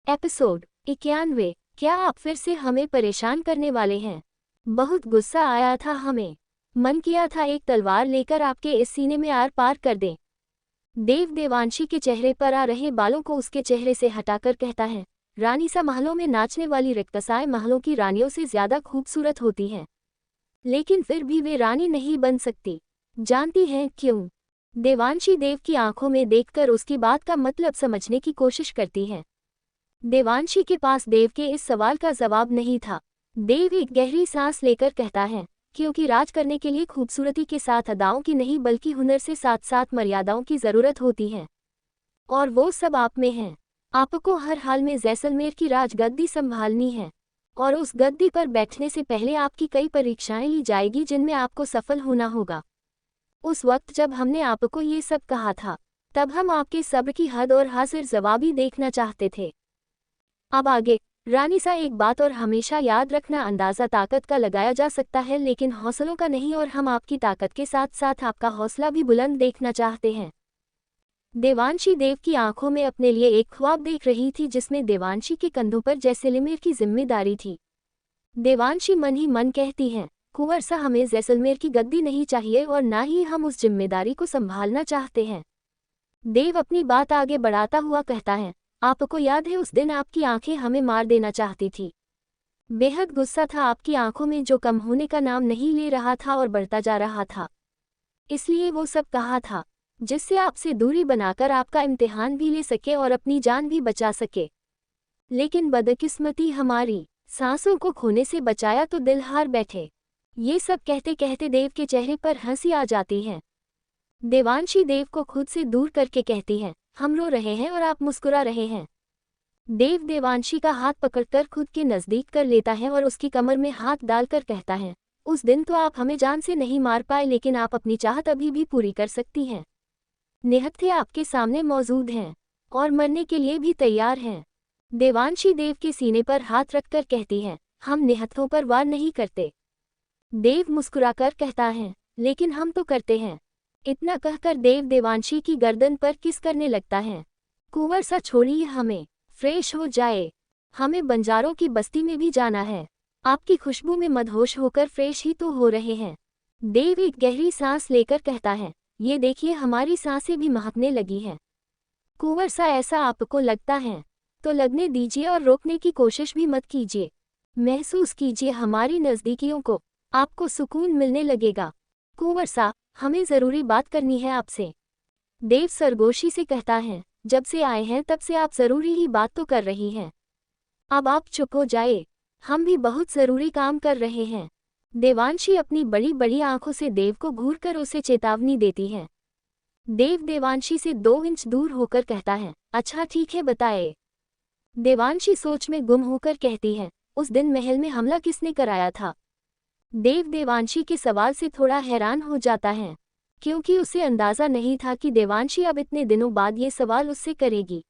Episode 91। क्या आप फिर से हमें परेशान करने वाले हैं? बहुत गुस्सा आया था हमें। मन किया था एक तलवार लेकर आपके इस सीने में आर पार कर दें। देव देवांशी के चेहरे पर आ रहे बालों को उसके चेहरे से हटाकर कहता है, रानी सा महलों में नाचने वाली रिक्तसाएं महलों की रानियों से ज्यादा खूबसूरत होती हैं, लेकिन फिर भी वे रानी नहीं बन सकती। जानती हैं क्यों? देवांशी देव की आंखों में देखकर उसकी बात का मतलब समझने की कोशिश करती है। देवांशी के पास देव के इस सवाल का जवाब नहीं था। देव एक गहरी सांस लेकर कहता है, क्योंकि राज करने के लिए खूबसूरती के साथ अदाओं की नहीं बल्कि हुनर से साथ साथ मर्यादाओं की जरूरत होती है, और वो सब आप में है। आपको हर हाल में जैसलमेर की राजगद्दी संभालनी है, और उस गद्दी पर बैठने से पहले आपकी कई परीक्षाएं ली जाएगी जिनमें आपको सफल होना होगा। उस वक्त जब हमने आपको ये सब कहा था, तब हम आपके सब्र की हद और हाजिर जवाबी देखना चाहते थे। अब आगे रानी सा एक बात और हमेशा याद रखना, अंदाज़ा ताकत का लगाया जा सकता है लेकिन हौसलों का नहीं, और हम आपकी ताकत के साथ साथ आपका हौसला भी बुलंद देखना चाहते हैं। देवांशी देव की आंखों में अपने लिए एक ख्वाब देख रही थी जिसमें देवांशी के कंधों पर जैसलमेर की जिम्मेदारी थी। देवांशी मन ही मन कहती हैं, कुंवर सा हमें जैसलमेर की गद्दी नहीं चाहिए और ना ही हम उस जिम्मेदारी को संभालना चाहते हैं। देव अपनी बात आगे बढ़ाता हुआ कहता है, आपको याद है उस दिन आपकी आंखें हमें मार देना चाहती थी। बेहद गुस्सा था आपकी आंखों में जो कम होने का नाम नहीं ले रहा था और बढ़ता जा रहा था। इसलिए वो सब कहा था जिससे आपसे दूरी बनाकर आपका इम्तिहान भी ले सके और अपनी जान भी बचा सके। लेकिन बदकिस्मती हमारी सांसों को खोने से बचाया तो दिल हार बैठे। ये सब कहते कहते देव के चेहरे पर हंसी आ जाती है। देवांशी देव को खुद से दूर करके कहती है, हम रो रहे हैं और आप मुस्कुरा रहे हैं। देव देवांशी का हाथ पकड़कर खुद के नजदीक कर लेता है और उसकी कमर में हाथ डालकर कहता है, उस दिन तो आप हमें जान से नहीं मार पाए लेकिन आप अपनी चाहत अभी भी पूरी कर सकती हैं। निहत्थे आपके सामने मौजूद हैं और मरने के लिए भी तैयार हैं। देवांशी देव के सीने पर हाथ रखकर कहती है, हम निहत्थों पर वार नहीं करते। देव मुस्कुराकर कहता है, लेकिन हम तो करते हैं। इतना कहकर देव देवांशी की गर्दन पर किस करने लगता है। कुंवर सा छोड़िए हमें, फ्रेश हो जाए, हमें बंजारों की बस्ती में भी जाना है। आपकी खुशबू में मदहोश होकर फ्रेश ही तो हो रहे हैं। देव एक गहरी सांस लेकर कहता है, ये देखिए हमारी सांसें भी महकने लगी हैं। कुंवर सा ऐसा आपको लगता है तो लगने दीजिए और रोकने की कोशिश भी मत कीजिए। महसूस कीजिए हमारी नज़दीकियों को, आपको सुकून मिलने लगेगा। कुंवर सा, हमें ज़रूरी बात करनी है आपसे। देव सरगोशी से कहता है, जब से आए हैं तब से आप ज़रूरी ही बात तो कर रही हैं। अब आप चुप हो जाए, हम भी बहुत ज़रूरी काम कर रहे हैं। देवांशी अपनी बड़ी बड़ी आंखों से देव को घूरकर उसे चेतावनी देती है। देव देवांशी से 2 इंच दूर होकर कहता है, अच्छा ठीक है बताए। देवांशी सोच में गुम होकर कहती है, उस दिन महल में हमला किसने कराया था? देव देवांशी के सवाल से थोड़ा हैरान हो जाता है, क्योंकि उसे अंदाज़ा नहीं था कि देवांशी अब इतने दिनों बाद ये सवाल उससे करेगी।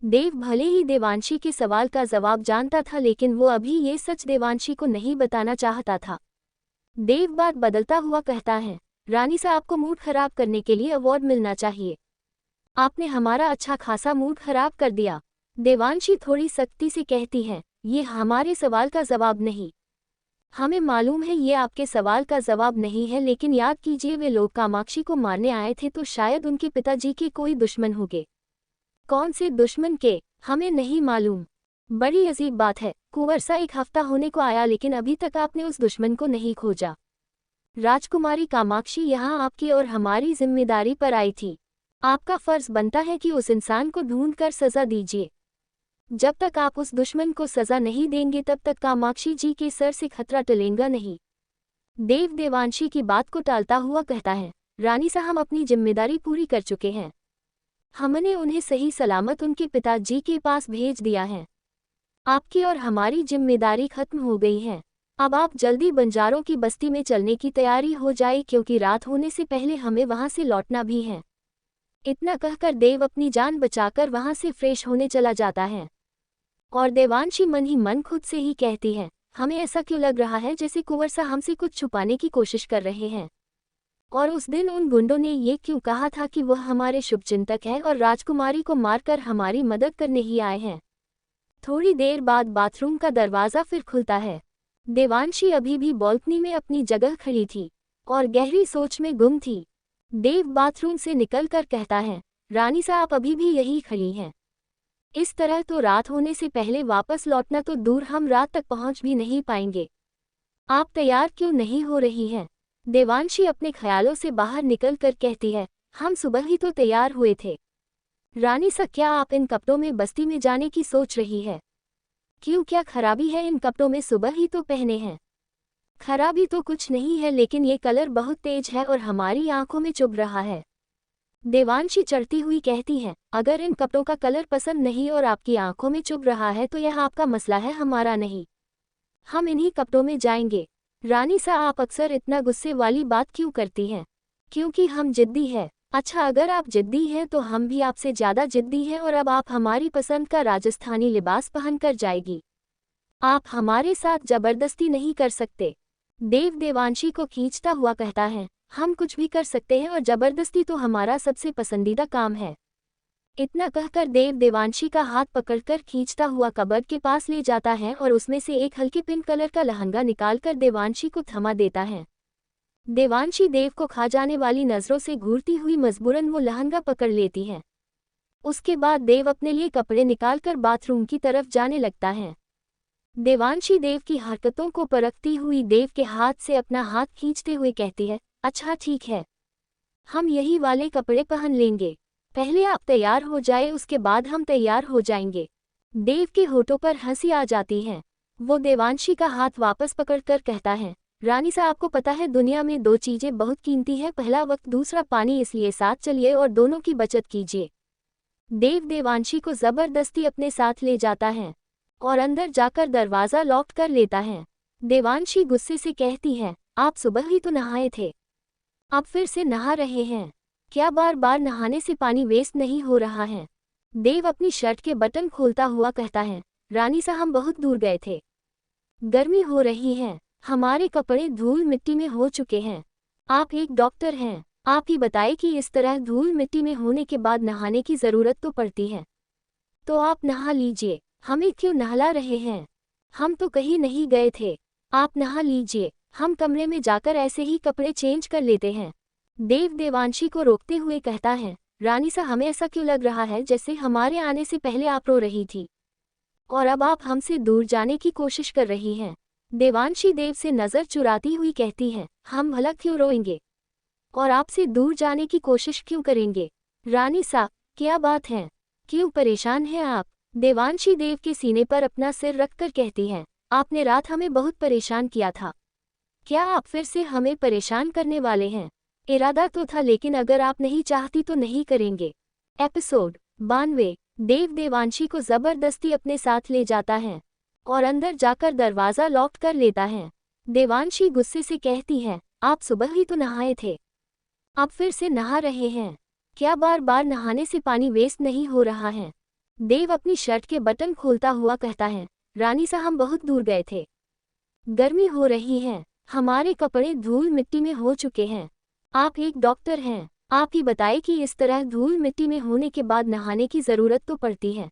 देव भले ही देवांशी के सवाल का जवाब जानता था लेकिन वो अभी ये सच देवांशी को नहीं बताना चाहता था। देव बात बदलता हुआ कहता है, रानी सा आपको मूड खराब करने के लिए अवार्ड मिलना चाहिए। आपने हमारा अच्छा खासा मूड खराब कर दिया। देवांशी थोड़ी सख्ती से कहती है, ये हमारे सवाल का जवाब नहीं। हमें मालूम है ये आपके सवाल का जवाब नहीं है, लेकिन याद कीजिए वे लोग कामाक्षी को मारने आए थे तो शायद उनके पिताजी के कोई दुश्मन होंगे। कौन से दुश्मन के, हमें नहीं मालूम। बड़ी अजीब बात है, कुंवर सा 1 हफ्ता होने को आया लेकिन अभी तक आपने उस दुश्मन को नहीं खोजा। राजकुमारी कामाक्षी यहाँ आपकी और हमारी जिम्मेदारी पर आई थी। आपका फर्ज बनता है कि उस इंसान को ढूंढ कर सजा दीजिए। जब तक आप उस दुश्मन को सजा नहीं देंगे तब तक कामाक्षी जी के सर से खतरा टलेगा नहीं। देव देवांशी की बात को टालता हुआ कहता है, रानी सा हम अपनी जिम्मेदारी पूरी कर चुके हैं। हमने उन्हें सही सलामत उनके पिताजी के पास भेज दिया है। आपकी और हमारी जिम्मेदारी खत्म हो गई है। अब आप जल्दी बंजारों की बस्ती में चलने की तैयारी हो जाए क्योंकि रात होने से पहले हमें वहां से लौटना भी है। इतना कहकर देव अपनी जान बचाकर वहां से फ्रेश होने चला जाता है। और देवांशी मन ही मन खुद से ही कहती है, हमें ऐसा क्यों लग रहा है जैसे कुंवर सा हमसे कुछ छुपाने की कोशिश कर रहे हैं। और उस दिन उन गुंडों ने ये क्यों कहा था कि वह हमारे शुभचिंतक है और राजकुमारी को मारकर हमारी मदद करने ही आए हैं। थोड़ी देर बाद बाथरूम का दरवाज़ा फिर खुलता है। देवांशी अभी भी बालकनी में अपनी जगह खड़ी थी और गहरी सोच में गुम थी। देव बाथरूम से निकलकर कहता है, रानी साहब आप अभी भी यही खड़ी हैं। इस तरह तो रात होने से पहले वापस लौटना तो दूर, हम रात तक पहुंच भी नहीं पाएंगे। आप तैयार क्यों नहीं हो रही हैं? देवांशी अपने ख्यालों से बाहर निकलकर कहती है, हम सुबह ही तो तैयार हुए थे। रानी सा, क्या आप इन कपड़ों में बस्ती में जाने की सोच रही है? क्यों, क्या खराबी है इन कपड़ों में? सुबह ही तो पहने हैं। खराबी तो कुछ नहीं है, लेकिन ये कलर बहुत तेज है और हमारी आंखों में चुभ रहा है। देवांशी चढ़ती हुई कहती है, अगर इन कपड़ों का कलर पसंद नहीं और आपकी आंखों में चुभ रहा है तो यह आपका मसला है, हमारा नहीं। हम इन्हीं कपड़ों में जाएंगे। रानी सा, आप अक्सर इतना गुस्से वाली बात क्यों करती हैं? क्योंकि हम जिद्दी है। अच्छा, अगर आप जिद्दी हैं तो हम भी आपसे ज़्यादा जिद्दी हैं और अब आप हमारी पसंद का राजस्थानी लिबास पहनकर जाएगी। आप हमारे साथ जबरदस्ती नहीं कर सकते। देव देवांशी को खींचता हुआ कहता है, हम कुछ भी कर सकते हैं और जबरदस्ती तो हमारा सबसे पसंदीदा काम है। इतना कहकर देव देवांशी का हाथ पकड़कर खींचता हुआ कबर्ड के पास ले जाता है और उसमें से एक हल्के पिंक कलर का लहंगा निकालकर देवांशी को थमा देता है। देवांशी देव को खा जाने वाली नज़रों से घूरती हुई मजबूरन वो लहंगा पकड़ लेती है। उसके बाद देव अपने लिए कपड़े निकालकर बाथरूम की तरफ जाने लगता है। देवांशी देव की हरकतों को परखती हुई देव के हाथ से अपना हाथ खींचते हुए कहती है, अच्छा ठीक है, हम यही वाले कपड़े पहन लेंगे। पहले आप तैयार हो जाए, उसके बाद हम तैयार हो जाएंगे। देव के होठों पर हंसी आ जाती है। वो देवांशी का हाथ वापस पकड़कर कहता है, रानी साहब आपको पता है दुनिया में दो चीज़ें बहुत कीमती हैं, पहला वक्त, दूसरा पानी, इसलिए साथ चलिए और दोनों की बचत कीजिए। देव देवांशी को ज़बरदस्ती अपने साथ ले जाता है और अंदर जाकर दरवाज़ा लॉक कर लेता है। देवांशी गुस्से से कहती है, आप सुबह ही तो नहाए थे, अब फिर से नहा रहे हैं। क्या बार बार नहाने से पानी वेस्ट नहीं हो रहा है? देव अपनी शर्ट के बटन खोलता हुआ कहता है, रानी साहब हम बहुत दूर गए थे, गर्मी हो रही है, हमारे कपड़े धूल मिट्टी में हो चुके हैं। आप एक डॉक्टर हैं, आप ही बताएं कि इस तरह धूल मिट्टी में होने के बाद नहाने की ज़रूरत तो पड़ती है। तो आप नहा लीजिए, हमें क्यों नहला रहे हैं? हम तो कहीं नहीं गए थे, आप नहा लीजिए, हम कमरे में जाकर ऐसे ही कपड़े चेंज कर लेते हैं। देव देवांशी को रोकते हुए कहता है, रानी सा हमें ऐसा क्यों लग रहा है जैसे हमारे आने से पहले आप रो रही थी और अब आप हमसे दूर जाने की कोशिश कर रही हैं। देवांशी देव से नज़र चुराती हुई कहती है, हम भला क्यों रोएंगे और आपसे दूर जाने की कोशिश क्यों करेंगे? रानी सा, क्या बात है, क्यों परेशान हैं आप? देवांशी देव के सीने पर अपना सिर रखकर कहती है, आपने रात हमें बहुत परेशान किया था, क्या आप फिर से हमें परेशान करने वाले हैं? इरादा तो था, लेकिन अगर आप नहीं चाहती तो नहीं करेंगे। एपिसोड 92। देव देवांशी को ज़बरदस्ती अपने साथ ले जाता है और अंदर जाकर दरवाज़ा लॉक कर लेता है। देवांशी गुस्से से कहती है, आप सुबह ही तो नहाए थे, अब फिर से नहा रहे हैं, क्या बार बार नहाने से पानी वेस्ट नहीं हो रहा है? देव अपनी शर्ट के बटन खोलता हुआ कहता है, रानी साहब हम बहुत दूर गए थे, गर्मी हो रही है, हमारे कपड़े धूल मिट्टी में हो चुके हैं। आप एक डॉक्टर हैं, आप ही बताएं कि इस तरह धूल मिट्टी में होने के बाद नहाने की ज़रूरत तो पड़ती है।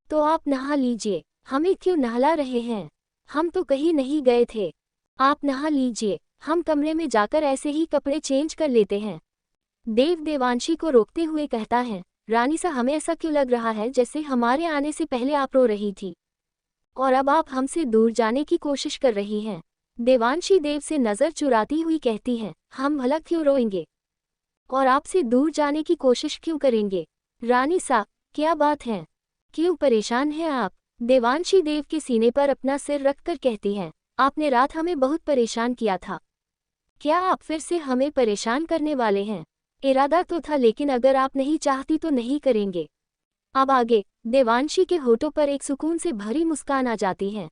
तो आप नहा लीजिए, हमें क्यों नहला रहे हैं? हम तो कहीं नहीं गए थे, आप नहा लीजिए, हम कमरे में जाकर ऐसे ही कपड़े चेंज कर लेते हैं। देव देवांशी को रोकते हुए कहता है, रानी सा हमें ऐसा क्यों लग रहा है जैसे हमारे आने से पहले आप रो रही थी और अब आप हमसे दूर जाने की कोशिश कर रही हैं। देवांशी देव से नज़र चुराती हुई कहती है, हम भला क्यों रोएंगे और आपसे दूर जाने की कोशिश क्यों करेंगे? रानी सा, क्या बात है, क्यों परेशान हैं आप? देवांशी देव के सीने पर अपना सिर रखकर कहती है, आपने रात हमें बहुत परेशान किया था, क्या आप फिर से हमें परेशान करने वाले हैं? इरादा तो था, लेकिन अगर आप नहीं चाहती तो नहीं करेंगे। अब आगे। देवांशी के होठों पर एक सुकून से भरी मुस्कान आ जाती है।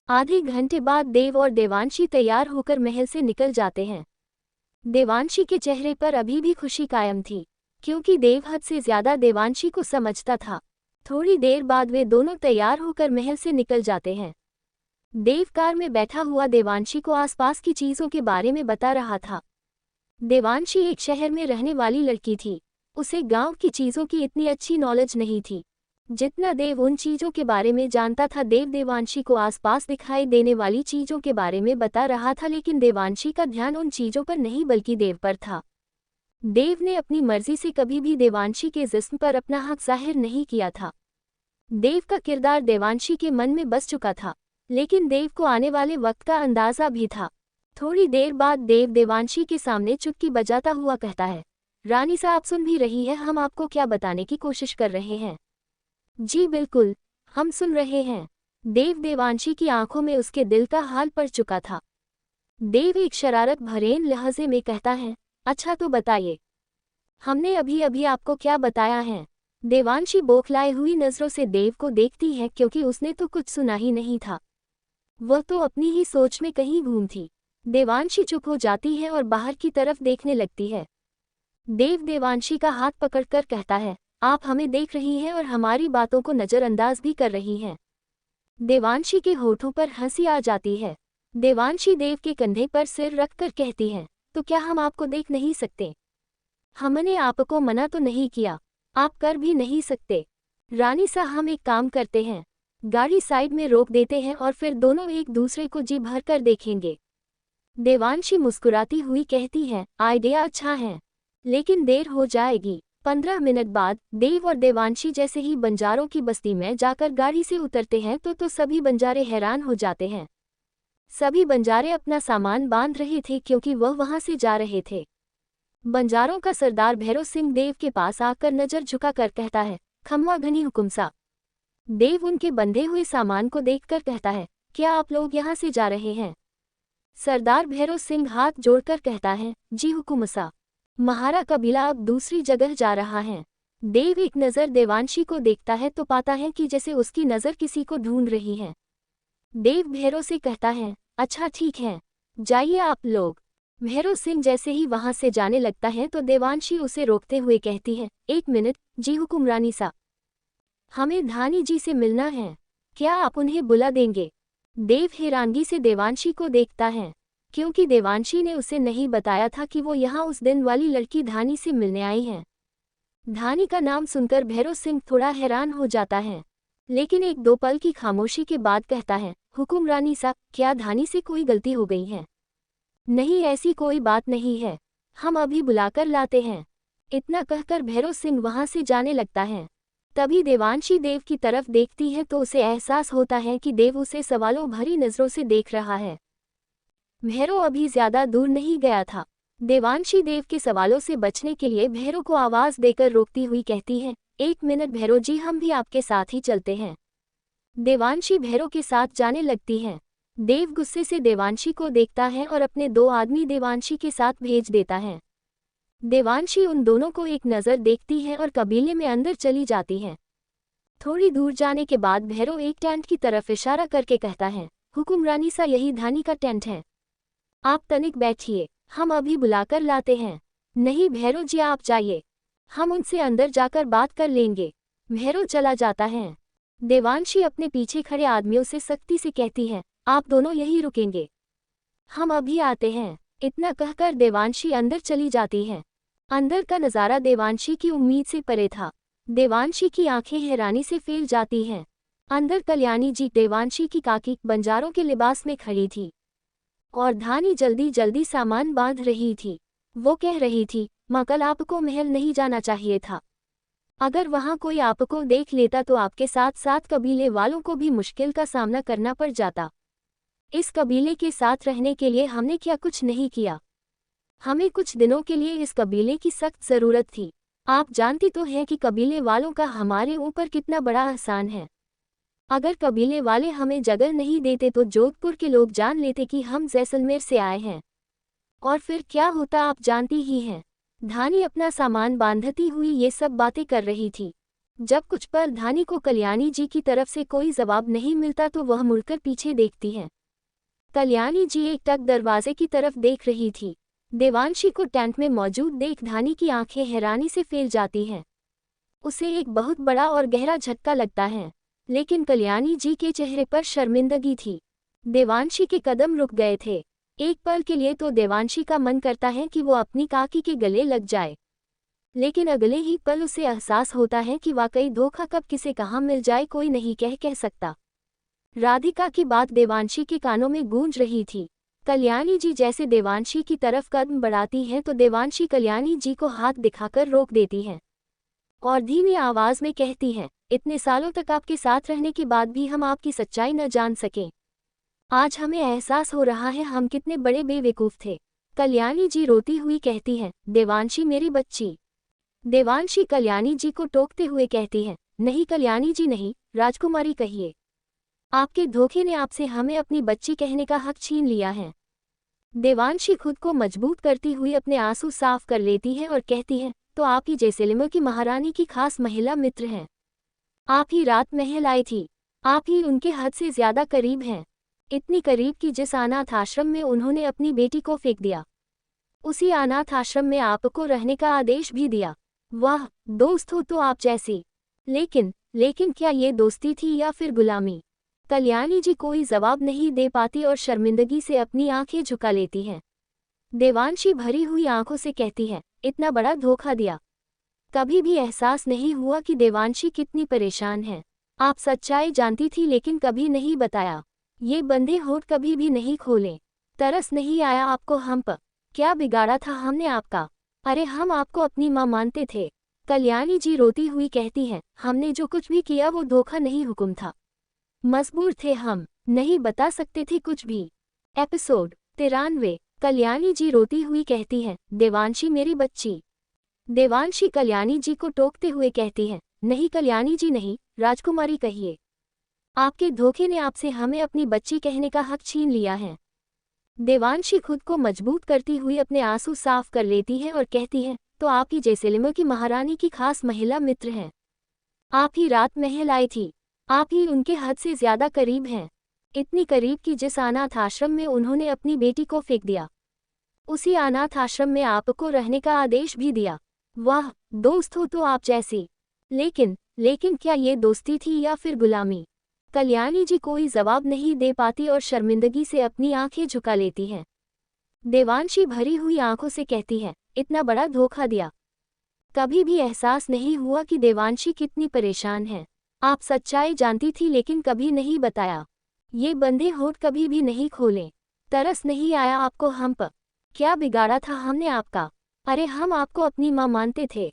आधे घंटे बाद देव और देवांशी तैयार होकर महल से निकल जाते हैं। देवांशी के चेहरे पर अभी भी खुशी कायम थी, क्योंकि देव हद से ज्यादा देवांशी को समझता था। थोड़ी देर बाद वे दोनों तैयार होकर महल से निकल जाते हैं। देव कार में बैठा हुआ देवांशी को आसपास की चीज़ों के बारे में बता रहा था। देवांशी एक शहर में रहने वाली लड़की थी, उसे गांव की चीज़ों की इतनी अच्छी नॉलेज नहीं थी। जितना देव उन चीजों के बारे में जानता था, देव देवांशी को आसपास दिखाई देने वाली चीजों के बारे में बता रहा था, लेकिन देवांशी का ध्यान उन चीजों पर नहीं बल्कि देव पर था। देव ने अपनी मर्जी से कभी भी देवांशी के जिस्म पर अपना हक जाहिर नहीं किया था। देव का किरदार देवांशी के मन में बस चुका था, लेकिन देव को आने वाले वक्त का अंदाजा भी था। थोड़ी देर बाद देव देवांशी के सामने चुटकी बजाता हुआ कहता है, रानी साहब सुन भी रही है, हम आपको क्या बताने की कोशिश कर रहे हैं? जी बिल्कुल, हम सुन रहे हैं। देव देवांशी की आंखों में उसके दिल का हाल पड़ चुका था। देव एक शरारत भरे लहजे में कहता है, अच्छा तो बताइए, हमने अभी अभी आपको क्या बताया है? देवांशी बौखलाए हुई नजरों से देव को देखती है, क्योंकि उसने तो कुछ सुना ही नहीं था। वह तो अपनी ही सोच में कहीं गुम थी। देवांशी चुप हो जाती है और बाहर की तरफ देखने लगती है। देव देवांशी का हाथ पकड़कर कहता है, आप हमें देख रही हैं और हमारी बातों को नज़रअंदाज भी कर रही हैं। देवांशी के होठों पर हंसी आ जाती है। देवांशी देव के कंधे पर सिर रखकर कहती है, तो क्या हम आपको देख नहीं सकते? हमने आपको मना तो नहीं किया, आप कर भी नहीं सकते। रानी साहब, हम एक काम करते हैं, गाड़ी साइड में रोक देते हैं और फिर दोनों एक दूसरे को जी भर कर देखेंगे। देवांशी मुस्कुराती हुई कहती है, आइडिया अच्छा है, लेकिन देर हो जाएगी। 15 मिनट बाद देव और देवांशी जैसे ही बंजारों की बस्ती में जाकर गाड़ी से उतरते हैं तो सभी बंजारे हैरान हो जाते हैं। सभी बंजारे अपना सामान बांध रहे थे, क्योंकि वह वहां से जा रहे थे। बंजारों का सरदार भैरव सिंह देव के पास आकर नजर झुकाकर कहता है, खम्मा घनी हुकुम सा। देव उनके बंधे हुए सामान को देखकर कहता है, क्या आप लोग यहाँ से जा रहे हैं? सरदार भैरव सिंह हाथ जोड़कर कहता है, जी हुकुम सा, महारा कबीला अब दूसरी जगह जा रहा है। देव एक नज़र देवांशी को देखता है तो पाता है कि जैसे उसकी नज़र किसी को ढूंढ रही है। देव भैरव से कहता है, अच्छा ठीक है, जाइए आप लोग। भैरव सिंह जैसे ही वहां से जाने लगता है तो देवांशी उसे रोकते हुए कहती है, एक मिनट, जी हुकुमरानी सा, हमें धानी जी से मिलना है, क्या आप उन्हें बुला देंगे? देव हैरानगी से देवांशी को देखता है, क्योंकि देवांशी ने उसे नहीं बताया था कि वो यहाँ उस दिन वाली लड़की धानी से मिलने आई है। धानी का नाम सुनकर भैरव सिंह थोड़ा हैरान हो जाता है, लेकिन एक दो पल की खामोशी के बाद कहता है, हुकुमरानी साहब, क्या धानी से कोई गलती हो गई है? नहीं, ऐसी कोई बात नहीं है, हम अभी बुलाकर लाते हैं। इतना कहकर भैरव सिंह वहां से जाने लगता है। तभी देवांशी देव की तरफ देखती है तो उसे एहसास होता है कि देव उसे सवालों भरी नजरों से देख रहा है। भैरव अभी ज्यादा दूर नहीं गया था। देवांशी देव के सवालों से बचने के लिए भैरव को आवाज देकर रोकती हुई कहती है, एक मिनट भैरव जी, हम भी आपके साथ ही चलते हैं। देवांशी भैरव के साथ जाने लगती है। देव गुस्से से देवांशी को देखता है और अपने 2 आदमी देवांशी के साथ भेज देता है। देवांशी उन दोनों को एक नज़र देखती है और कबीले में अंदर चली जाती है। थोड़ी दूर जाने के बाद भैरव एक टेंट की तरफ इशारा करके कहता है, हुकुमरानी सा, यही धानी का टेंट है, आप तनिक बैठिए, हम अभी बुलाकर लाते हैं। नहीं भैरव जी, आप जाइए, हम उनसे अंदर जाकर बात कर लेंगे। भैरव चला जाता है। देवांशी अपने पीछे खड़े आदमियों से सख्ती से कहती है, आप दोनों यहीं रुकेंगे, हम अभी आते हैं। इतना कहकर देवांशी अंदर चली जाती है। अंदर का नज़ारा देवांशी की उम्मीद से परे था। देवांशी की आंखें हैरानी से फैल जाती हैं। अंदर कल्याणी जी, देवांशी की काकी, बंजारों के लिबास में खड़ी थी और धानी जल्दी जल्दी सामान बांध रही थी। वो कह रही थी, माँ, कल आपको महल नहीं जाना चाहिए था, अगर वहाँ कोई आपको देख लेता तो आपके साथ साथ कबीले वालों को भी मुश्किल का सामना करना पड़ जाता। इस कबीले के साथ रहने के लिए हमने क्या कुछ नहीं किया, हमें कुछ दिनों के लिए इस कबीले की सख्त ज़रूरत थी। आप जानती तो हैं कि कबीले वालों का हमारे ऊपर कितना बड़ा एहसान है। अगर कबीले वाले हमें जगह नहीं देते तो जोधपुर के लोग जान लेते कि हम जैसलमेर से आए हैं, और फिर क्या होता आप जानती ही हैं। धानी अपना सामान बांधती हुई ये सब बातें कर रही थी। जब कुछ पल धानी को कल्याणी जी की तरफ से कोई जवाब नहीं मिलता तो वह मुड़कर पीछे देखती है। कल्याणी जी एक टक दरवाजे की तरफ देख रही थी। देवांशी को टेंट में मौजूद देख धानी की आंखें हैरानी से फैल जाती हैं। उसे एक बहुत बड़ा और गहरा झटका लगता है, लेकिन कल्याणी जी के चेहरे पर शर्मिंदगी थी। देवांशी के कदम रुक गए थे। एक पल के लिए तो देवांशी का मन करता है कि वो अपनी काकी के गले लग जाए। लेकिन अगले ही पल उसे एहसास होता है कि वाकई धोखा कब किसे कहाँ मिल जाए कोई नहीं कह सकता। राधिका की बात देवांशी के कानों में गूंज रही थी। कल्याणी जी जैसे देवांशी की तरफ कदम बढ़ाती हैं तो देवांशी कल्याणी जी को हाथ दिखाकर रोक देती है और धीमी आवाज में कहती है, इतने सालों तक आपके साथ रहने के बाद भी हम आपकी सच्चाई न जान सके। आज हमें एहसास हो रहा है हम कितने बड़े बेवकूफ थे। कल्याणी जी रोती हुई कहती है, देवांशी मेरी बच्ची। देवांशी कल्याणी जी को टोकते हुए कहती है, नहीं कल्याणी जी नहीं, राजकुमारी कहिए। आपके धोखे ने आपसे हमें अपनी बच्ची कहने का हक छीन लिया है। देवांशी खुद को मजबूत करती हुई अपने आंसू साफ कर लेती है और कहती है, तो आप ही जैसलमेर की महारानी की खास महिला मित्र हैं। आप ही रात महल आई थी। आप ही उनके हद से ज्यादा करीब हैं। इतनी करीब कि जिस अनाथ आश्रम में उन्होंने अपनी बेटी को फेंक दिया, उसी अनाथ आश्रम में आपको रहने का आदेश भी दिया। वाह, दोस्त हो तो आप जैसी। लेकिन क्या ये दोस्ती थी या फिर गुलामी? कल्याणी जी कोई जवाब नहीं दे पाती और शर्मिंदगी से अपनी आंखें झुका लेती हैं। देवांशी भरी हुई आंखों से कहती है, इतना बड़ा धोखा दिया। कभी भी एहसास नहीं हुआ कि देवांशी कितनी परेशान है। आप सच्चाई जानती थी लेकिन कभी नहीं बताया। ये बंधे होठ कभी भी नहीं खोले। तरस नहीं आया आपको हम पर? क्या बिगाड़ा था हमने आपका? अरे हम आपको अपनी माँ मानते थे। कल्याणी जी रोती हुई कहती है, हमने जो कुछ भी किया वो धोखा नहीं हुक्म था। मजबूर थे हम, नहीं बता सकते थे कुछ भी। एपिसोड 93। कल्याणी जी रोती हुई कहती है, देवांशी मेरी बच्ची। देवांशी कल्याणी जी को टोकते हुए कहती है, नहीं कल्याणी जी नहीं, राजकुमारी कहिए। आपके धोखे ने आपसे हमें अपनी बच्ची कहने का हक छीन लिया है। देवांशी खुद को मजबूत करती हुई अपने आंसू साफ कर लेती है और कहती है, तो आप ही जैसलमेर की महारानी की खास महिला मित्र हैं। आप ही रात महल आई थी। आप ही उनके हद से ज्यादा करीब हैं। इतनी करीब कि जिस अनाथ आश्रम में उन्होंने अपनी बेटी को फेंक दिया, उसी अनाथ आश्रम में आपको रहने का आदेश भी दिया। वाह, दोस्त हो तो आप जैसी। लेकिन क्या ये दोस्ती थी या फिर गुलामी? कल्याणी जी कोई जवाब नहीं दे पाती और शर्मिंदगी से अपनी आंखें झुका लेती हैं। देवांशी भरी हुई आंखों से कहती है, इतना बड़ा धोखा दिया। कभी भी एहसास नहीं हुआ कि देवांशी कितनी परेशान है। आप सच्चाई जानती थी लेकिन कभी नहीं बताया। ये बंधे होठ कभी भी नहीं खोले। तरस नहीं आया आपको हम पर? क्या बिगाड़ा था हमने आपका? अरे हम आपको अपनी माँ मानते थे।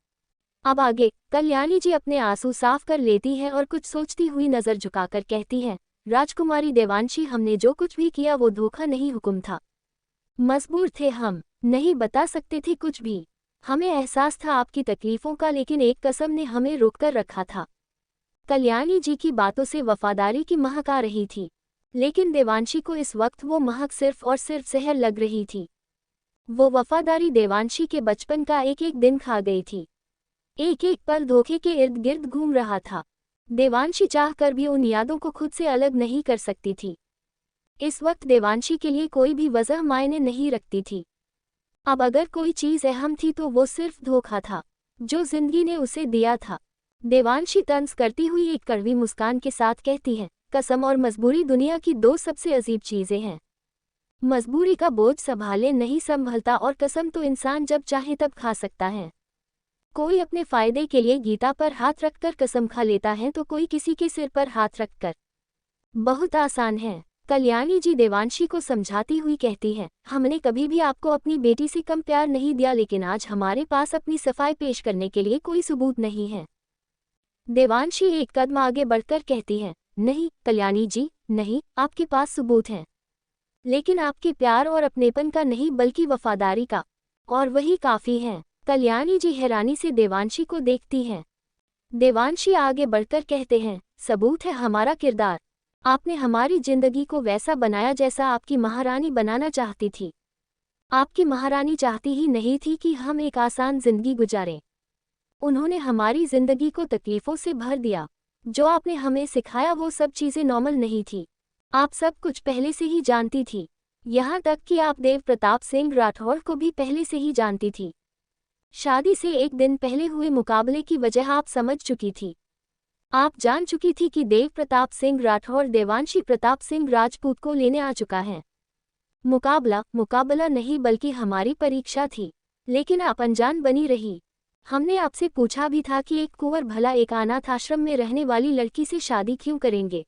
अब आगे कल्याणी जी अपने आंसू साफ कर लेती है और कुछ सोचती हुई नजर झुकाकर कहती है, राजकुमारी देवांशी हमने जो कुछ भी किया वो धोखा नहीं हुक्म था। मजबूर थे हम, नहीं बता सकते थे कुछ भी। हमें एहसास था आपकी तकलीफों का लेकिन एक कसम ने हमें रोककर रखा था। कल्याणी जी की बातों से वफादारी की महक आ रही थी, लेकिन देवांशी को इस वक्त वो महक सिर्फ और सिर्फ जहर लग रही थी। वो वफादारी देवांशी के बचपन का एक एक दिन खा गई थी। एक एक पल धोखे के इर्द गिर्द घूम रहा था। देवांशी चाहकर भी उन यादों को खुद से अलग नहीं कर सकती थी। इस वक्त देवांशी के लिए कोई भी वजह मायने नहीं रखती थी। अब अगर कोई चीज़ अहम थी तो वो सिर्फ धोखा था, जो जिंदगी ने उसे दिया था। देवांशी तंज करती हुई एक कड़वी मुस्कान के साथ कहती है, कसम और मजबूरी दुनिया की दो सबसे अजीब चीजें हैं। मजबूरी का बोझ संभाले नहीं संभलता और कसम तो इंसान जब चाहे तब खा सकता है। कोई अपने फायदे के लिए गीता पर हाथ रखकर कसम खा लेता है तो कोई किसी के सिर पर हाथ रखकर। बहुत आसान है। कल्याणी जी देवांशी को समझाती हुई कहती है, हमने कभी भी आपको अपनी बेटी से कम प्यार नहीं दिया लेकिन आज हमारे पास अपनी सफाई पेश करने के लिए कोई सबूत नहीं है। देवांशी एक कदम आगे बढ़कर कहती है, नहीं कल्याणी जी नहीं, आपके पास सबूत हैं, लेकिन आपके प्यार और अपनेपन का नहीं बल्कि वफादारी का, और वही काफी है। कल्याणी जी हैरानी से देवांशी को देखती हैं। देवांशी आगे बढ़कर कहते हैं, सबूत है हमारा किरदार। आपने हमारी जिंदगी को वैसा बनाया जैसा आपकी महारानी बनाना चाहती थी। आपकी महारानी चाहती ही नहीं थी कि हम एक आसान जिंदगी गुजारें। उन्होंने हमारी जिंदगी को तकलीफों से भर दिया। जो आपने हमें सिखाया वो सब चीजें नॉर्मल नहीं थी। आप सब कुछ पहले से ही जानती थी, यहाँ तक कि आप देव प्रताप सिंह राठौर को भी पहले से ही जानती थी। शादी से एक दिन पहले हुए मुकाबले की वजह आप समझ चुकी थी। आप जान चुकी थी कि देव प्रताप सिंह राठौर देवांशी प्रताप सिंह राजपूत को लेने आ चुका है। मुकाबला नहीं बल्कि हमारी परीक्षा थी, लेकिन आप अनजान बनी रही। हमने आपसे पूछा भी था कि एक कुंवर भला एक अनाथ आश्रम में रहने वाली लड़की से शादी क्यों करेंगे,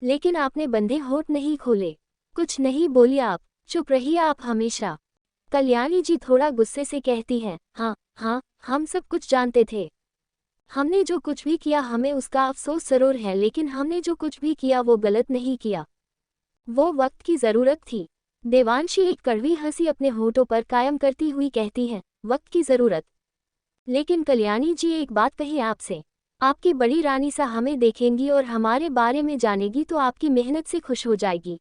लेकिन आपने बंधे होठ नहीं खोले, कुछ नहीं बोली, आप चुप रहिए आप हमेशा। कल्याणी जी थोड़ा गुस्से से कहती हैं, हाँ हाँ, हम सब कुछ जानते थे। हमने जो कुछ भी किया हमें उसका अफसोस जरूर है, लेकिन हमने जो कुछ भी किया वो गलत नहीं किया, वो वक्त की ज़रूरत थी। देवांशी एक कड़वी हंसी अपने होठों पर कायम करती हुई कहती है, वक्त की ज़रूरत। लेकिन कल्याणी जी एक बात कही आपसे, आपकी बड़ी रानी सा हमें देखेंगी और हमारे बारे में जानेगी तो आपकी मेहनत से खुश हो जाएगी।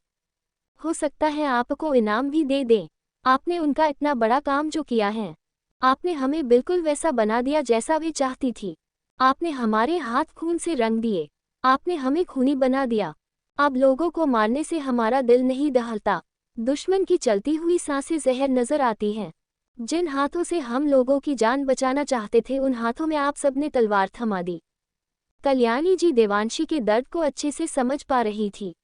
हो सकता है आपको इनाम भी दे दें। आपने उनका इतना बड़ा काम जो किया है, आपने हमें बिल्कुल वैसा बना दिया जैसा वे चाहती थी। आपने हमारे हाथ खून से रंग दिए, आपने हमें खूनी बना दिया। अब लोगों को मारने से हमारा दिल नहीं दहलता, दुश्मन की चलती हुई सांसें जहर नजर आती हैं। जिन हाथों से हम लोगों की जान बचाना चाहते थे उन हाथों में आप सबने तलवार थमा दी। कल्याणी जी देवांशी के दर्द को अच्छे से समझ पा रही थी।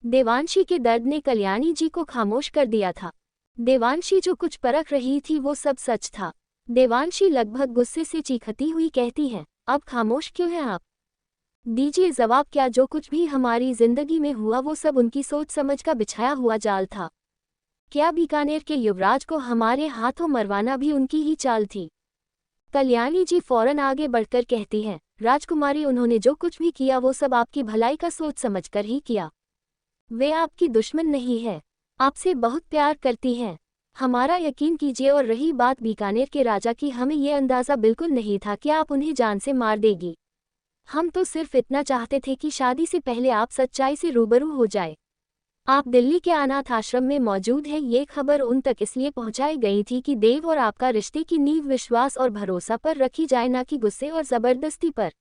देवांशी के दर्द ने कल्याणी जी को खामोश कर दिया था। देवांशी जो कुछ परख रही थी वो सब सच था। देवांशी लगभग गुस्से से चीखती हुई कहती है, अब खामोश क्यों हैं आप? दीजिए जवाब, क्या जो कुछ भी हमारी जिंदगी में हुआ वो सब उनकी सोच समझ का बिछाया हुआ जाल था? क्या बीकानेर के युवराज को हमारे हाथों मरवाना भी उनकी ही चाल थी? कल्याणी जी फौरन आगे बढ़कर कहती हैं, राजकुमारी उन्होंने जो कुछ भी किया वो सब आपकी भलाई का सोच समझकर ही किया। वे आपकी दुश्मन नहीं है, आपसे बहुत प्यार करती हैं। हमारा यकीन कीजिए, और रही बात बीकानेर के राजा की, हमें ये अंदाज़ा बिल्कुल नहीं था कि आप उन्हें जान से मार देगी। हम तो सिर्फ इतना चाहते थे कि शादी से पहले आप सच्चाई से रूबरू हो जाए। आप दिल्ली के अनाथ आश्रम में मौजूद हैं, ये खबर उन तक इसलिए पहुंचाई गई थी कि देव और आपका रिश्ते की नींव विश्वास और भरोसा पर रखी जाए, ना कि गुस्से और ज़बरदस्ती पर।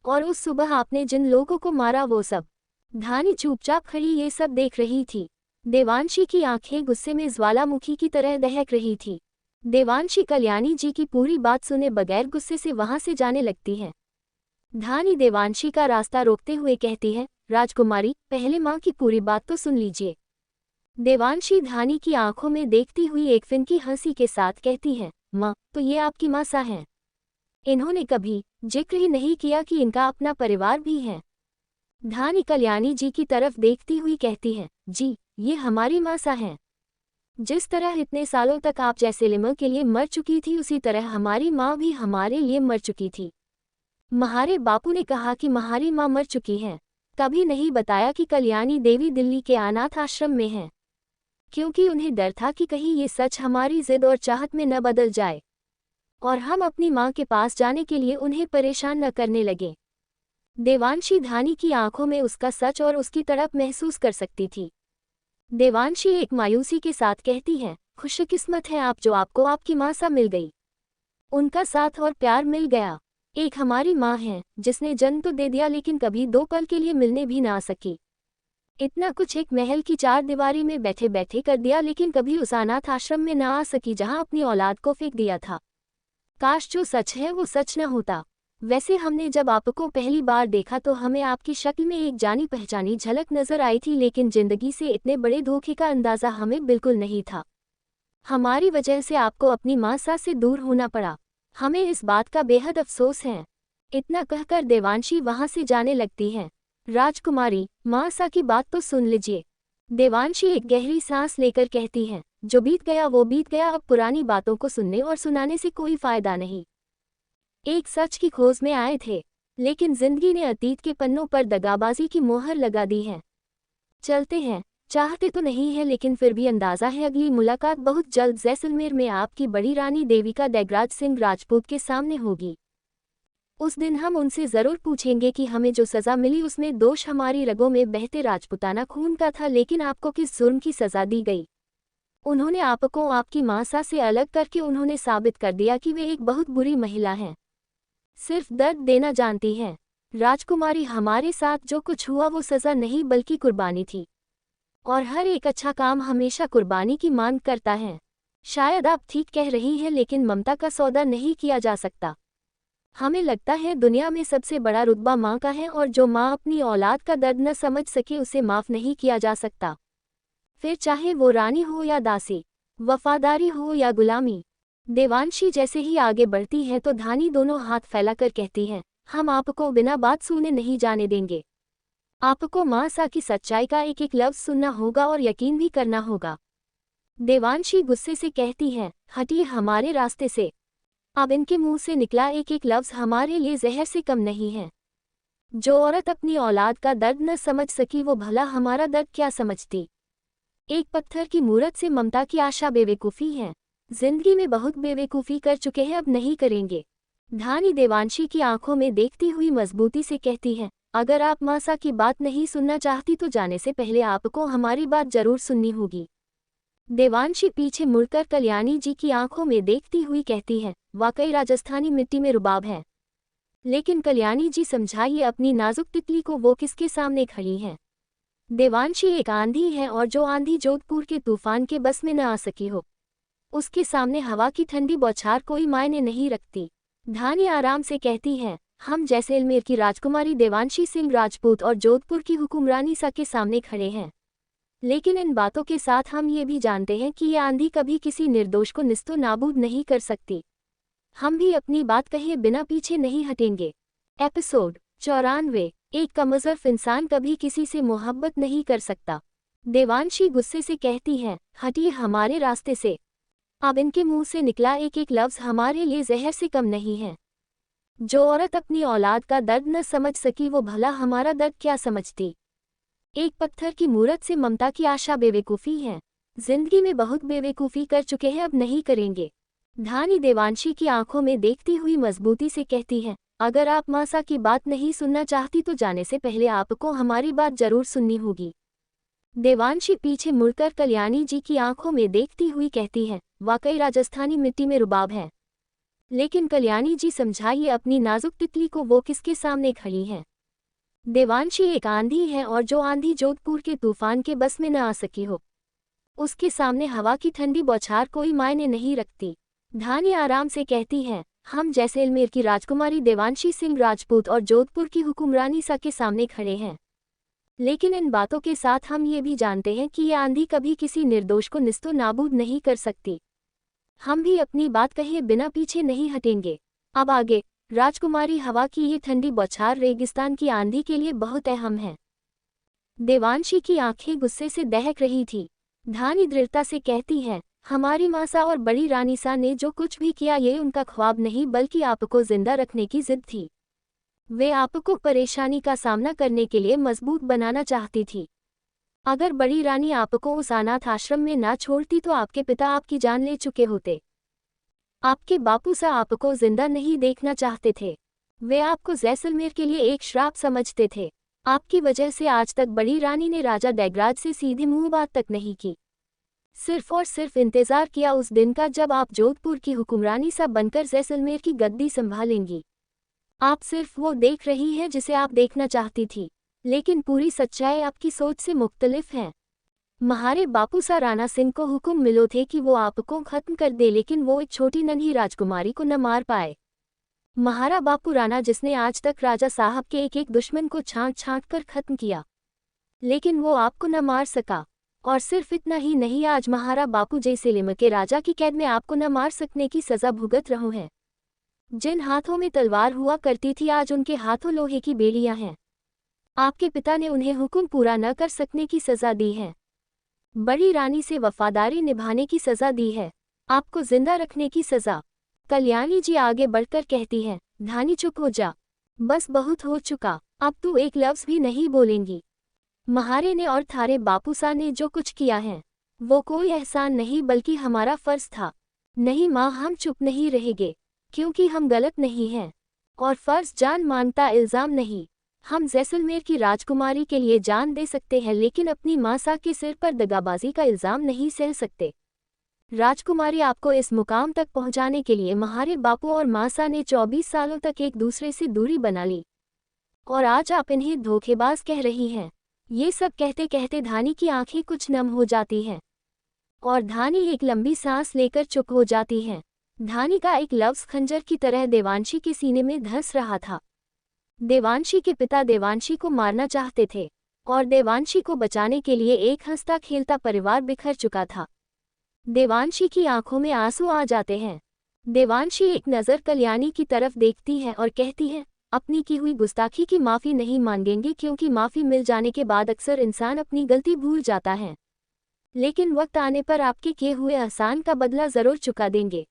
और उस सुबह आपने जिन लोगों को मारा वो सब। धानी चुपचाप खड़ी ये सब देख रही थी। देवांशी की आंखें गुस्से में ज्वालामुखी की तरह दहक रही थी। देवांशी कल्याणी जी की पूरी बात सुने बगैर गुस्से से वहां से जाने लगती है। धानी देवांशी का रास्ता रोकते हुए कहती है, राजकुमारी पहले माँ की पूरी बात तो सुन लीजिए। देवांशी धानी की आंखों में देखती हुई एक फिनकी हंसी के साथ कहती है, माँ तो ये आपकी माँ सा हैं। इन्होंने कभी जिक्र ही नहीं किया कि इनका अपना परिवार भी है। धानी कल्याणी जी की तरफ देखती हुई कहती है, जी ये हमारी माँ सा हैं। जिस तरह इतने सालों तक आप जैसे लिमर के लिए मर चुकी थी, उसी तरह हमारी माँ भी हमारे लिए मर चुकी थी। म्हारे बापू ने कहा कि म्हारी माँ मर चुकी हैं, कभी नहीं बताया कि कल्याणी देवी दिल्ली के अनाथ आश्रम में हैं, क्योंकि उन्हें डर था कि कहीं ये सच हमारी जिद और चाहत में न बदल जाए और हम अपनी माँ के पास जाने के लिए उन्हें परेशान न करने लगे। देवांशी धानी की आंखों में उसका सच और उसकी तड़प महसूस कर सकती थी। देवांशी एक मायूसी के साथ कहती है, खुशकिस्मत है आप जो आपको आपकी माँ सा मिल गई। उनका साथ और प्यार मिल गया। एक हमारी माँ है जिसने जन्म तो दे दिया लेकिन कभी 2 पल के लिए मिलने भी ना सकी। इतना कुछ एक महल की 4 दीवारी में बैठे बैठे कर दिया, लेकिन कभी उस अनाथ आश्रम में ना आ सकी जहाँ अपनी औलाद को फेंक दिया था। काश जो सच है वो सच न होता। वैसे हमने जब आपको पहली बार देखा तो हमें आपकी शक्ल में एक जानी पहचानी झलक नजर आई थी, लेकिन जिंदगी से इतने बड़े धोखे का अंदाज़ा हमें बिल्कुल नहीं था। हमारी वजह से आपको अपनी माँ सा से दूर होना पड़ा। हमें इस बात का बेहद अफसोस है। इतना कहकर देवांशी वहां से जाने लगती है। राजकुमारी माँ सा की बात तो सुन लीजिए। देवांशी एक गहरी सांस लेकर कहती है, जो बीत गया वो बीत गया, अब पुरानी बातों को सुनने और सुनाने से कोई फायदा नहीं। एक सच की खोज में आए थे, लेकिन जिंदगी ने अतीत के पन्नों पर दगाबाजी की मोहर लगा दी है। चलते हैं, चाहते तो नहीं है लेकिन फिर भी अंदाजा है अगली मुलाकात बहुत जल्द जैसलमेर में आपकी बड़ी रानी देविका देगराज सिंह राजपूत के सामने होगी। उस दिन हम उनसे जरूर पूछेंगे कि हमें जो सजा मिली उसमें दोष हमारी रगों में बहते राजपूताना खून का था, लेकिन आपको किस जुर्म की सजा दी गई। उन्होंने आपको आपकी माँ सा से अलग करके उन्होंने साबित कर दिया कि वे एक बहुत बुरी महिला हैं, सिर्फ दर्द देना जानती हैं। राजकुमारी हमारे साथ जो कुछ हुआ वो सजा नहीं बल्कि कुर्बानी थी, और हर एक अच्छा काम हमेशा कुर्बानी की मांग करता है। शायद आप ठीक कह रही हैं, लेकिन ममता का सौदा नहीं किया जा सकता। हमें लगता है दुनिया में सबसे बड़ा रुतबा माँ का है, और जो माँ अपनी औलाद का दर्द न समझ सके उसे माफ़ नहीं किया जा सकता, फिर चाहे वो रानी हो या दासी, वफादारी हो या गुलामी। देवांशी जैसे ही आगे बढ़ती है तो धानी दोनों हाथ फैलाकर कहती है, हम आपको बिना बात सुने नहीं जाने देंगे। आपको माँ सा की सच्चाई का एक एक लफ्ज सुनना होगा और यकीन भी करना होगा। देवांशी गुस्से से कहती है, हटिए हमारे रास्ते से। अब इनके मुंह से निकला एक एक लफ्ज हमारे लिए जहर से कम नहीं है। जो औरत अपनी औलाद का दर्द न समझ सकी वो भला हमारा दर्द क्या समझती। एक पत्थर की मूरत से ममता की आशा बेवकूफ़ी है। जिंदगी में बहुत बेवकूफ़ी कर चुके हैं, अब नहीं करेंगे। धानी देवांशी की आंखों में देखती हुई मजबूती से कहती है, अगर आप मासा की बात नहीं सुनना चाहती तो जाने से पहले आपको हमारी बात जरूर सुननी होगी। देवांशी पीछे मुड़कर कल्याणी जी की आंखों में देखती हुई कहती है, वाकई राजस्थानी मिट्टी में रुबाब है। लेकिन कल्याणी जी समझाइए अपनी नाजुक तितली को, वो किसके सामने खड़ी है। देवांशी एक आंधी है और जो आंधी जोधपुर के तूफान के बस में न आ सकी हो, उसके सामने हवा की ठंडी बौछार कोई मायने नहीं रखती। धानी आराम से कहती है, हम जैसलमेर की राजकुमारी देवांशी सिंह राजपूत और जोधपुर की हुक्मरानी सा के सामने खड़े हैं। लेकिन इन बातों के साथ हम ये भी जानते हैं कि ये आंधी कभी किसी निर्दोष को निस्तो नाबूद नहीं कर सकती। हम भी अपनी बात कहे बिना पीछे नहीं हटेंगे। एपिसोड 94। एक कमजोर इंसान कभी किसी से मोहब्बत नहीं कर सकता। देवांशी गुस्से से कहती है, हटिए हमारे रास्ते से। अब इनके मुंह से निकला एक एक लफ्ज हमारे लिए जहर से कम नहीं है। जो औरत अपनी औलाद का दर्द न समझ सकी वो भला हमारा दर्द क्या समझती। एक पत्थर की मूरत से ममता की आशा बेवकूफ़ी है। जिंदगी में बहुत बेवकूफ़ी कर चुके हैं, अब नहीं करेंगे। धानी देवांशी की आंखों में देखती हुई मजबूती से कहती है, अगर आप मासा की बात नहीं सुनना चाहती तो जाने से पहले आपको हमारी बात जरूर सुननी होगी। देवांशी पीछे मुड़कर कल्याणी जी की आंखों में देखती हुई कहती है, वाकई राजस्थानी मिट्टी में रुबाब है। लेकिन कल्याणी जी समझाइए अपनी नाजुक तितली को, वो किसके सामने खड़ी है। देवांशी एक आंधी है और जो आंधी जोधपुर के तूफान के बस में न आ सकी हो, उसके सामने हवा की ठंडी बौछार कोई मायने नहीं रखती। धानी आराम से कहती है, हम जैसलमेर की राजकुमारी देवांशी सिंह राजपूत और जोधपुर की हुक्मरानी सा के सामने खड़े हैं। लेकिन इन बातों के साथ हम ये भी जानते हैं कि ये आंधी कभी किसी निर्दोष को निस्तो नाबूद नहीं कर सकती। हम भी अपनी बात कहे बिना पीछे नहीं हटेंगे। अब आगे राजकुमारी हवा की ये ठंडी बौछार रेगिस्तान की आंधी के लिए बहुत अहम है। देवांशी की आंखें गुस्से से दहक रही थी। धानी दृढ़ता से कहती है, हमारी मासा और बड़ी रानी सा ने जो कुछ भी किया ये उनका ख्वाब नहीं बल्कि आपको जिंदा रखने की जिद थी। वे आपको परेशानी का सामना करने के लिए मजबूत बनाना चाहती थी। अगर बड़ी रानी आपको उस अनाथ आश्रम में ना छोड़ती तो आपके पिता आपकी जान ले चुके होते। आपके बापू सा आपको जिंदा नहीं देखना चाहते थे। वे आपको जैसलमेर के लिए एक श्राप समझते थे। आपकी वजह से आज तक बड़ी रानी ने राजा डैगराज से सीधी मुंह बात तक नहीं की। सिर्फ और सिर्फ इंतजार किया उस दिन का जब आप जोधपुर की हुक्मरानी सा बनकर जैसलमेर की गद्दी संभालेंगी। आप सिर्फ वो देख रही हैं जिसे आप देखना चाहती थी, लेकिन पूरी सच्चाई आपकी सोच से मुख्तलिफ है। महारे बापू सा राणा सिंह को हुक्म मिलो थे कि वो आपको खत्म कर दे, लेकिन वो एक छोटी नन्ही राजकुमारी को न मार पाए। महारा बापू राणा जिसने आज तक राजा साहब के एक एक दुश्मन को छांट छांट कर खत्म किया, लेकिन वो आपको न मार सका। और सिर्फ इतना ही नहीं, आज महारा बापू जैसलमेर के राजा की कैद में आपको न मार सकने की सजा भुगत रहे हैं। जिन हाथों में तलवार हुआ करती थी आज उनके हाथों लोहे की बेड़ियां हैं। आपके पिता ने उन्हें हुक्म पूरा न कर सकने की सजा दी है। बड़ी रानी से वफादारी निभाने की सजा दी है। आपको जिंदा रखने की सजा। कल्याणी जी आगे बढ़कर कहती है, धानी चुप हो जा, बस बहुत हो चुका, अब तू एक लफ्ज भी नहीं बोलेंगी। महारे ने और थारे बापूसा ने जो कुछ किया है वो कोई एहसान नहीं बल्कि हमारा फर्ज था। नहीं माँ, हम चुप नहीं रहेंगे क्योंकि हम गलत नहीं हैं और फर्ज जान मानता इल्ज़ाम नहीं। हम जैसलमेर की राजकुमारी के लिए जान दे सकते हैं, लेकिन अपनी मासा के सिर पर दगाबाजी का इल्ज़ाम नहीं सह सकते। राजकुमारी आपको इस मुकाम तक पहुंचाने के लिए महारे बापू और मासा ने 24 सालों तक एक दूसरे से दूरी बना ली और आज आप इन्हें धोखेबाज कह रही हैं। ये सब कहते कहते धानी की आंखें कुछ नम हो जाती हैं और धानी एक लंबी सांस लेकर चुप हो जाती है। धानी का एक लफ्ज खंजर की तरह देवांशी के सीने में धंस रहा था। देवांशी के पिता देवांशी को मारना चाहते थे और देवांशी को बचाने के लिए एक हंसता खेलता परिवार बिखर चुका था। देवांशी की आंखों में आंसू आ जाते हैं। देवांशी एक नज़र कल्याणी की तरफ देखती है और कहती है, अपनी की हुई गुस्ताखी की माफ़ी नहीं मांगेंगे क्योंकि माफ़ी मिल जाने के बाद अक्सर इंसान अपनी गलती भूल जाता है, लेकिन वक्त आने पर आपके किए हुए एहसान का बदला ज़रूर चुका देंगे।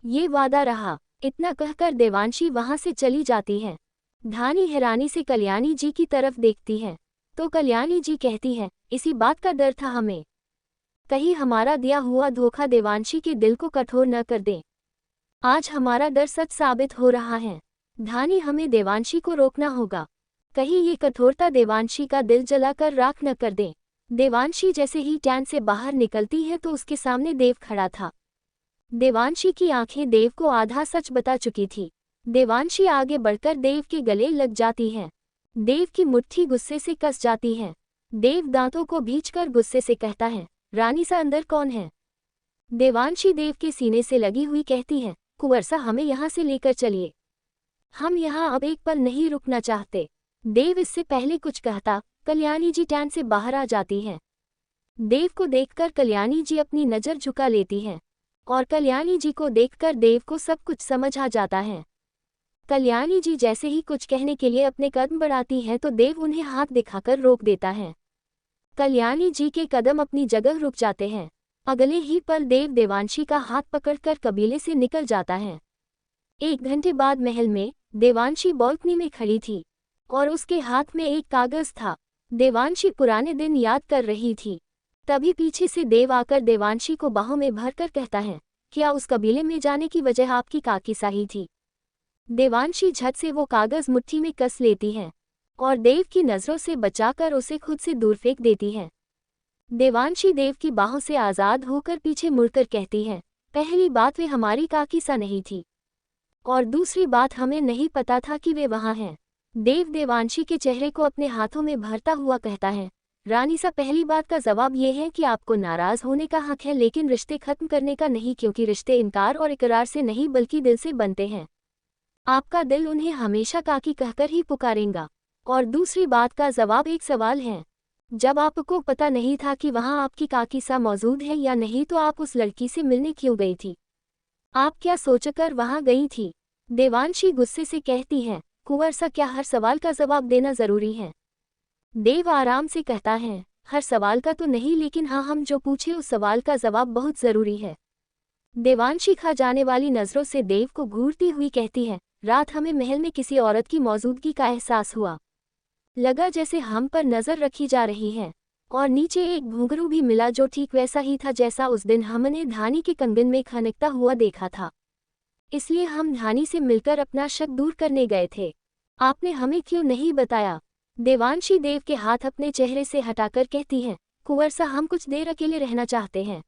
ये वादा रहा। इतना कहकर देवांशी वहाँ से चली जाती है। धानी हैरानी से कल्याणी जी की तरफ देखती है तो कल्याणी जी कहती है, इसी बात का डर था हमें, कहीं हमारा दिया हुआ धोखा देवांशी के दिल को कठोर न कर दे। आज हमारा डर सच साबित हो रहा है। धानी, हमें देवांशी को रोकना होगा, कहीं ये कठोरता देवांशी का दिल जलाकर राख न कर दे। देवांशी जैसे ही टैंक से बाहर निकलती है तो उसके सामने देव खड़ा था। देवांशी की आंखें देव को आधा सच बता चुकी थी। देवांशी आगे बढ़कर देव के गले लग जाती है। देव की मुट्ठी गुस्से से कस जाती है। देव दांतों को भींचकर गुस्से से कहता है, रानी सा अंदर कौन है? देवांशी देव के सीने से लगी हुई कहती है, कुंवर सा हमें यहाँ से लेकर चलिए, हम यहाँ अब एक पल नहीं रुकना चाहते। देव इससे पहले कुछ कहता, कल्याणी जी टैंक से बाहर आ जाती है। देव को देखकर कल्याणी जी अपनी नज़र झुका लेती है और कल्याणी जी को देखकर देव को सब कुछ समझ आ जाता है। कल्याणी जी जैसे ही कुछ कहने के लिए अपने कदम बढ़ाती है तो देव उन्हें हाथ दिखाकर रोक देता है। कल्याणी जी के कदम अपनी जगह रुक जाते हैं। अगले ही पल देव देवांशी का हाथ पकड़कर कबीले से निकल जाता है। 1 घंटे बाद महल में देवांशी बालकनी में खड़ी थी और उसके हाथ में एक कागज था। देवांशी पुराने दिन याद कर रही थी। तभी पीछे से देव आकर देवांशी को बाहों में भरकर कहता है, क्या उस कबीले में जाने की वजह आपकी काकी साही थी? देवांशी झट से वो कागज मुट्ठी में कस लेती है और देव की नज़रों से बचाकर उसे खुद से दूर फेंक देती है। देवांशी देव की बाहों से आज़ाद होकर पीछे मुड़कर कहती है, पहली बात वे हमारी काकी सा नहीं थी और दूसरी बात हमें नहीं पता था कि वे वहाँ हैं। देव देवांशी के चेहरे को अपने हाथों में भरता हुआ कहता है, रानी सा पहली बात का जवाब ये है कि आपको नाराज़ होने का हक है, लेकिन रिश्ते खत्म करने का नहीं, क्योंकि रिश्ते इनकार और इकरार से नहीं बल्कि दिल से बनते हैं। आपका दिल उन्हें हमेशा काकी कहकर ही पुकारेगा। और दूसरी बात का जवाब एक सवाल है, जब आपको पता नहीं था कि वहाँ आपकी काकी सा मौजूद है या नहीं तो आप उस लड़की से मिलने क्यों गई थी? आप क्या सोचकर वहाँ गई थी? देवांशी गुस्से से कहती है, कुंवर सा क्या हर सवाल का जवाब देना जरूरी है? देव आराम से कहता है, हर सवाल का तो नहीं, लेकिन हाँ, हम जो पूछे उस सवाल का जवाब बहुत जरूरी है। देवांशी खा जाने वाली नज़रों से देव को घूरती हुई कहती है, रात हमें महल में किसी औरत की मौजूदगी का एहसास हुआ। लगा जैसे हम पर नज़र रखी जा रही है और नीचे एक घुंघरू भी मिला जो ठीक वैसा ही था जैसा उस दिन हमने धानी के कंगन में खनकता हुआ देखा था। इसलिए हम धानी से मिलकर अपना शक दूर करने गए थे। आपने हमें क्यों नहीं बताया? देवांशी देव के हाथ अपने चेहरे से हटाकर कहती है, कुंवर सा हम कुछ देर अकेले रहना चाहते हैं।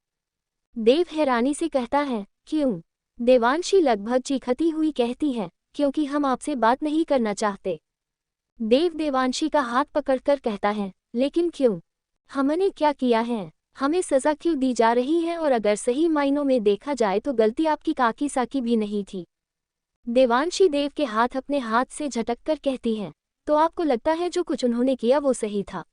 देव हैरानी से कहता है, क्यों? देवांशी लगभग चीखती हुई कहती है, क्योंकि हम आपसे बात नहीं करना चाहते। देव देवांशी का हाथ पकड़कर कहता है, लेकिन क्यों? हमने क्या किया है? हमें सज़ा क्यों दी जा रही है? और अगर सही मायनों में देखा जाए तो गलती आपकी काकी साकी भी नहीं थी। देवांशी देव के हाथ अपने हाथ से झटककर कहती है, तो आपको लगता है जो कुछ उन्होंने किया वो सही था?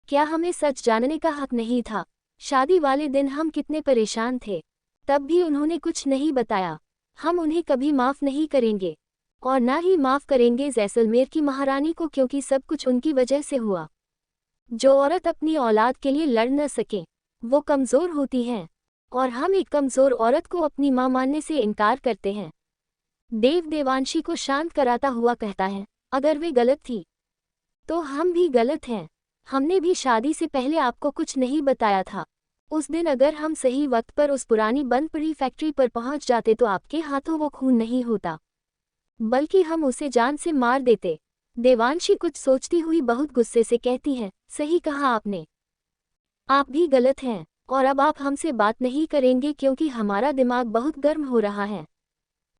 क्या हमें सच जानने का हक नहीं था? शादी वाले दिन हम कितने परेशान थे, तब भी उन्होंने कुछ नहीं बताया। हम उन्हें कभी माफ़ नहीं करेंगे और ना ही माफ़ करेंगे जैसलमेर की महारानी को, क्योंकि सब कुछ उनकी वजह से हुआ। जो औरत अपनी औलाद के लिए लड़ न सके वो कमज़ोर होती है और हम एक कमज़ोर औरत को अपनी माँ मानने से इनकार करते हैं। देव देवांशी को शांत कराता हुआ कहता है, अगर वे गलत थी तो हम भी गलत हैं। हमने भी शादी से पहले आपको कुछ नहीं बताया था। उस दिन अगर हम सही वक्त पर उस पुरानी बंद पड़ी फैक्ट्री पर पहुंच जाते तो आपके हाथों वो खून नहीं होता, बल्कि हम उसे जान से मार देते। देवांशी कुछ सोचती हुई बहुत गुस्से से कहती है, सही कहा आपने, आप भी गलत हैं और अब आप हमसे बात नहीं करेंगे क्योंकि हमारा दिमाग बहुत गर्म हो रहा है।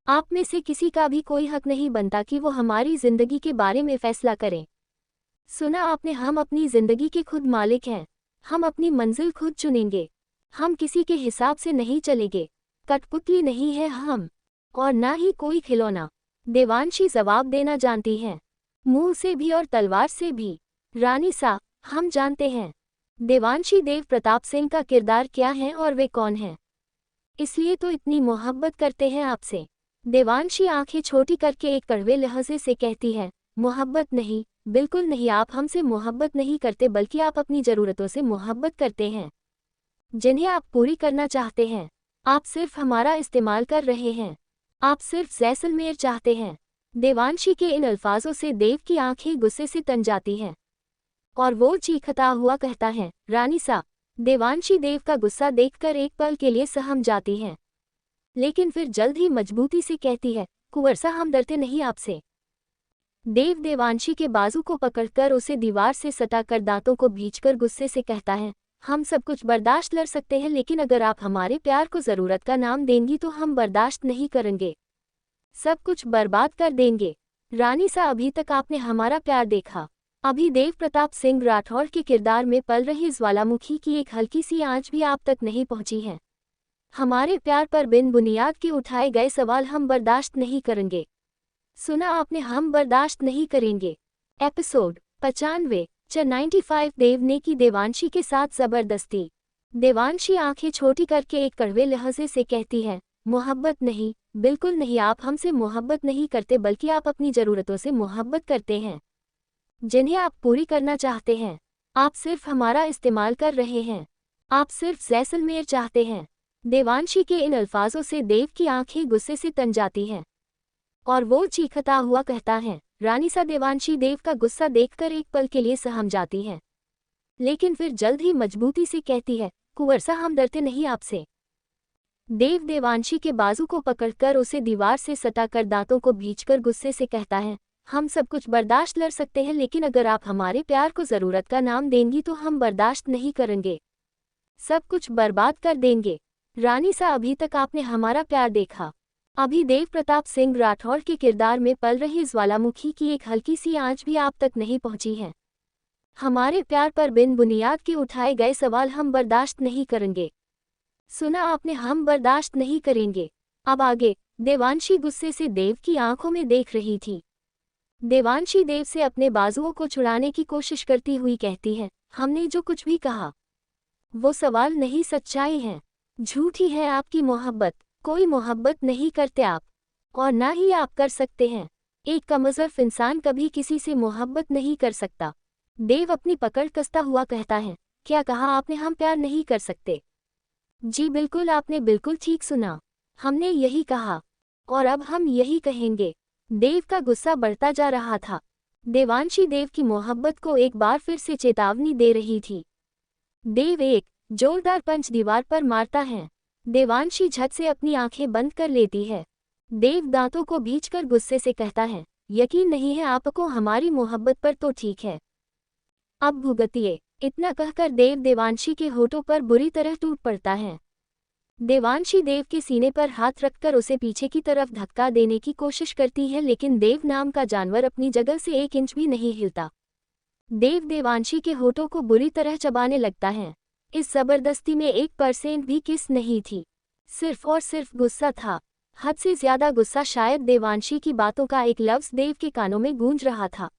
आप में से किसी का भी कोई हक नहीं बनता कि वो हमारी जिंदगी के बारे में फैसला करें। सुना आपने, हम अपनी जिंदगी के खुद मालिक हैं। हम अपनी मंजिल खुद चुनेंगे। हम किसी के हिसाब से नहीं चलेंगे। कठपुतली नहीं है हम और ना ही कोई खिलौना। देवांशी जवाब देना जानती है, मुंह से भी और तलवार से भी। रानी सा, हम जानते हैं देवांशी देव प्रताप सिंह का किरदार क्या है और वे कौन हैं। इसलिए तो इतनी मोहब्बत करते हैं आपसे। देवांशी आंखें छोटी करके एक कड़वे लहजे से कहती है, मोहब्बत नहीं, बिल्कुल नहीं, आप हमसे मोहब्बत नहीं करते बल्कि आप अपनी ज़रूरतों से मोहब्बत करते हैं, जिन्हें आप पूरी करना चाहते हैं। आप सिर्फ हमारा इस्तेमाल कर रहे हैं। आप सिर्फ जैसलमेर चाहते हैं। देवांशी के इन अल्फाजों से देव की आंखें गुस्से से तन जाती हैं और वो चीखता हुआ कहता है, रानी सा। देवांशी देव का गुस्सा देखकर एक पल के लिए सहम जाती है, लेकिन फिर जल्द ही मजबूती से कहती है, कुंवर सा, हम डरते नहीं आपसे। देव देवांशी के बाजू को पकड़कर उसे दीवार से सटाकर दांतों को भींचकर गुस्से से कहता है, हम सब कुछ बर्दाश्त कर सकते हैं, लेकिन अगर आप हमारे प्यार को ज़रूरत का नाम देंगी तो हम बर्दाश्त नहीं करेंगे, सब कुछ बर्बाद कर देंगे। रानी सा, अभी तक आपने हमारा प्यार देखा। अभी देव प्रताप सिंह राठौर के किरदार में पल रही ज्वालामुखी की एक हल्की सी आंच भी आप तक नहीं पहुंची है। हमारे प्यार पर बिन बुनियाद के उठाए गए सवाल हम बर्दाश्त नहीं करेंगे। सुना आपने, हम बर्दाश्त नहीं करेंगे। एपिसोड 95 95 देव ने की देवांशी के साथ जबरदस्ती। देवांशी आंखें छोटी करके एक कड़वे लहजे से कहती है, मोहब्बत नहीं, बिल्कुल नहीं, आप हमसे मोहब्बत नहीं करते बल्कि आप अपनी ज़रूरतों से मोहब्बत करते हैं, जिन्हें आप पूरी करना चाहते हैं। आप सिर्फ हमारा इस्तेमाल कर रहे हैं। आप सिर्फ जैसलमेर चाहते हैं। देवांशी के इन अल्फाजों से देव की आंखें गुस्से से तन जाती हैं और वो चीखता हुआ कहता है, रानी सा। देवांशी देव का गुस्सा देखकर एक पल के लिए सहम जाती है, लेकिन फिर जल्द ही मजबूती से कहती है, कुंवर सा, हम डरते नहीं आपसे। देव देवांशी के बाजू को पकड़कर उसे दीवार से सटाकर दांतों को भींचकर गुस्से से कहता है, हम सब कुछ बर्दाश्त कर सकते हैं, लेकिन अगर आप हमारे प्यार को ज़रूरत का नाम देंगी तो हम बर्दाश्त नहीं करेंगे, सब कुछ बर्बाद कर देंगे। रानी सा, अभी तक आपने हमारा प्यार देखा। अभी देव प्रताप सिंह राठौर के किरदार में पल रही ज्वालामुखी की एक हल्की सी आंच भी आप तक नहीं पहुंची है। हमारे प्यार पर बिन बुनियाद के उठाए गए सवाल हम बर्दाश्त नहीं करेंगे। सुना आपने, हम बर्दाश्त नहीं करेंगे। अब आगे। देवांशी गुस्से से देव की आंखों में देख रही थी। देवांशी देव से अपने बाजुओं को छुड़ाने की कोशिश करती हुई कहती है, हमने जो कुछ भी कहा वो सवाल नहीं, सच्चाई है। झूठी है आपकी मोहब्बत, कोई मोहब्बत नहीं करते आप, और ना ही आप कर सकते हैं। एक कमज़र्फ इंसान कभी किसी से मोहब्बत नहीं कर सकता। देव अपनी पकड़ कसता हुआ कहता है, क्या कहा आपने, हम प्यार नहीं कर सकते? जी बिल्कुल, आपने बिल्कुल ठीक सुना, हमने यही कहा और अब हम यही कहेंगे। देव का गुस्सा बढ़ता जा रहा था। देवांशी देव की मोहब्बत को एक बार फिर से चेतावनी दे रही थी। देव एक जोरदार पंच दीवार पर मारता है। देवांशी झट से अपनी आंखें बंद कर लेती है। देव दांतों को भींचकर गुस्से से कहता है, यकीन नहीं है आपको हमारी मोहब्बत पर, तो ठीक है, अब भुगतिए। इतना कहकर देव देवांशी के होठों पर बुरी तरह टूट पड़ता है। देवांशी देव के सीने पर हाथ रखकर उसे पीछे की तरफ धक्का देने की कोशिश करती है, लेकिन देव नाम का जानवर अपनी जगह से एक इंच भी नहीं हिलता। देव देवांशी के होठों को बुरी तरह चबाने लगता है। इस जबरदस्ती में 1% भी किस नहीं थी, सिर्फ और सिर्फ गुस्सा था। हद से ज्यादा गुस्सा। शायद देवांशी की बातों का एक लफ्ज देव के कानों में गूंज रहा था।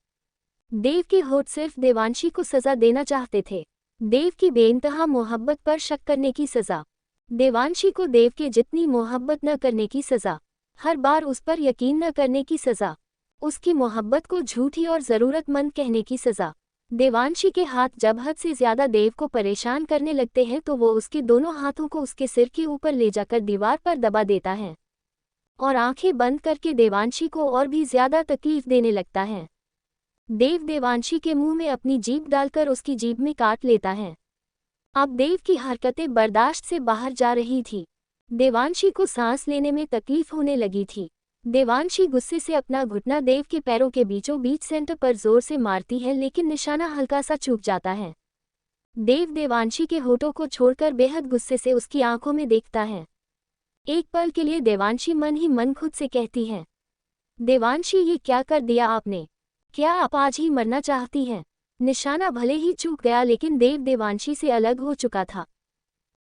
देव के होठ सिर्फ देवांशी को सजा देना चाहते थे। देव की बेइंतहा मोहब्बत पर शक करने की सजा। देवांशी को देव के जितनी मोहब्बत न करने की सजा। हर बार उस पर यकीन न करने की सजा। उसकी मोहब्बत को झूठी और ज़रूरतमंद कहने की सजा। देवांशी के हाथ जब हद से ज्यादा देव को परेशान करने लगते हैं तो वो उसके दोनों हाथों को उसके सिर के ऊपर ले जाकर दीवार पर दबा देता है और आंखें बंद करके देवांशी को और भी ज्यादा तकलीफ देने लगता है। देव देवांशी के मुंह में अपनी जीभ डालकर उसकी जीभ में काट लेता है। अब देव की हरकतें बर्दाश्त से बाहर जा रही थी। देवांशी को सांस लेने में तकलीफ होने लगी थी। देवांशी गुस्से से अपना घुटना देव के पैरों के बीचों बीच सेंटर पर जोर से मारती है, लेकिन निशाना हल्का सा चूक जाता है। देव देवांशी के होठों को छोड़कर बेहद गुस्से से उसकी आंखों में देखता है। एक पल के लिए देवांशी मन ही मन खुद से कहती है, देवांशी, ये क्या कर दिया आपने? क्या आप आज ही मरना चाहती हैं? निशाना भले ही चूक गया, लेकिन देव देवांशी से अलग हो चुका था।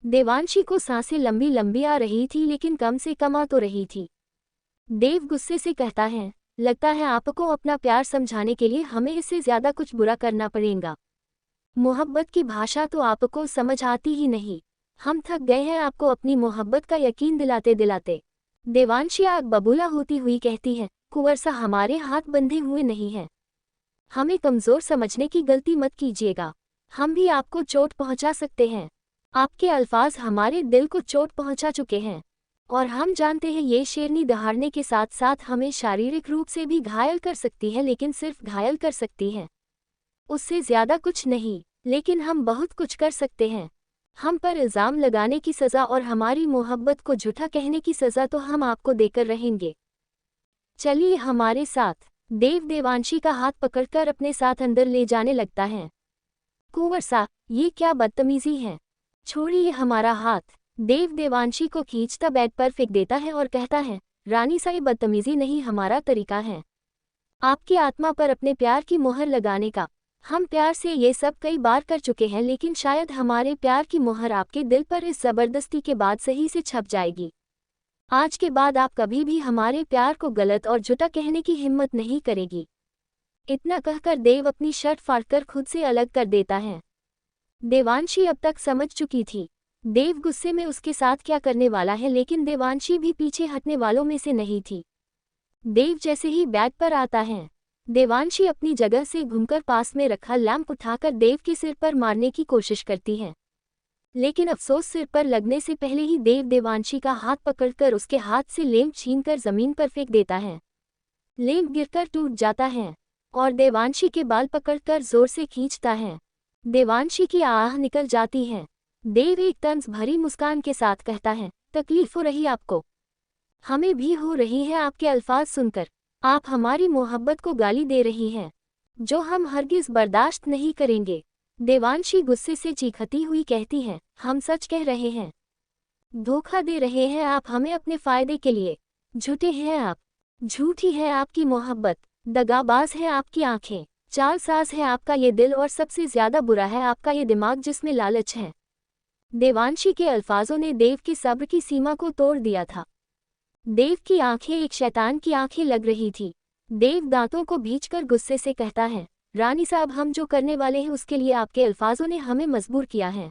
देवांशी को सांसें लंबी लंबी आ रही थी, लेकिन कम से कम आ तो रही थी। देव गुस्से से कहता है, लगता है आपको अपना प्यार समझाने के लिए हमें इससे ज्यादा कुछ बुरा करना पड़ेगा। मोहब्बत की भाषा तो आपको समझ आती ही नहीं। हम थक गए हैं आपको अपनी मोहब्बत का यकीन दिलाते दिलाते। देवांशी आग बबूला होती हुई कहती है, कुंवर सा हमारे हाथ बंधे हुए नहीं हैं। हमें कमज़ोर समझने की गलती मत कीजिएगा। हम भी आपको चोट पहुंचा सकते हैं। आपके अल्फाज हमारे दिल को चोट पहुंचा चुके हैं और हम जानते हैं ये शेरनी दहाड़ने के साथ साथ हमें शारीरिक रूप से भी घायल कर सकती है, लेकिन सिर्फ घायल कर सकती है, उससे ज़्यादा कुछ नहीं। लेकिन हम बहुत कुछ कर सकते हैं। हम पर इल्ज़ाम लगाने की सज़ा और हमारी मोहब्बत को झूठा कहने की सज़ा तो हम आपको देकर रहेंगे। चलिए हमारे साथ। देव देवांशी का हाथ पकड़कर अपने साथ अंदर ले जाने लगता है। कुंवर सा, ये क्या बदतमीजी है, छोड़िए हमारा हाथ। देव देवांशी को खींचता बेड पर फेंक देता है और कहता है, रानी सा, ये बदतमीजी नहीं, हमारा तरीका है आपकी आत्मा पर अपने प्यार की मोहर लगाने का। हम प्यार से ये सब कई बार कर चुके हैं, लेकिन शायद हमारे प्यार की मोहर आपके दिल पर इस ज़बरदस्ती के बाद सही से छप जाएगी। आज के बाद आप कभी भी हमारे प्यार को गलत और झूठा कहने की हिम्मत नहीं करेगी। इतना कहकर देव अपनी शर्ट फाड़कर खुद से अलग कर देता है। देवांशी अब तक समझ चुकी थी देव गुस्से में उसके साथ क्या करने वाला है, लेकिन देवांशी भी पीछे हटने वालों में से नहीं थी। देव जैसे ही बेड पर आता है, देवांशी अपनी जगह से घूमकर पास में रखा लैंप उठाकर देव के सिर पर मारने की कोशिश करती है, लेकिन अफसोस सिर पर लगने से पहले ही देव देवांशी का हाथ पकड़कर उसके हाथ से लैंप छीनकर जमीन पर फेंक देता है। लैंप गिरकर टूट जाता है और देवांशी के बाल पकड़कर जोर से खींचता है। देवांशी की आह निकल जाती है। देव एक तंज भरी मुस्कान के साथ कहता है, तकलीफ हो रही आपको? हमें भी हो रही है आपके अल्फाज सुनकर। आप हमारी मोहब्बत को गाली दे रही हैं, जो हम हरगिज़ बर्दाश्त नहीं करेंगे। देवांशी गुस्से से चीखती हुई कहती है, हम सच कह रहे हैं, धोखा दे रहे हैं आप हमें अपने फ़ायदे के लिए। झूठे हैं आप, झूठी है आपकी मोहब्बत, दगाबाज है आपकी आंखें, चालसाज है आपका ये दिल और सबसे ज़्यादा बुरा है आपका ये दिमाग जिसमें लालच है। देवांशी के अल्फाजों ने देव की सब्र की सीमा को तोड़ दिया था। देव की आंखें एक शैतान की आंखें लग रही थी। देव दांतों को भींचकर गुस्से से कहता है, रानी साहब, हम जो करने वाले हैं उसके लिए आपके अल्फाजों ने हमें मजबूर किया है।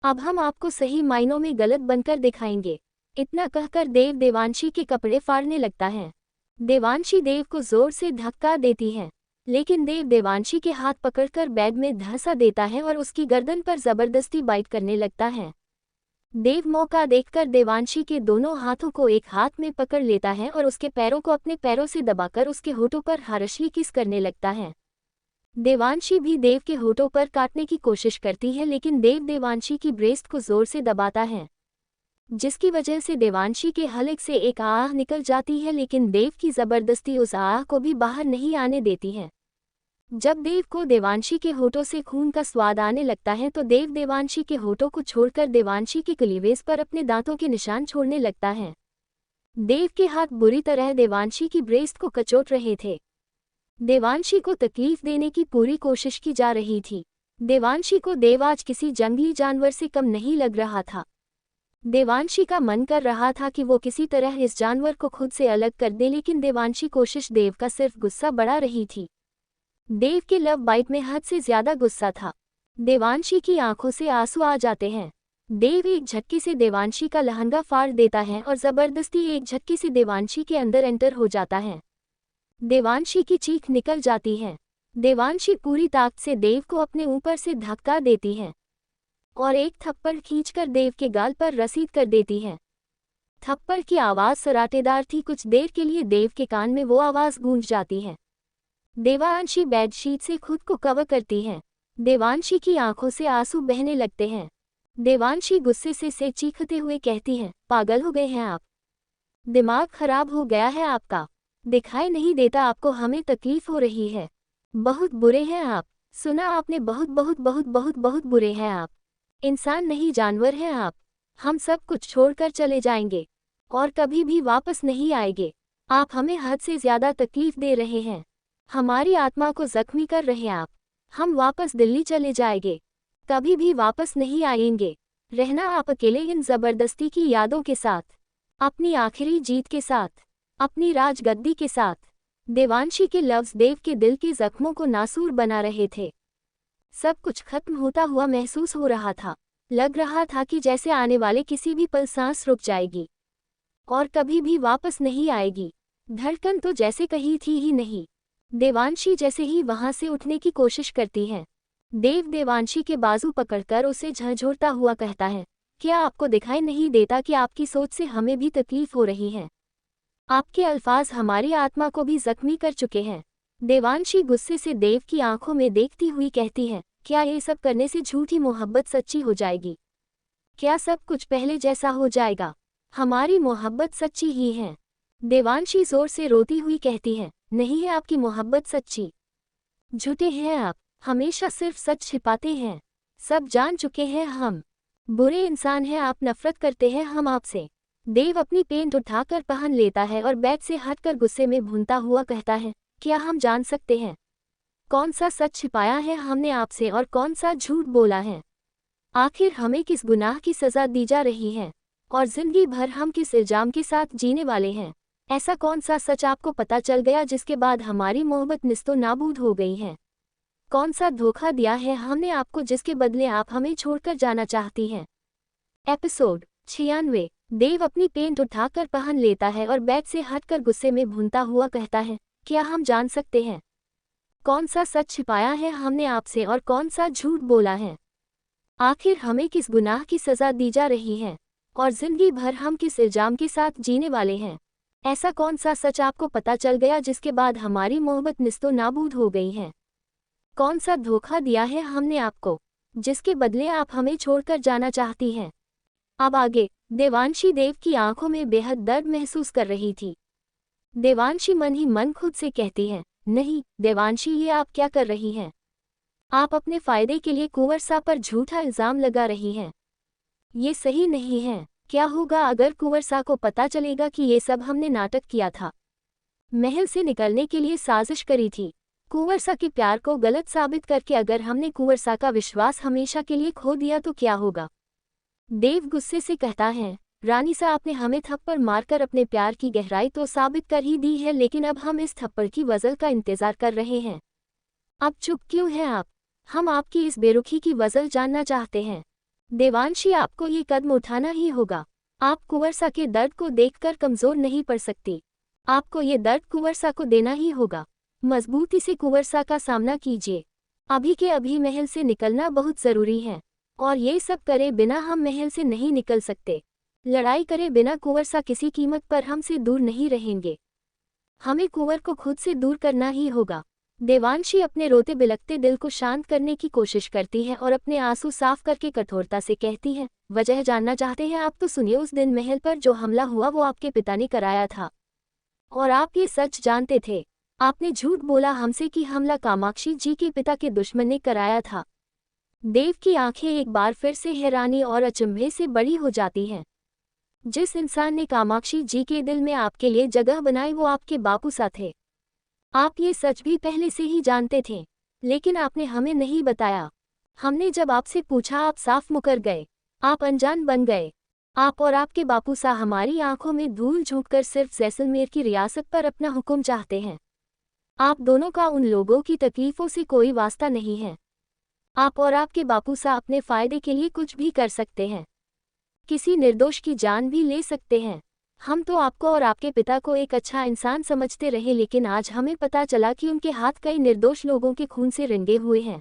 अब हम आपको सही मायनों में गलत बनकर दिखाएंगे। इतना कहकर देव देवांशी के कपड़े फाड़ने लगता है। देवांशी देव को जोर से धक्का देती है, लेकिन देव देवांशी के हाथ पकड़कर बेड में धंसा देता है और उसकी गर्दन पर जबरदस्ती बाइट करने लगता है। देव मौका देखकर देवांशी के दोनों हाथों को एक हाथ में पकड़ लेता है और उसके पैरों को अपने पैरों से दबाकर उसके होठों पर हारशली किस करने लगता है। देवांशी भी देव के होठों पर काटने की कोशिश करती है, लेकिन देव देवांशी की ब्रेस्ट को जोर से दबाता है, जिसकी वजह से देवांशी के हलक से एक आह निकल जाती है, लेकिन देव की जबरदस्ती उस आह को भी बाहर नहीं आने देती है। जब देव को देवांशी के होठों से खून का स्वाद आने लगता है तो देव देवांशी के होठों को छोड़कर देवांशी के कलीवेज पर अपने दांतों के निशान छोड़ने लगता है। देव के हाथ बुरी तरह देवांशी की ब्रेस्ट को कचोट रहे थे। देवांशी को तकलीफ देने की पूरी कोशिश की जा रही थी। देवांशी को देव आज किसी जंगली जानवर से कम नहीं लग रहा था। देवांशी का मन कर रहा था कि वो किसी तरह इस जानवर को खुद से अलग कर दे, लेकिन देवांशी कोशिश देव का सिर्फ गुस्सा बढ़ा रही थी। देव के लव बाइट में हद से ज्यादा गुस्सा था। देवांशी की आंखों से आंसू आ जाते हैं। देव एक झटके से देवांशी का लहंगा फाड़ देता है और जबरदस्ती एक झटके से देवांशी के अंदर एंटर हो जाता है। देवांशी की चीख निकल जाती है। देवांशी पूरी ताकत से देव को अपने ऊपर से धक्का देती है और एक थप्पड़ खींचकर देव के गाल पर रसीद कर देती है। थप्पड़ की आवाज़ सराटेदार थी। कुछ देर के लिए देव के कान में वो आवाज़ गूंज जाती है। देवांशी बेडशीट से खुद को कवर करती है। देवांशी की आंखों से आंसू बहने लगते हैं। देवांशी गुस्से से चीखते हुए कहती है, पागल हो गए हैं आप? दिमाग खराब हो गया है आपका? दिखाई नहीं देता आपको हमें तकलीफ हो रही है? बहुत बुरे हैं आप। सुना आपने, बहुत बहुत बहुत बहुत बहुत बुरे हैं आप। इंसान नहीं, जानवर हैं आप। हम सब कुछ छोड़कर चले जाएंगे और कभी भी वापस नहीं आएंगे। आप हमें हद से ज़्यादा तकलीफ दे रहे हैं। हमारी आत्मा को जख्मी कर रहे हैं आप। हम वापस दिल्ली चले जाएंगे, कभी भी वापस नहीं आएंगे। रहना आप अकेले इन ज़बरदस्ती की यादों के साथ, अपनी आखिरी जीत के साथ, अपनी राजगद्दी के साथ। देवांशी के लफ्ज़ देव के दिल के जख्मों को नासूर बना रहे थे। सब कुछ खत्म होता हुआ महसूस हो रहा था, लग रहा था कि जैसे आने वाले किसी भी पल सांस रुक जाएगी और कभी भी वापस नहीं आएगी। धड़कन तो जैसे कहीं थी ही नहीं। देवांशी जैसे ही वहां से उठने की कोशिश करती है, देव देवांशी के बाजू पकड़कर उसे झंझोरता हुआ कहता है, क्या आपको दिखाई नहीं देता कि आपकी सोच से हमें भी तकलीफ हो रही है? आपके अल्फाज हमारी आत्मा को भी जख्मी कर चुके हैं। देवांशी गुस्से से देव की आंखों में देखती हुई कहती है, क्या ये सब करने से झूठी मोहब्बत सच्ची हो जाएगी? क्या सब कुछ पहले जैसा हो जाएगा? हमारी मोहब्बत सच्ची ही है। देवांशी जोर से रोती हुई कहती है, नहीं है आपकी मोहब्बत सच्ची। झूठे हैं आप, हमेशा सिर्फ सच छिपाते हैं। सब जान चुके हैं हम। बुरे इंसान हैं आप, नफरत करते हैं हम आपसे। देव अपनी पेंट उठाकर पहन लेता है और बेड से हटकर गुस्से में भूनता हुआ कहता है, क्या हम जान सकते हैं कौन सा सच छिपाया है हमने आपसे और कौन सा झूठ बोला है? आखिर हमें किस गुनाह की सजा दी जा रही है और जिंदगी भर हम किस इल्जाम के साथ जीने वाले हैं? ऐसा कौन सा सच आपको पता चल गया जिसके बाद हमारी मोहब्बत निस्तो नाबूद हो गई है? कौन सा धोखा दिया है हमने आपको जिसके बदले आप हमें छोड़कर जाना चाहती हैं? एपिसोड 96। देव अपनी पेंट उठाकर पहन लेता है और बेड से हटकर गुस्से में भूनता हुआ कहता है, क्या हम जान सकते हैं कौन सा सच छिपाया है हमने आपसे और कौन सा झूठ बोला है? आखिर हमें किस गुनाह की सजा दी जा रही है और जिंदगी भर हम किस इल्जाम के साथ जीने वाले हैं? ऐसा कौन सा सच आपको पता चल गया जिसके बाद हमारी मोहब्बत निस्तो नाबूद हो गई है? कौन सा धोखा दिया है हमने आपको जिसके बदले आप हमें छोड़कर जाना चाहती हैं? अब आगे। देवांशी देव की आंखों में बेहद दर्द महसूस कर रही थी। देवांशी मन ही मन खुद से कहती है, नहीं देवांशी, ये आप क्या कर रही हैं? आप अपने फायदे के लिए कुंवर सा पर झूठा इल्जाम लगा रही हैं। ये सही नहीं है। क्या होगा अगर कुंवर सा को पता चलेगा कि ये सब हमने नाटक किया था, महल से निकलने के लिए साजिश करी थी? कुंवर सा के प्यार को गलत साबित करके अगर हमने कुंवर सा का विश्वास हमेशा के लिए खो दिया तो क्या होगा? देव गुस्से से कहता है, रानी सा, आपने हमें थप्पड़ मारकर अपने प्यार की गहराई तो साबित कर ही दी है, लेकिन अब हम इस थप्पड़ की वजह का इंतजार कर रहे हैं। अब चुप क्यों हैं आप? हम आपकी इस बेरुखी की वजह जानना चाहते हैं। देवांशी, आपको ये कदम उठाना ही होगा। आप कुंवर सा के दर्द को देखकर कमजोर नहीं पड़ सकती। आपको ये दर्द कुंवर सा को देना ही होगा। मजबूती से कुंवर सा का सामना कीजिए। अभी के अभी महल से निकलना बहुत जरूरी है और ये सब करे बिना हम महल से नहीं निकल सकते। लड़ाई करे बिना कुंवर सा किसी कीमत पर हमसे दूर नहीं रहेंगे। हमें कुंवर को खुद से दूर करना ही होगा। देवांशी अपने रोते बिलखते दिल को शांत करने की कोशिश करती है और अपने आंसू साफ करके कठोरता से कहती है, वजह जानना चाहते हैं आप? तो सुनिए, उस दिन महल पर जो हमला हुआ वो आपके पिता ने कराया था और आप ये सच जानते थे। आपने झूठ बोला हमसे कि हमला कामाक्षी जी के पिता के दुश्मन ने कराया था। देव की आंखें एक बार फिर से हैरानी और अचंभे से बड़ी हो जाती हैं। जिस इंसान ने कामाक्षी जी के दिल में आपके लिए जगह बनाई वो आपके बापू सा थे। आप ये सच भी पहले से ही जानते थे, लेकिन आपने हमें नहीं बताया। हमने जब आपसे पूछा आप साफ मुकर गए। आप अनजान बन गए। आप और आपके बापू सा हमारी आंखों में धूल झोंककर सिर्फ जैसलमेर की रियासत पर अपना हुक्म चाहते हैं। आप दोनों का उन लोगों की तकलीफों से कोई वास्ता नहीं है। आप और आपके बापू सा अपने फायदे के लिए कुछ भी कर सकते हैं, किसी निर्दोष की जान भी ले सकते हैं। हम तो आपको और आपके पिता को एक अच्छा इंसान समझते रहे, लेकिन आज हमें पता चला कि उनके हाथ कई निर्दोष लोगों के खून से रंगे हुए हैं।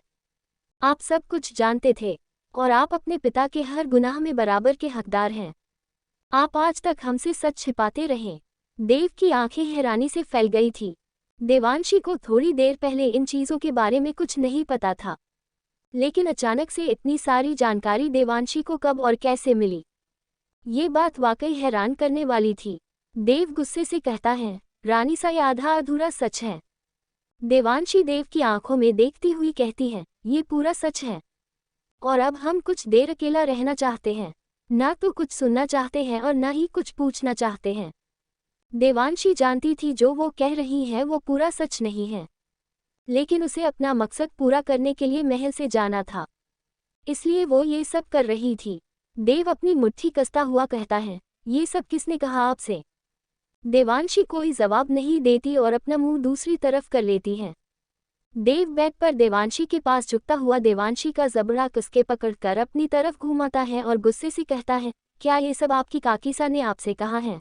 आप सब कुछ जानते थे और आप अपने पिता के हर गुनाह में बराबर के हकदार हैं। आप आज तक हमसे सच छिपाते रहे। देव की आंखें हैरानी से फैल गई थी। देवांशी को थोड़ी देर पहले इन चीज़ों के बारे में कुछ नहीं पता था, लेकिन अचानक से इतनी सारी जानकारी देवांशी को कब और कैसे मिली, ये बात वाकई हैरान करने वाली थी। देव गुस्से से कहता है, रानी सा, ये आधा अधूरा सच है। देवांशी देव की आंखों में देखती हुई कहती है, ये पूरा सच है और अब हम कुछ देर अकेला रहना चाहते हैं। ना तो कुछ सुनना चाहते हैं और ना ही कुछ पूछना चाहते हैं। देवांशी जानती थी जो वो कह रही है वो पूरा सच नहीं है, लेकिन उसे अपना मकसद पूरा करने के लिए महल से जाना था, इसलिए वो ये सब कर रही थी। देव अपनी मुट्ठी कसता हुआ कहता है, ये सब किसने कहा आपसे? देवांशी कोई जवाब नहीं देती और अपना मुंह दूसरी तरफ कर लेती है। देव बेड पर देवांशी के पास झुकता हुआ देवांशी का जबड़ा कसके पकड़कर अपनी तरफ घुमाता है और गुस्से से कहता है, क्या ये सब आपकी काकीसा ने आपसे कहा है?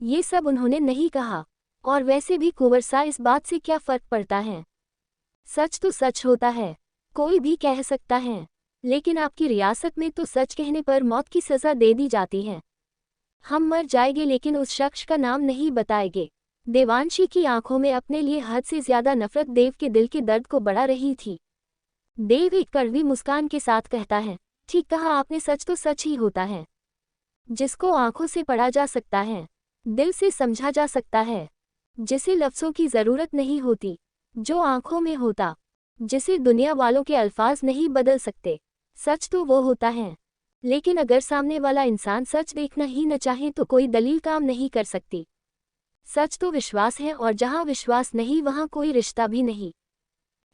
ये सब उन्होंने नहीं कहा। और वैसे भी कुंवर सा, इस बात से क्या फर्क पड़ता है? सच तो सच होता है, कोई भी कह सकता है, लेकिन आपकी रियासत में तो सच कहने पर मौत की सज़ा दे दी जाती है। हम मर जाएंगे लेकिन उस शख्स का नाम नहीं बताएंगे। देवांशी की आंखों में अपने लिए हद से ज्यादा नफरत देव के दिल के दर्द को बढ़ा रही थी। देव एक कड़वी मुस्कान के साथ कहता है, ठीक कहा आपने, सच तो सच ही होता है। जिसको आंखों से पढ़ा जा सकता है, दिल से समझा जा सकता है, जिसे लफ्ज़ों की ज़रूरत नहीं होती, जो आंखों में होता, जिसे दुनिया वालों के अल्फाज नहीं बदल सकते, सच तो वो होता है। लेकिन अगर सामने वाला इंसान सच देखना ही न चाहे तो कोई दलील काम नहीं कर सकती। सच तो विश्वास है, और जहाँ विश्वास नहीं वहाँ कोई रिश्ता भी नहीं।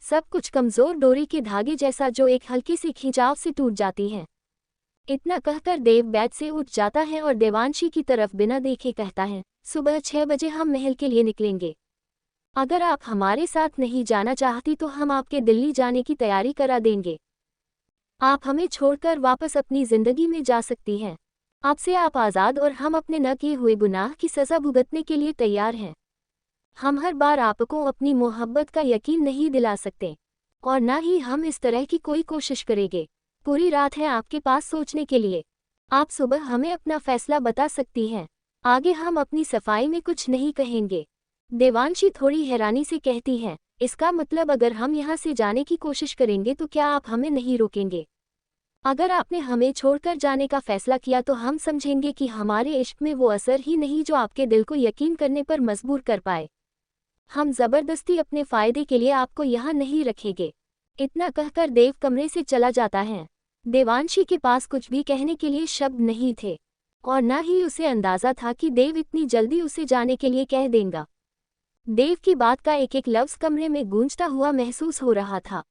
सब कुछ कमज़ोर डोरी के धागे जैसा जो एक हल्के से खिंचाव से टूट जाती है। इतना कहकर देव बेड से उठ जाता है और देवांशी की तरफ बिना देखे कहता है, सुबह 6 बजे हम महल के लिए निकलेंगे। अगर आप हमारे साथ नहीं जाना चाहती तो हम आपके दिल्ली जाने की तैयारी करा देंगे। आप हमें छोड़कर वापस अपनी जिंदगी में जा सकती हैं। आपसे आप आज़ाद, और हम अपने न किए हुए गुनाह की सज़ा भुगतने के लिए तैयार हैं। हम हर बार आपको अपनी मोहब्बत का यकीन नहीं दिला सकते, और न ही हम इस तरह की कोई कोशिश करेंगे। पूरी रात है आपके पास सोचने के लिए। आप सुबह हमें अपना फैसला बता सकती हैं। आगे हम अपनी सफाई में कुछ नहीं कहेंगे। देवांशी थोड़ी हैरानी से कहती है, इसका मतलब अगर हम यहाँ से जाने की कोशिश करेंगे तो क्या आप हमें नहीं रोकेंगे? अगर आपने हमें छोड़कर जाने का फैसला किया तो हम समझेंगे कि हमारे इश्क में वो असर ही नहीं जो आपके दिल को यकीन करने पर मजबूर कर पाए। हम ज़बरदस्ती अपने फ़ायदे के लिए आपको यहाँ नहीं रखेंगे। इतना कहकर देव कमरे से चला जाता है। देवांशी के पास कुछ भी कहने के लिए शब्द नहीं थे, और न ही उसे अंदाज़ा था कि देव इतनी जल्दी उसे जाने के लिए कह देगा। देव की बात का एक एक लफ्ज़ कमरे में गूंजता हुआ महसूस हो रहा था।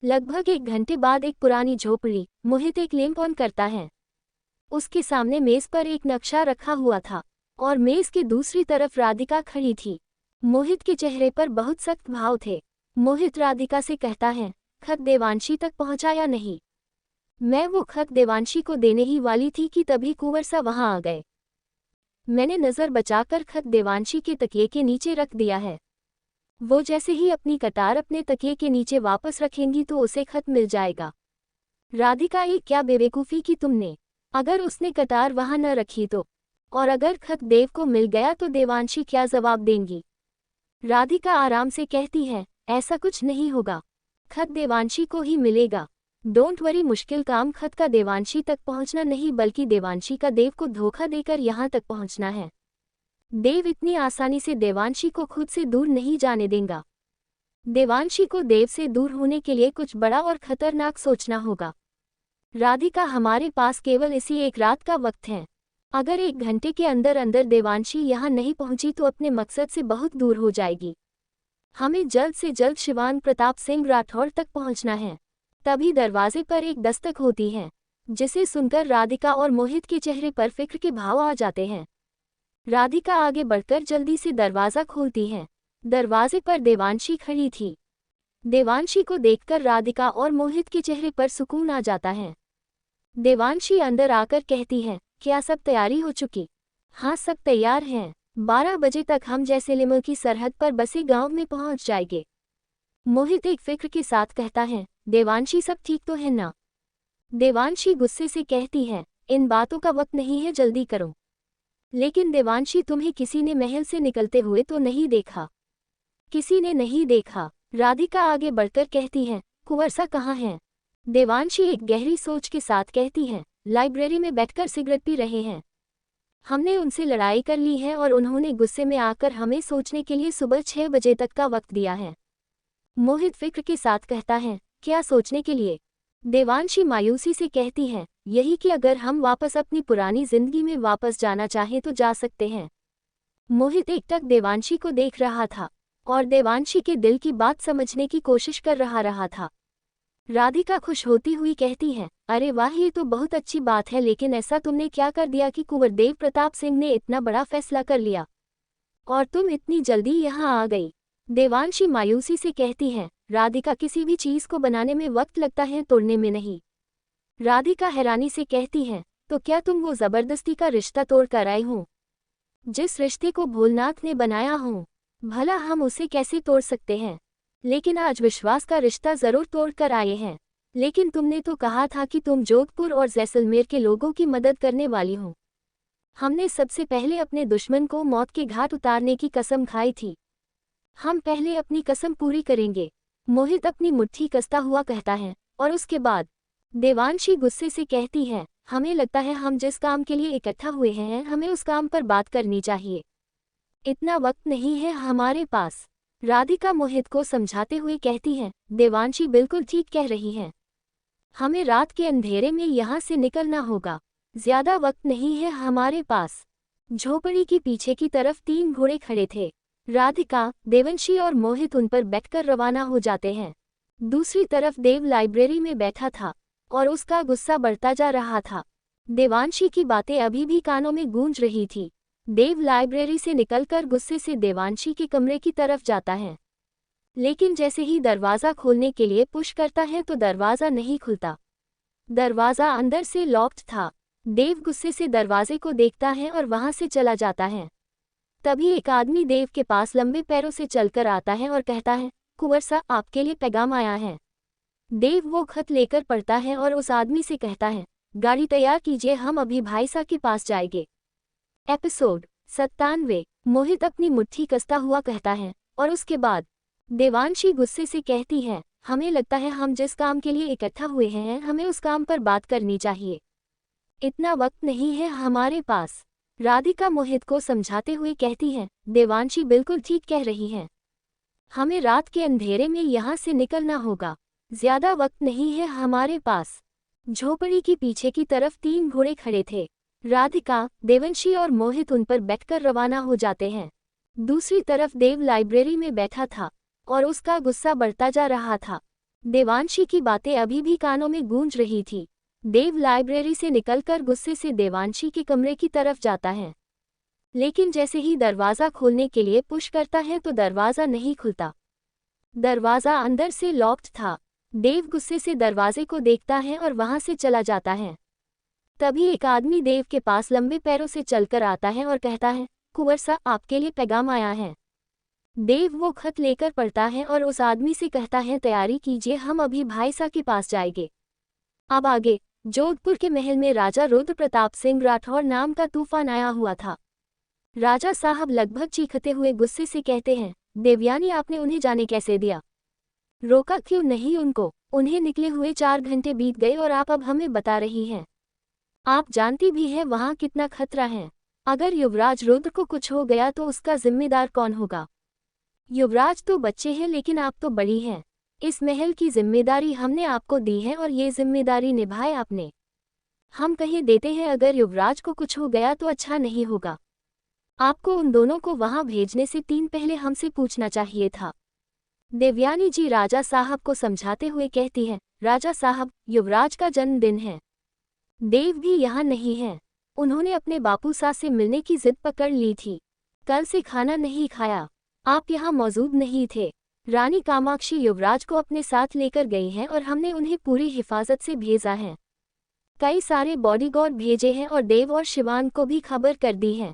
लगभग 1 घंटे बाद एक पुरानी झोपड़ी, मोहित एक लैंप ऑन करता है। उसके सामने मेज़ पर एक नक्शा रखा हुआ था, और मेज़ के दूसरी तरफ राधिका खड़ी थी। मोहित के चेहरे पर बहुत सख्त भाव थे। मोहित राधिका से कहता है, खत देवांशी तक पहुंचा या नहीं? मैं वो खत देवांशी को देने ही वाली थी कि तभी कुंवर सा वहां आ गए। मैंने नज़र बचाकर खत देवांशी के तकिए के नीचे रख दिया है। वो जैसे ही अपनी कटार अपने तकिए के नीचे वापस रखेंगी तो उसे खत मिल जाएगा। राधिका, ये क्या बेवकूफ़ी की तुमने? अगर उसने कटार वहां न रखी तो? और अगर खत देव को मिल गया तो देवांशी क्या जवाब देंगी? राधिका आराम से कहती है, ऐसा कुछ नहीं होगा। खत देवांशी को ही मिलेगा। डोंट वरी, मुश्किल काम खत का देवांशी तक पहुंचना नहीं बल्कि देवांशी का देव को धोखा देकर यहां तक पहुंचना है। देव इतनी आसानी से देवांशी को खुद से दूर नहीं जाने देगा। देवांशी को देव से दूर होने के लिए कुछ बड़ा और खतरनाक सोचना होगा। राधिका, हमारे पास केवल इसी एक रात का वक्त है। अगर 1 घंटे के अंदर अंदर देवांशी यहाँ नहीं पहुंची तो अपने मकसद से बहुत दूर हो जाएगी। हमें जल्द से जल्द शिवान प्रताप सिंह राठौड़ तक पहुंचना है। तभी दरवाजे पर एक दस्तक होती है, जिसे सुनकर राधिका और मोहित के चेहरे पर फिक्र के भाव आ जाते हैं। राधिका आगे बढ़कर जल्दी से दरवाज़ा खोलती है। दरवाजे पर देवांशी खड़ी थी। देवांशी को देखकर राधिका और मोहित के चेहरे पर सुकून आ जाता है। देवांशी अंदर आकर कहती है, क्या सब तैयारी हो चुकी? हाँ, सब तैयार हैं। 12 बजे तक हम जैसलमेर की सरहद पर बसे गांव में पहुंच जाएंगे। मोहित एक फिक्र के साथ कहता है, देवांशी सब ठीक तो है ना? देवांशी गुस्से से कहती है, इन बातों का वक्त नहीं है, जल्दी करो। लेकिन देवांशी, तुम्हें किसी ने महल से निकलते हुए तो नहीं देखा? किसी ने नहीं देखा। राधिका आगे बढ़कर कहती है, कुंवर सा कहाँ है? देवांशी एक गहरी सोच के साथ कहती है, लाइब्रेरी में बैठकर सिगरेट पी रहे हैं। हमने उनसे लड़ाई कर ली है और उन्होंने गुस्से में आकर हमें सोचने के लिए सुबह 6 बजे तक का वक्त दिया है। मोहित फिक्र के साथ कहता है, क्या सोचने के लिए? देवांशी मायूसी से कहती है, यही कि अगर हम वापस अपनी पुरानी जिंदगी में वापस जाना चाहें तो जा सकते हैं। मोहित एकटक देवांशी को देख रहा था और देवांशी के दिल की बात समझने की कोशिश कर रहा था। राधिका खुश होती हुई कहती है, अरे वाह, ये तो बहुत अच्छी बात है, लेकिन ऐसा तुमने क्या कर दिया कि कुंवर देव प्रताप सिंह ने इतना बड़ा फैसला कर लिया और तुम इतनी जल्दी यहाँ आ गई? देवांशी मायूसी से कहती है, राधिका किसी भी चीज को बनाने में वक्त लगता है, तोड़ने में नहीं। राधिका हैरानी से कहती है, तो क्या तुम वो जबरदस्ती का रिश्ता तोड़ कर आए हो? जिस रिश्ते को भोलनाथ ने बनाया हो, भला हम उसे कैसे तोड़ सकते हैं? लेकिन आज विश्वास का रिश्ता जरूर तोड़ कर आए हैं। लेकिन तुमने तो कहा था कि तुम जोधपुर और जैसलमेर के लोगों की मदद करने वाली हो। हमने सबसे पहले अपने दुश्मन को मौत के घाट उतारने की कसम खाई थी। हम पहले अपनी कसम पूरी करेंगे, मोहित अपनी मुट्ठी कसता हुआ कहता है। और उसके बाद देवांशी गुस्से से कहती है, हमें लगता है हम जिस काम के लिए इकट्ठा हुए हैं, हमें उस काम पर बात करनी चाहिए। इतना वक्त नहीं है हमारे पास। राधिका मोहित को समझाते हुए कहती है, देवांशी बिल्कुल ठीक कह रही है। हमें रात के अंधेरे में यहाँ से निकलना होगा। ज्यादा वक्त नहीं है हमारे पास। झोपड़ी की पीछे की तरफ 3 घोड़े खड़े थे। राधिका, देवांशी और मोहित उन पर बैठकर रवाना हो जाते हैं। दूसरी तरफ देव लाइब्रेरी में बैठा था और उसका गुस्सा बढ़ता जा रहा था। देवांशी की बातें अभी भी कानों में गूंज रही थी। देव लाइब्रेरी से निकलकर गुस्से से देवांशी के कमरे की तरफ जाता है, लेकिन जैसे ही दरवाज़ा खोलने के लिए पुश करता है तो दरवाज़ा नहीं खुलता। दरवाज़ा अंदर से लॉक्ड था। देव गुस्से से दरवाजे को देखता है और वहां से चला जाता है। तभी एक आदमी देव के पास लंबे पैरों से चलकर आता है और कहता है, कुंवर सा, आपके लिए पैगाम आया है। देव वो खत लेकर पढ़ता है और उस आदमी से कहता है, गाड़ी तैयार कीजिए, हम अभी भाई सा के पास जाएंगे। एपिसोड 97। मोहित अपनी मुट्ठी कसता हुआ कहता है। और उसके बाद देवांशी गुस्से से कहती है, हमें लगता है हम जिस काम के लिए इकट्ठा हुए हैं, हमें उस काम पर बात करनी चाहिए। इतना वक्त नहीं है हमारे पास। राधिका मोहित को समझाते हुए कहती है, देवांशी बिल्कुल ठीक कह रही है। हमें रात के अंधेरे में यहाँ से निकलना होगा। ज्यादा वक्त नहीं है हमारे पास। झोपड़ी की पीछे की तरफ 3 घोड़े खड़े थे। राधिका, देवांशी और मोहित उन पर बैठकर रवाना हो जाते हैं। दूसरी तरफ देव लाइब्रेरी में बैठा था और उसका गुस्सा बढ़ता जा रहा था। देवांशी की बातें अभी भी कानों में गूंज रही थी। देव लाइब्रेरी से निकलकर गुस्से से देवांशी के कमरे की तरफ जाता है, लेकिन जैसे ही दरवाज़ा खोलने के लिए पुश करता है तो दरवाज़ा नहीं खुलता। दरवाज़ा अंदर से लॉक्ड था। देव गुस्से से दरवाजे को देखता है और वहां से चला जाता है। तभी एक आदमी देव के पास लंबे पैरों से चलकर आता है और कहता है, कुंवर सा, आपके लिए पैगाम आया है। देव वो खत लेकर पढ़ता है और उस आदमी से कहता है, तैयारी कीजिए, हम अभी भाई सा के पास जाएंगे। अब आगे जोधपुर के महल में राजा रुद्र प्रताप सिंह राठौर नाम का तूफान आया हुआ था। राजा साहब लगभग चीखते हुए गुस्से से कहते हैं, देवयानी, आपने उन्हें जाने कैसे दिया? रोका क्यों नहीं उनको? उन्हें निकले हुए 4 घंटे बीत गए और आप अब हमें बता रही हैं। आप जानती भी हैं वहां कितना खतरा है। अगर युवराज रुद्र को कुछ हो गया तो उसका जिम्मेदार कौन होगा? युवराज तो बच्चे हैं, लेकिन आप तो बड़ी हैं। इस महल की जिम्मेदारी हमने आपको दी है और ये जिम्मेदारी निभाए आपने। हम कह देते हैं, अगर युवराज को कुछ हो गया तो अच्छा नहीं होगा। आपको उन दोनों को वहां भेजने से 3 पहले हमसे पूछना चाहिए था। देवयानी जी राजा साहब को समझाते हुए कहती है, राजा साहब, युवराज का जन्मदिन है। देव भी यहाँ नहीं है। उन्होंने अपने बापू सास से मिलने की जिद पकड़ ली थी। कल से खाना नहीं खाया। आप यहाँ मौजूद नहीं थे। रानी कामाक्षी युवराज को अपने साथ लेकर गई हैं और हमने उन्हें पूरी हिफाजत से भेजा है। कई सारे बॉडीगार्ड भेजे हैं और देव और शिवान को भी खबर कर दी है।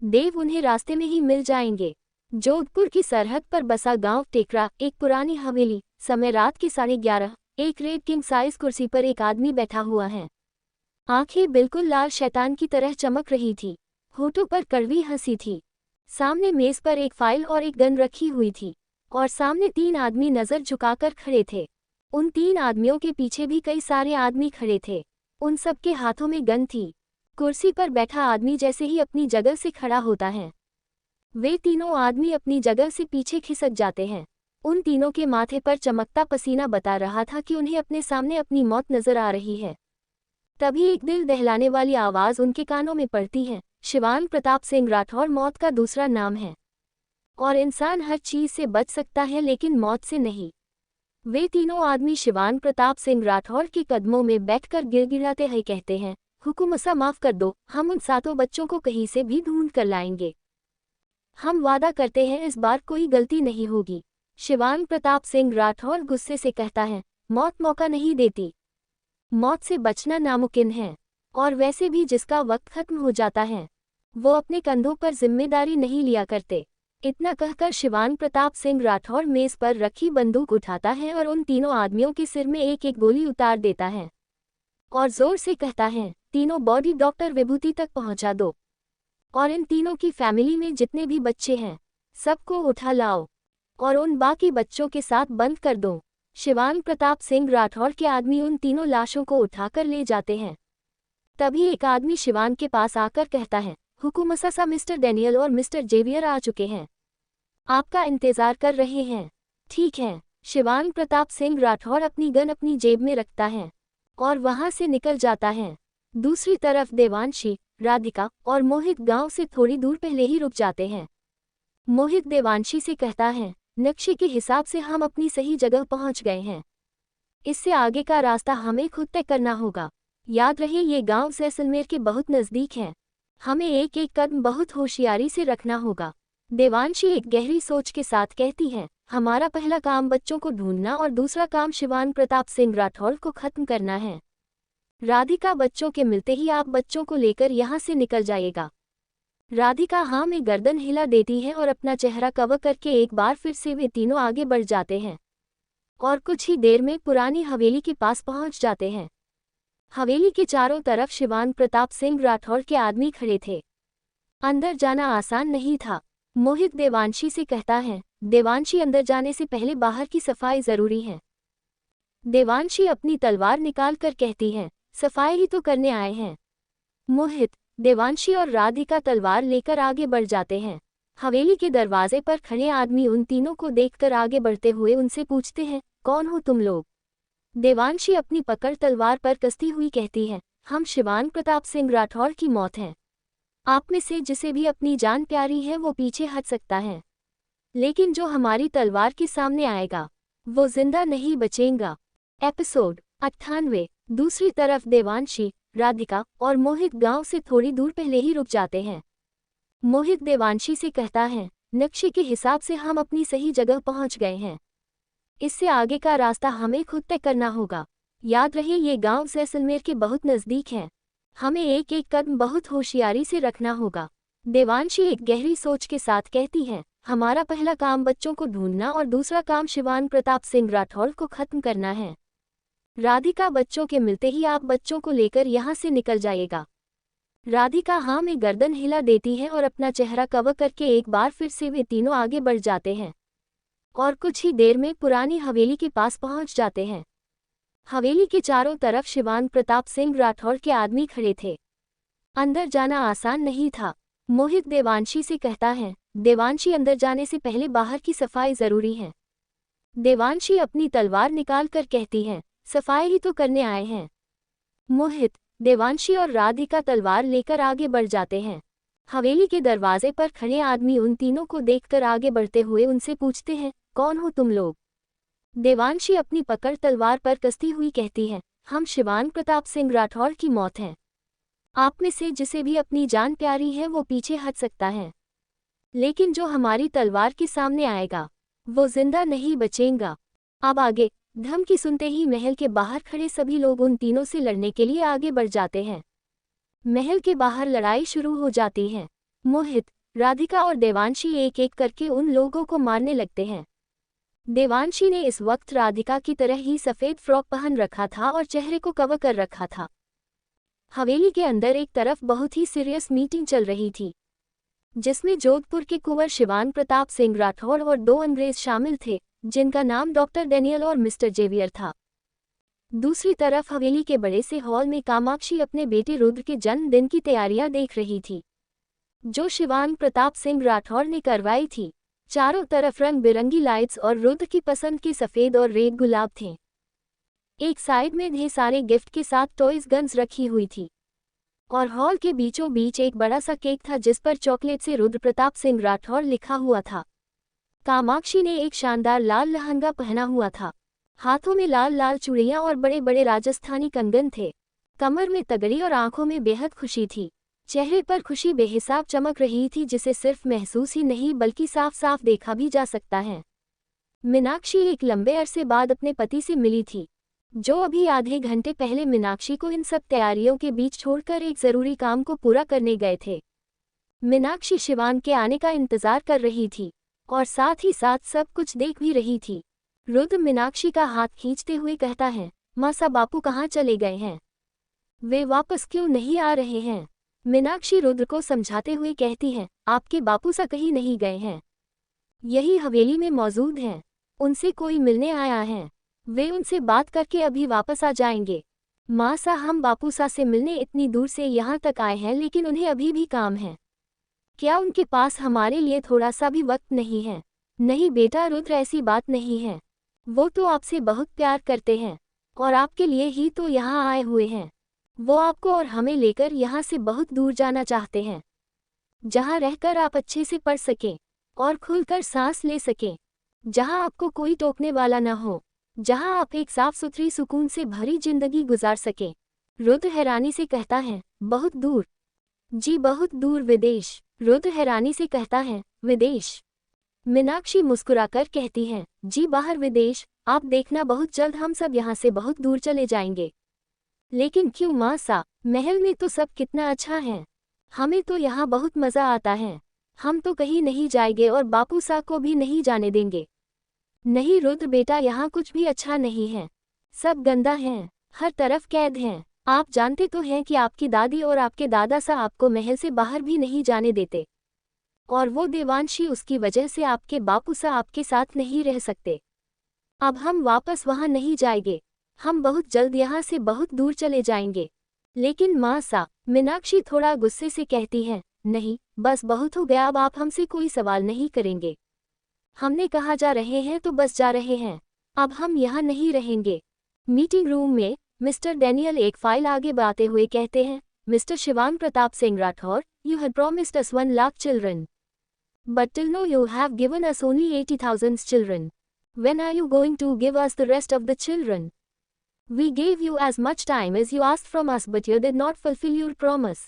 देव उन्हें रास्ते में ही मिल जाएंगे। जोधपुर की सरहद पर बसा गांव टेकरा, एक पुरानी हवेली। समय रात के 11:30। एक रेड किंग साइज कुर्सी पर एक आदमी बैठा हुआ है। आंखें बिल्कुल लाल शैतान की तरह चमक रही थी। होठों पर कड़वी हंसी थी। सामने मेज पर एक फाइल और एक गन रखी हुई थी और सामने 3 आदमी नजर झुकाकर खड़े थे। उन 3 आदमियों के पीछे भी कई सारे आदमी खड़े थे। उन सबके हाथों में गन थी। कुर्सी पर बैठा आदमी जैसे ही अपनी जगह से खड़ा होता है, वे तीनों आदमी अपनी जगह से पीछे खिसक जाते हैं। उन तीनों के माथे पर चमकता पसीना बता रहा था कि उन्हें अपने सामने अपनी मौत नजर आ रही है। तभी एक दिल दहलाने वाली आवाज उनके कानों में पड़ती है, शिवान प्रताप सिंह राठौर मौत का दूसरा नाम है और इंसान हर चीज से बच सकता है लेकिन मौत से नहीं। वे तीनों आदमी शिवान प्रताप सिंह राठौर के कदमों में बैठकर गिड़गिड़ाते हुए कहते हैं, हुकुम सा माफ कर दो, हम उन 7 बच्चों को कहीं से भी ढूंढ कर लाएंगे। हम वादा करते हैं इस बार कोई गलती नहीं होगी। शिवांग प्रताप सिंह राठौर गुस्से से कहता है, मौत मौका नहीं देती। मौत से बचना नामुमकिन है, और वैसे भी जिसका वक्त खत्म हो जाता है वो अपने कंधों पर जिम्मेदारी नहीं लिया करते। इतना कहकर शिवांग प्रताप सिंह राठौर मेज पर रखी बंदूक उठाता है और उन तीनों आदमियों के सिर में एक एक गोली उतार देता है और जोर से कहता है, तीनों बॉडी डॉक्टर विभूति तक पहुंचा दो और इन तीनों की फैमिली में जितने भी बच्चे हैं सबको उठा लाओ और उन बाकी बच्चों के साथ बंद कर दो। शिवांग प्रताप सिंह राठौर के आदमी उन तीनों लाशों को उठाकर ले जाते हैं। तभी एक आदमी शिवांग के पास आकर कहता है, हुकुम सा मिस्टर डेनियल और मिस्टर जेवियर आ चुके हैं, आपका इंतजार कर रहे हैं। ठीक है। शिवांग प्रताप सिंह राठौर अपनी गन अपनी जेब में रखता है और वहां से निकल जाता है। दूसरी तरफ देवांशी, राधिका और मोहित गांव से थोड़ी दूर पहले ही रुक जाते हैं। मोहित देवांशी से कहता है, नक्शे के हिसाब से हम अपनी सही जगह पहुंच गए हैं। इससे आगे का रास्ता हमें खुद तय करना होगा। याद रहे ये गांव जैसलमेर के बहुत नज़दीक है। हमें एक एक कदम बहुत होशियारी से रखना होगा। देवांशी एक गहरी सोच के साथ कहती है, हमारा पहला काम बच्चों को ढूंढना और दूसरा काम शिवांग प्रताप सिंह राठौर को खत्म करना है। राधिका, बच्चों के मिलते ही आप बच्चों को लेकर यहाँ से निकल जाएगा। राधिका हाँ में गर्दन हिला देती है और अपना चेहरा कवर करके एक बार फिर से वे तीनों आगे बढ़ जाते हैं और कुछ ही देर में पुरानी हवेली के पास पहुंच जाते हैं। हवेली के चारों तरफ शिवांग प्रताप सिंह राठौर के आदमी खड़े थे। अंदर जाना आसान नहीं था। मोहित देवांशी से कहता है, देवांशी अंदर जाने से पहले बाहर की सफाई जरूरी है। देवांशी अपनी तलवार निकालकर कहती है, सफाई ही तो करने आए हैं। मोहित, देवांशी और राधिका तलवार लेकर आगे बढ़ जाते हैं। हवेली के दरवाजे पर खड़े आदमी उन तीनों को देखकर आगे बढ़ते हुए उनसे पूछते हैं, कौन हो तुम लोग? देवांशी अपनी पकड़ तलवार पर कसती हुई कहती है, हम शिवांग प्रताप सिंह राठौर की मौत हैं। आप में से जिसे भी अपनी जान प्यारी है वो पीछे हट सकता है, लेकिन जो हमारी तलवार के सामने आएगा वो जिंदा नहीं बचेगा। एपिसोड 98। दूसरी तरफ देवांशी, राधिका और मोहित गांव से थोड़ी दूर पहले ही रुक जाते हैं। मोहित देवांशी से कहता है, नक्शे के हिसाब से हम अपनी सही जगह पहुंच गए हैं। इससे आगे का रास्ता हमें खुद तय करना होगा। याद रहे ये गांव जैसलमेर के बहुत नज़दीक है। हमें एक एक कदम बहुत होशियारी से रखना होगा। देवांशी एक गहरी सोच के साथ कहती है, हमारा पहला काम बच्चों को ढूंढना और दूसरा काम शिवांग प्रताप सिंह राठौर को खत्म करना है। राधिका, बच्चों के मिलते ही आप बच्चों को लेकर यहाँ से निकल जाएगा। राधिका हाँ में गर्दन हिला देती है और अपना चेहरा कवर करके एक बार फिर से वे तीनों आगे बढ़ जाते हैं और कुछ ही देर में पुरानी हवेली के पास पहुंच जाते हैं। हवेली के चारों तरफ शिवांग प्रताप सिंह राठौर के आदमी खड़े थे। अंदर जाना आसान नहीं था। मोहित देवांशी से कहता है, देवांशी अंदर जाने से पहले बाहर की सफाई जरूरी है। देवांशी अपनी तलवार निकालकर कहती है, सफाई ही तो करने आए हैं। मोहित, देवांशी और राधिका तलवार लेकर आगे बढ़ जाते हैं। हवेली के दरवाजे पर खड़े आदमी उन तीनों को देखकर आगे बढ़ते हुए उनसे पूछते हैं, कौन हो तुम लोग? देवांशी अपनी पकड़ तलवार पर कसती हुई कहती है, हम शिवांग प्रताप सिंह राठौर की मौत हैं। आप में से जिसे भी अपनी जान प्यारी है वो पीछे हट सकता है, लेकिन जो हमारी तलवार के सामने आएगा वो जिंदा नहीं बचेगा। अब आगे। धमकी सुनते ही महल के बाहर खड़े सभी लोग उन तीनों से लड़ने के लिए आगे बढ़ जाते हैं। महल के बाहर लड़ाई शुरू हो जाती है। मोहित, राधिका और देवांशी एक एक करके उन लोगों को मारने लगते हैं। देवांशी ने इस वक्त राधिका की तरह ही सफ़ेद फ्रॉक पहन रखा था और चेहरे को कवर कर रखा था। हवेली के अंदर एक तरफ बहुत ही सीरियस मीटिंग चल रही थी, जिसमें जोधपुर के कुंवर शिवांग प्रताप सिंह राठौर और 2 अंग्रेज शामिल थे, जिनका नाम डॉक्टर डेनियल और मिस्टर जेवियर था। दूसरी तरफ हवेली के बड़े से हॉल में कामाक्षी अपने बेटे रुद्र के जन्मदिन की तैयारियां देख रही थी, जो शिवांग प्रताप सिंह राठौर ने करवाई थी। चारों तरफ रंग बिरंगी लाइट्स और रुद्र की पसंद के सफ़ेद और रेड गुलाब थे। एक साइड में ढेर सारे गिफ्ट के साथ टॉयज गन्स रखी हुई थी और हॉल के बीचों बीच एक बड़ा सा केक था जिस पर चॉकलेट से रुद्र प्रताप सिंह राठौर लिखा हुआ था। कामाक्षी ने एक शानदार लाल लहंगा पहना हुआ था। हाथों में लाल लाल चूड़ियां और बड़े बड़े राजस्थानी कंगन थे। कमर में तगड़ी और आंखों में बेहद खुशी थी। चेहरे पर खुशी बेहिसाब चमक रही थी, जिसे सिर्फ महसूस ही नहीं बल्कि साफ साफ देखा भी जा सकता है। मीनाक्षी एक लंबे अरसे बाद अपने पति से मिली थी, जो अभी आधे घंटे पहले मीनाक्षी को इन सब तैयारियों के बीच छोड़कर एक जरूरी काम को पूरा करने गए थे। मीनाक्षी शिवांग के आने का इंतजार कर रही थी और साथ ही साथ सब कुछ देख भी रही थी। रुद्र मीनाक्षी का हाथ खींचते हुए कहता है, मासा बापू कहाँ चले गए हैं? वे वापस क्यों नहीं आ रहे हैं? मीनाक्षी रुद्र को समझाते हुए कहती है, आपके बापू सा कहीं नहीं गए हैं, यही हवेली में मौजूद हैं। उनसे कोई मिलने आया है, वे उनसे बात करके अभी वापस आ जाएंगे। माँ सा, हम बापू सा से मिलने इतनी दूर से यहाँ तक आए हैं, लेकिन उन्हें अभी भी काम है। क्या उनके पास हमारे लिए थोड़ा सा भी वक्त नहीं है? नहीं बेटा रुद्र, ऐसी बात नहीं है। वो तो आपसे बहुत प्यार करते हैं और आपके लिए ही तो यहाँ आए हुए हैं। वो आपको और हमें लेकर यहाँ से बहुत दूर जाना चाहते हैं, जहाँ रहकर आप अच्छे से पढ़ सकें और खुलकर सांस ले सकें, जहाँ आपको कोई टोकने वाला न हो, जहाँ आप एक साफ सुथरी सुकून से भरी जिंदगी गुजार सकें। रुद्र हैरानी से कहता है, बहुत दूर? जी बहुत दूर, विदेश। रुद्र हैरानी से कहता है, विदेश? मीनाक्षी मुस्कुराकर कहती है, जी बाहर विदेश। आप देखना, बहुत जल्द हम सब यहाँ से बहुत दूर चले जाएंगे। लेकिन क्यों माँ सा? महल में तो सब कितना अच्छा है, हमें तो यहाँ बहुत मज़ा आता है। हम तो कहीं नहीं जाएंगे और बापू सा को भी नहीं जाने देंगे। नहीं रुद्र बेटा, यहाँ कुछ भी अच्छा नहीं है, सब गंदा है, हर तरफ कैद हैं। आप जानते तो हैं कि आपकी दादी और आपके दादा सा आपको महल से बाहर भी नहीं जाने देते, और वो देवांशी, उसकी वजह से आपके बापू सा आपके साथ नहीं रह सकते। अब हम वापस वहाँ नहीं जाएंगे, हम बहुत जल्द यहाँ से बहुत दूर चले जाएंगे। लेकिन माँ सा, मीनाक्षी थोड़ा गुस्से से कहती है, नहीं बस बहुत हो गया, अब आप हमसे कोई सवाल नहीं करेंगे। हमने कहा जा रहे हैं तो बस जा रहे हैं, अब हम यहाँ नहीं रहेंगे। मीटिंग रूम में मिस्टर डैनियल एक फाइल आगे बढ़ाते हुए कहते हैं, mister Shivang Pratap Singh Rathore, you had promised us 1 lakh children, but till now you have given us only 80,000 children. When are you going to give us the rest of the children? We gave you as much time as you asked from us, but you did not fulfill your promise.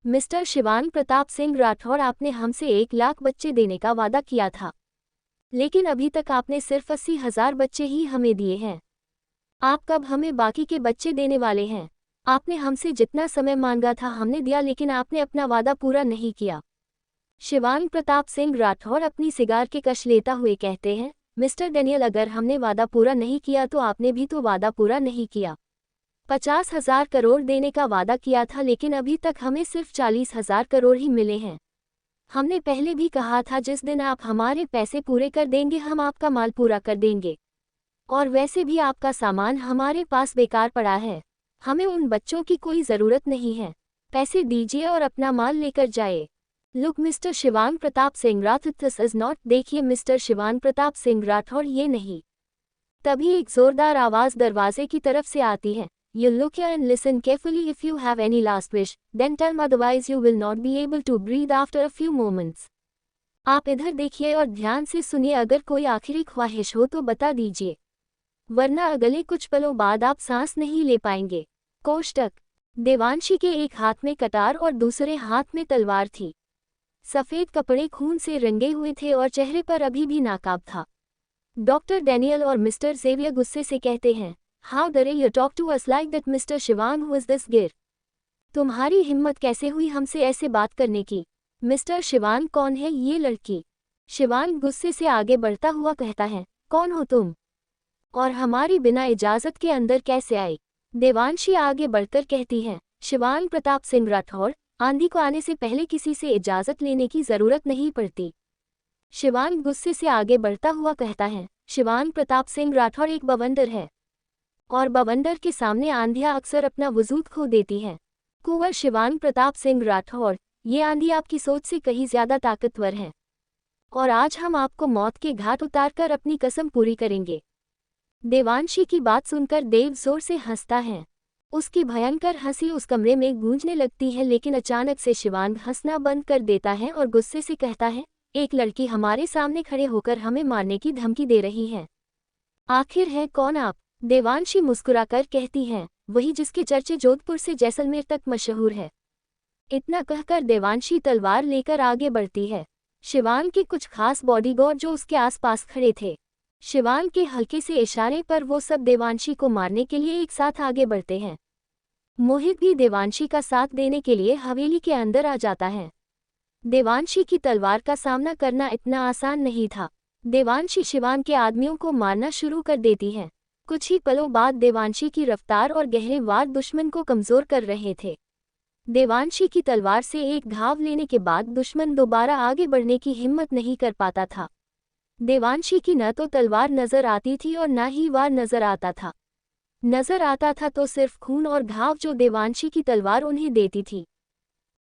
Mister Shivang Pratap Singh Rathore, आपने हमसे 1 लाख बच्चे देने का वादा किया था, लेकिन अभी तक आपने सिर्फ 80,000 बच्चे ही हमें दिए हैं। आप कब हमें बाकी के बच्चे देने वाले हैं? आपने हमसे जितना समय मांगा था हमने दिया, लेकिन आपने अपना वादा पूरा नहीं किया। शिवांग प्रताप सिंह राठौर अपनी सिगार के कश लेता हुए कहते हैं, मिस्टर डैनियल, अगर हमने वादा पूरा नहीं किया तो आपने भी तो वादा पूरा नहीं किया। 50,000 करोड़ देने का वादा किया था, लेकिन अभी तक हमें सिर्फ 40,000 करोड़ ही मिले हैं। हमने पहले भी कहा था, जिस दिन आप हमारे पैसे पूरे कर देंगे हम आपका माल पूरा कर देंगे, और वैसे भी आपका सामान हमारे पास बेकार पड़ा है। हमें उन बच्चों की कोई ज़रूरत नहीं है, पैसे दीजिए और अपना माल लेकर जाए। Look mister Shivang Pratap Singh Rathore, this is not. देखिए मिस्टर शिवांग प्रताप सिंह राठौर, ये नहीं। तभी एक जोरदार आवाज दरवाजे की तरफ से आती है, you look here and listen carefully, if you have any last wish then tell me, otherwise you will not be able to breathe after a few moments. आप इधर देखिए और ध्यान से सुनिए, अगर कोई आखिरी ख्वाहिश हो तो बता दीजिए, वरना अगले कुछ पलों बाद आप सांस नहीं ले पाएंगे। कोष्टक। देवांशी के एक हाथ में कटार और दूसरे हाथ में तलवार थी। सफ़ेद कपड़े खून से रंगे हुए थे और चेहरे पर अभी भी नाकाब था। डॉक्टर डैनियल और मिस्टर जेवियर गुस्से से कहते हैं, how dare you talk to us like that mister Shivang, who is this girl? तुम्हारी हिम्मत कैसे हुई हमसे ऐसे बात करने की? मिस्टर शिवांग, कौन है ये लड़की? शिवांग गुस्से से आगे बढ़ता हुआ कहता है, कौन हो तुम और हमारी बिना इजाज़त के अंदर कैसे आई? देवांशी आगे बढ़कर कहती है, शिवांग प्रताप सिंह राठौर, आंधी को आने से पहले किसी से इजाज़त लेने की ज़रूरत नहीं पड़ती। शिवांग गुस्से से आगे बढ़ता हुआ कहता है, शिवांग प्रताप सिंह राठौर एक बवंडर है, और बवंडर के सामने आंधियाँ अक्सर अपना वजूद खो देती हैं। कुंवर शिवांग प्रताप सिंह राठौर, ये आंधी आपकी सोच से कहीं ज़्यादा ताकतवर है, और आज हम आपको मौत के घाट उतारकर अपनी कसम पूरी करेंगे। देवांशी की बात सुनकर देव जोर से हंसता है। उसकी भयंकर हंसी उस कमरे में गूंजने लगती है, लेकिन अचानक से शिवांग हंसना बंद कर देता है और गुस्से से कहता है, एक लड़की हमारे सामने खड़े होकर हमें मारने की धमकी दे रही है। आखिर है कौन आप? देवांशी मुस्कुराकर कहती है, वही जिसके चर्चे जोधपुर से जैसलमेर तक मशहूर है। इतना कहकर देवांशी तलवार लेकर आगे बढ़ती है। शिवांग के कुछ खास बॉडीगार्ड जो उसके आसपास खड़े थे, शिवांग के हल्के से इशारे पर वो सब देवांशी को मारने के लिए एक साथ आगे बढ़ते हैं। मोहित भी देवांशी का साथ देने के लिए हवेली के अंदर आ जाता है। देवांशी की तलवार का सामना करना इतना आसान नहीं था। देवांशी शिवांग के आदमियों को मारना शुरू कर देती है। कुछ ही पलों बाद देवांशी की रफ्तार और गहरे वार दुश्मन को कमजोर कर रहे थे। देवांशी की तलवार से एक घाव लेने के बाद दुश्मन दोबारा आगे बढ़ने की हिम्मत नहीं कर पाता था। देवांशी की न तो तलवार नजर आती थी और न ही वार नजर आता था। नजर आता था तो सिर्फ खून और घाव जो देवांशी की तलवार उन्हें देती थी।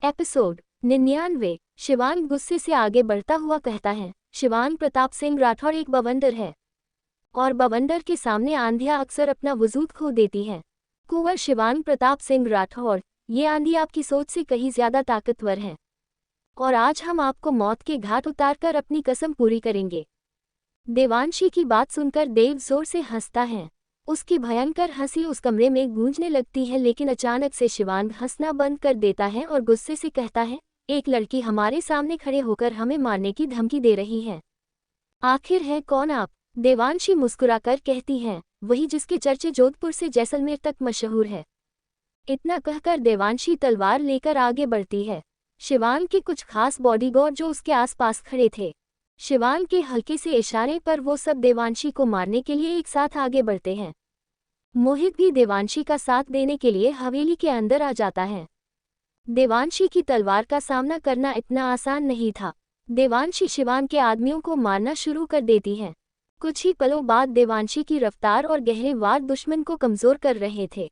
एपिसोड 99। शिवांग गुस्से से आगे बढ़ता हुआ कहता है, शिवांग प्रताप सिंह राठौर एक बवंडर है और बवंडर के सामने आंधियां अक्सर अपना वजूद खो देती हैं। कुंवर शिवांग प्रताप सिंह राठौर, ये आंधी आपकी सोच से कहीं ज्यादा ताकतवर है और आज हम आपको मौत के घाट उतारकर अपनी कसम पूरी करेंगे। देवांशी की बात सुनकर देव जोर से हंसता है। उसकी भयंकर हंसी उस कमरे में गूंजने लगती है, लेकिन अचानक से शिवांग हंसना बंद कर देता है और गुस्से से कहता है, एक लड़की हमारे सामने खड़े होकर हमें मारने की धमकी दे रही है। आखिर है कौन आप? देवांशी मुस्कुराकर कहती है, वही जिसके चर्चे जोधपुर से जैसलमेर तक मशहूर है। इतना कहकर देवांशी तलवार लेकर आगे बढ़ती है। शिवांग के कुछ खास बॉडीगार्ड जो उसके आसपास खड़े थे, शिवांग के हल्के से इशारे पर वो सब देवांशी को मारने के लिए एक साथ आगे बढ़ते हैं। मोहित भी देवांशी का साथ देने के लिए हवेली के अंदर आ जाता है। देवांशी की तलवार का सामना करना इतना आसान नहीं था। देवांशी शिवांग के आदमियों को मारना शुरू कर देती है। कुछ ही पलों बाद देवांशी की रफ्तार और गहरे वार दुश्मन को कमजोर कर रहे थे।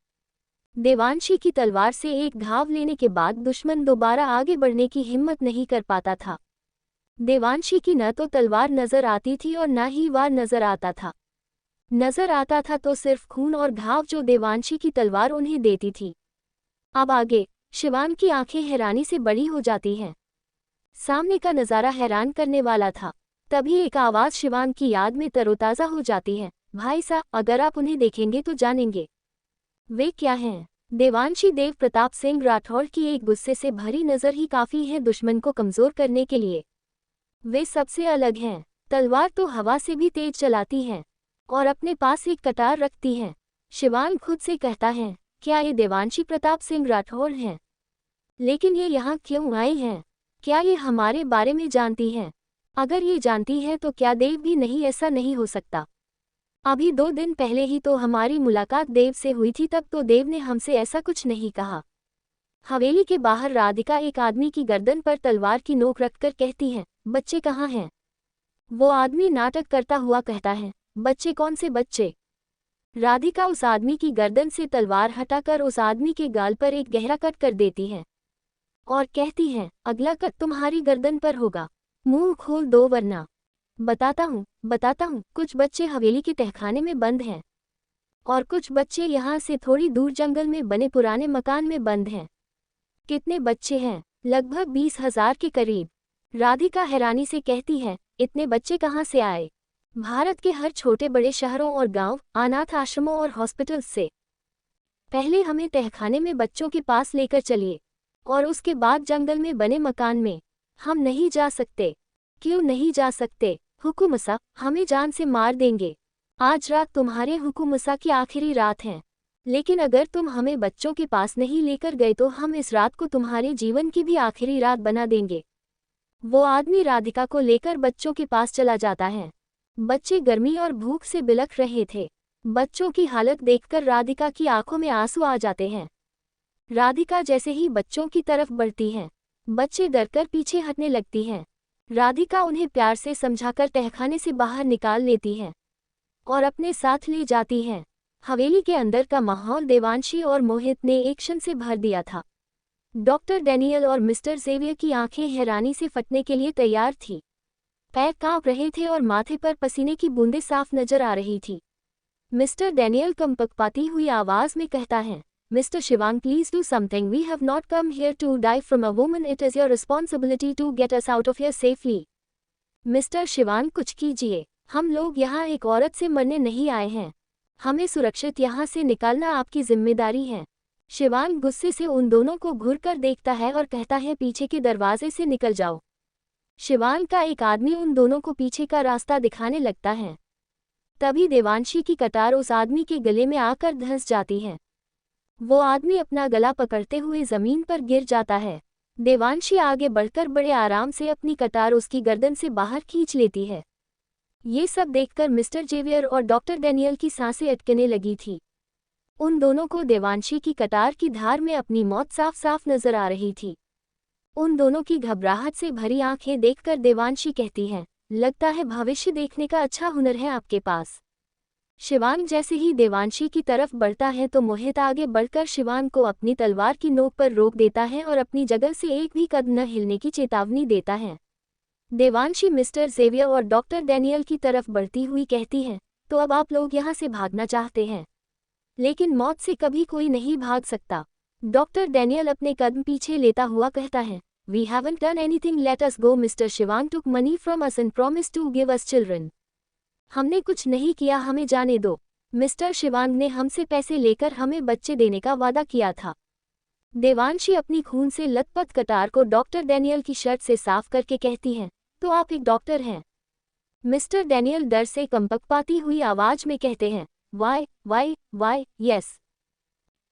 देवांशी की तलवार से एक घाव लेने के बाद दुश्मन दोबारा आगे बढ़ने की हिम्मत नहीं कर पाता था। देवांशी की न तो तलवार नजर आती थी और न ही वार नजर आता था। नजर आता था तो सिर्फ खून और घाव जो देवांशी की तलवार उन्हें देती थी। अब आगे शिवांग की आंखें हैरानी से बड़ी हो जाती हैं। सामने का नज़ारा हैरान करने वाला था। तभी एक आवाज़ शिवांग की याद में तरोताज़ा हो जाती है, भाई साहब, अगर आप उन्हें देखेंगे तो जानेंगे। वे क्या हैं? देवांशी देव प्रताप सिंह राठौर की एक गुस्से से भरी नज़र ही काफ़ी है दुश्मन को कमज़ोर करने के लिए। वे सबसे अलग हैं। तलवार तो हवा से भी तेज चलाती हैं और अपने पास एक कटार रखती हैं। शिवांग खुद से कहता है, क्या ये देवांशी प्रताप सिंह राठौर हैं? लेकिन ये यहाँ क्यों आई हैं? क्या ये हमारे बारे में जानती हैं? अगर ये जानती है तो क्या देव भी नहीं? ऐसा नहीं हो सकता। अभी 2 दिन पहले ही तो हमारी मुलाकात देव से हुई थी, तब तो देव ने हमसे ऐसा कुछ नहीं कहा। हवेली के बाहर राधिका एक आदमी की गर्दन पर तलवार की नोक रखकर कहती है, बच्चे कहाँ हैं? वो आदमी नाटक करता हुआ कहता है, बच्चे कौन से बच्चे? राधिका उस आदमी की गर्दन से तलवार हटाकर उस आदमी के गाल पर एक गहरा कट कर देती है और कहती है, अगला कट तुम्हारी गर्दन पर होगा, मुंह खोल दो वरना। बताता हूँ। कुछ बच्चे हवेली के तहखाने में बंद हैं और कुछ बच्चे यहाँ से थोड़ी दूर जंगल में बने पुराने मकान में बंद हैं। कितने बच्चे हैं? लगभग 20,000 के करीब। राधिका हैरानी से कहती है, इतने बच्चे कहाँ से आए? भारत के हर छोटे बड़े शहरों और गांव, अनाथ आश्रमों और हॉस्पिटल्स से। पहले हमें तहखाने में बच्चों के पास लेकर चलिए और उसके बाद जंगल में बने मकान में। हम नहीं जा सकते। क्यों नहीं जा सकते? हुकुमसा, हमें जान से मार देंगे। आज रात तुम्हारे हुकुमसा की आखिरी रात है, लेकिन अगर तुम हमें बच्चों के पास नहीं लेकर गए तो हम इस रात को तुम्हारे जीवन की भी आखिरी रात बना देंगे। वो आदमी राधिका को लेकर बच्चों के पास चला जाता है। बच्चे गर्मी और भूख से बिलख रहे थे। बच्चों की हालत देखकर राधिका की आंखों में आंसू आ जाते हैं। राधिका जैसे ही बच्चों की तरफ बढ़ती है, बच्चे डरकर पीछे हटने लगती हैं। राधिका उन्हें प्यार से समझाकर तहखाने से बाहर निकाल लेती है और अपने साथ ले जाती है। हवेली के अंदर का माहौल देवांशी और मोहित ने एक क्षण से भर दिया था। डॉक्टर डैनियल और मिस्टर जेवियर की आंखें हैरानी से फटने के लिए तैयार थी। पैर कांप रहे थे और माथे पर पसीने की बूंदें साफ नजर आ रही थी। मिस्टर डैनियल कंपकपाती हुई आवाज में कहता है, mister Shivang, please do something. We have not come here to die from a woman. It is your responsibility to get us out of here safely. Mister Shivang, कुछ कीजिए। हम लोग यहाँ एक औरत से मरने नहीं आए हैं। हमें सुरक्षित यहाँ से निकालना आपकी जिम्मेदारी है। शिवांग गुस्से से उन दोनों को घूरकर देखता है और कहता है पीछे के दरवाजे से निकल जाओ। शिवांग का एक आदमी उन दोनों को पीछे का रास्ता दिखाने लगता है। तभी देवांशी की कतार उस आदमी के गले में आकर धंस जाती है। वो आदमी अपना गला पकड़ते हुए जमीन पर गिर जाता है। देवांशी आगे बढ़कर बड़े आराम से अपनी कतार उसकी गर्दन से बाहर खींच लेती है। ये सब देखकर मिस्टर जेवियर और डॉक्टर डैनियल की सांसें अटकने लगी थी। उन दोनों को देवांशी की कतार की धार में अपनी मौत साफ साफ नजर आ रही थी। उन दोनों की घबराहट से भरी आंखें देखकर देवांशी कहती है, लगता है भविष्य देखने का अच्छा हुनर है आपके पास। शिवांग जैसे ही देवांशी की तरफ बढ़ता है तो मोहित आगे बढ़कर शिवांग को अपनी तलवार की नोक पर रोक देता है और अपनी जगह से एक भी कदम न हिलने की चेतावनी देता है। देवांशी मिस्टर जेवियर और डॉक्टर डैनियल की तरफ बढ़ती हुई कहती है, तो अब आप लोग यहाँ से भागना चाहते हैं, लेकिन मौत से कभी कोई नहीं भाग सकता। डॉक्टर डैनियल अपने कदम पीछे लेता हुआ कहता है, We haven't done anything, let us go. Mr. Shivang took money from us and promised to give us children. हमने कुछ नहीं किया, हमें जाने दो। मिस्टर शिवांग ने हमसे पैसे लेकर हमें बच्चे देने का वादा किया था। देवांशी अपनी खून से लथपथ कतार को डॉक्टर डैनियल की शर्ट से साफ करके कहती है, तो आप एक डॉक्टर हैं? मिस्टर डैनियल डर से कंपकपाती हुई आवाज में कहते हैं, why yes.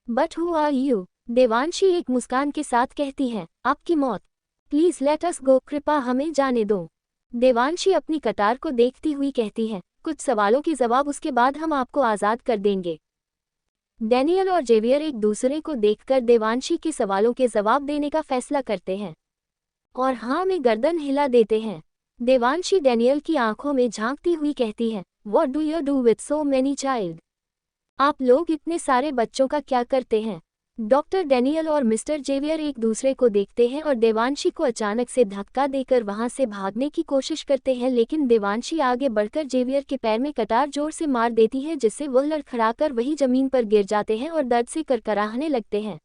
But who are you? Devanshi एक मुस्कान के साथ कहती है, आपकी मौत। प्लीज लेट अस गो, कृपा हमें जाने दो। देवांशी अपनी कतार को देखती हुई कहती है, कुछ सवालों के जवाब, उसके बाद हम आपको आज़ाद कर देंगे। डैनियल और जेवियर एक दूसरे को देखकर देवांशी के सवालों के जवाब देने का फैसला करते हैं और हाँ में गर्दन हिला देते हैं। देवांशी डैनियल की आंखों में झांकती हुई कहती है, what do you do with so many child? आप लोग इतने सारे बच्चों का क्या करते हैं? डॉक्टर डैनियल और मिस्टर जेवियर एक दूसरे को देखते हैं और देवांशी को अचानक से धक्का देकर वहां से भागने की कोशिश करते हैं, लेकिन देवांशी आगे बढ़कर जेवियर के पैर में कतार जोर से मार देती है, जिससे वह लड़खड़ाकर वही जमीन पर गिर जाते हैं और दर्द से करकराहने लगते हैं।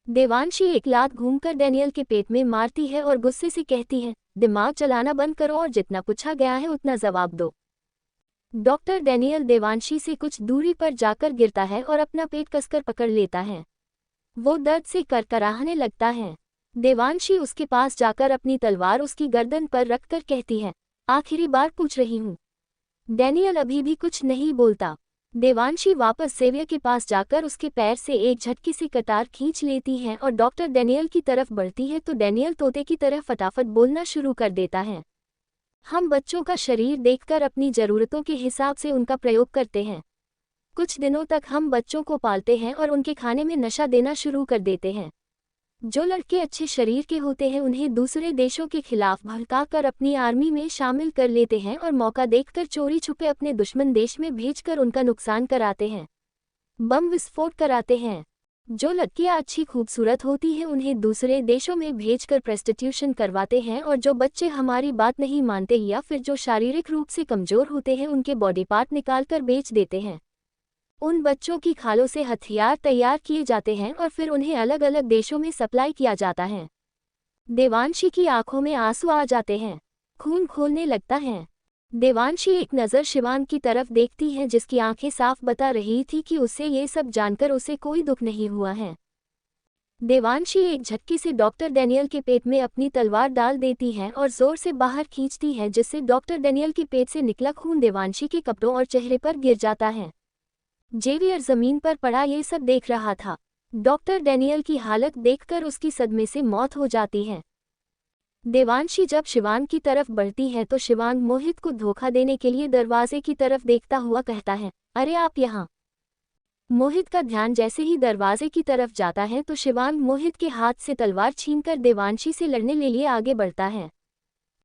देवांशी एक लात घूमकर डैनियल के पेट में मारती है और गुस्से से कहती है, दिमाग चलाना बंद करो और जितना पूछा गया है उतना जवाब दो। डॉक्टर डैनियल देवांशी से कुछ दूरी पर जाकर गिरता है और अपना पेट कसकर पकड़ लेता है। वो दर्द से करकराहने लगता है। देवांशी उसके पास जाकर अपनी तलवार उसकी गर्दन पर रखकर कहती है, आखिरी बार पूछ रही हूँ। डैनियल अभी भी कुछ नहीं बोलता। देवांशी वापस सेवियर के पास जाकर उसके पैर से एक झटके से कतार खींच लेती है और डॉक्टर डैनियल की तरफ बढ़ती है तो डैनियल तोते की तरह फटाफट बोलना शुरू कर देता है। हम बच्चों का शरीर देखकर अपनी ज़रूरतों के हिसाब से उनका प्रयोग करते हैं। कुछ दिनों तक हम बच्चों को पालते हैं और उनके खाने में नशा देना शुरू कर देते हैं। जो लड़के अच्छे शरीर के होते हैं उन्हें दूसरे देशों के खिलाफ भड़काकर अपनी आर्मी में शामिल कर लेते हैं और मौका देखकर चोरी छुपे अपने दुश्मन देश में भेजकर उनका नुकसान कराते हैं, बम विस्फोट कराते हैं। जो लड़कियां अच्छी खूबसूरत होती हैं उन्हें दूसरे देशों में भेजकर प्रेस्टिट्यूशन करवाते हैं और जो बच्चे हमारी बात नहीं मानते या फिर जो शारीरिक रूप से कमज़ोर होते हैं उनके बॉडी पार्ट निकालकर बेच देते हैं। उन बच्चों की खालों से हथियार तैयार किए जाते हैं और फिर उन्हें अलग अलग देशों में सप्लाई किया जाता है। देवांशी की आंखों में आंसू आ जाते हैं, खून खोलने लगता है। देवांशी एक नज़र शिवांग की तरफ देखती है जिसकी आंखें साफ बता रही थी कि उससे ये सब जानकर उसे कोई दुख नहीं हुआ है। देवांशी एक झटके से डॉक्टर डैनियल के पेट में अपनी तलवार डाल देती है और जोर से बाहर खींचती है, जिससे डॉक्टर डैनियल के पेट से निकला खून देवांशी के कपड़ों और चेहरे पर गिर जाता है। जेवियर जमीन पर पड़ा ये सब देख रहा था। डॉक्टर डैनियल की हालत देखकर उसकी सदमे से मौत हो जाती है। देवांशी जब शिवांग की तरफ बढ़ती है तो शिवांग मोहित को धोखा देने के लिए दरवाजे की तरफ देखता हुआ कहता है, अरे आप यहाँ। मोहित का ध्यान जैसे ही दरवाजे की तरफ जाता है तो शिवांग मोहित के हाथ से तलवार छीनकर देवांशी से लड़ने के लिए आगे बढ़ता है।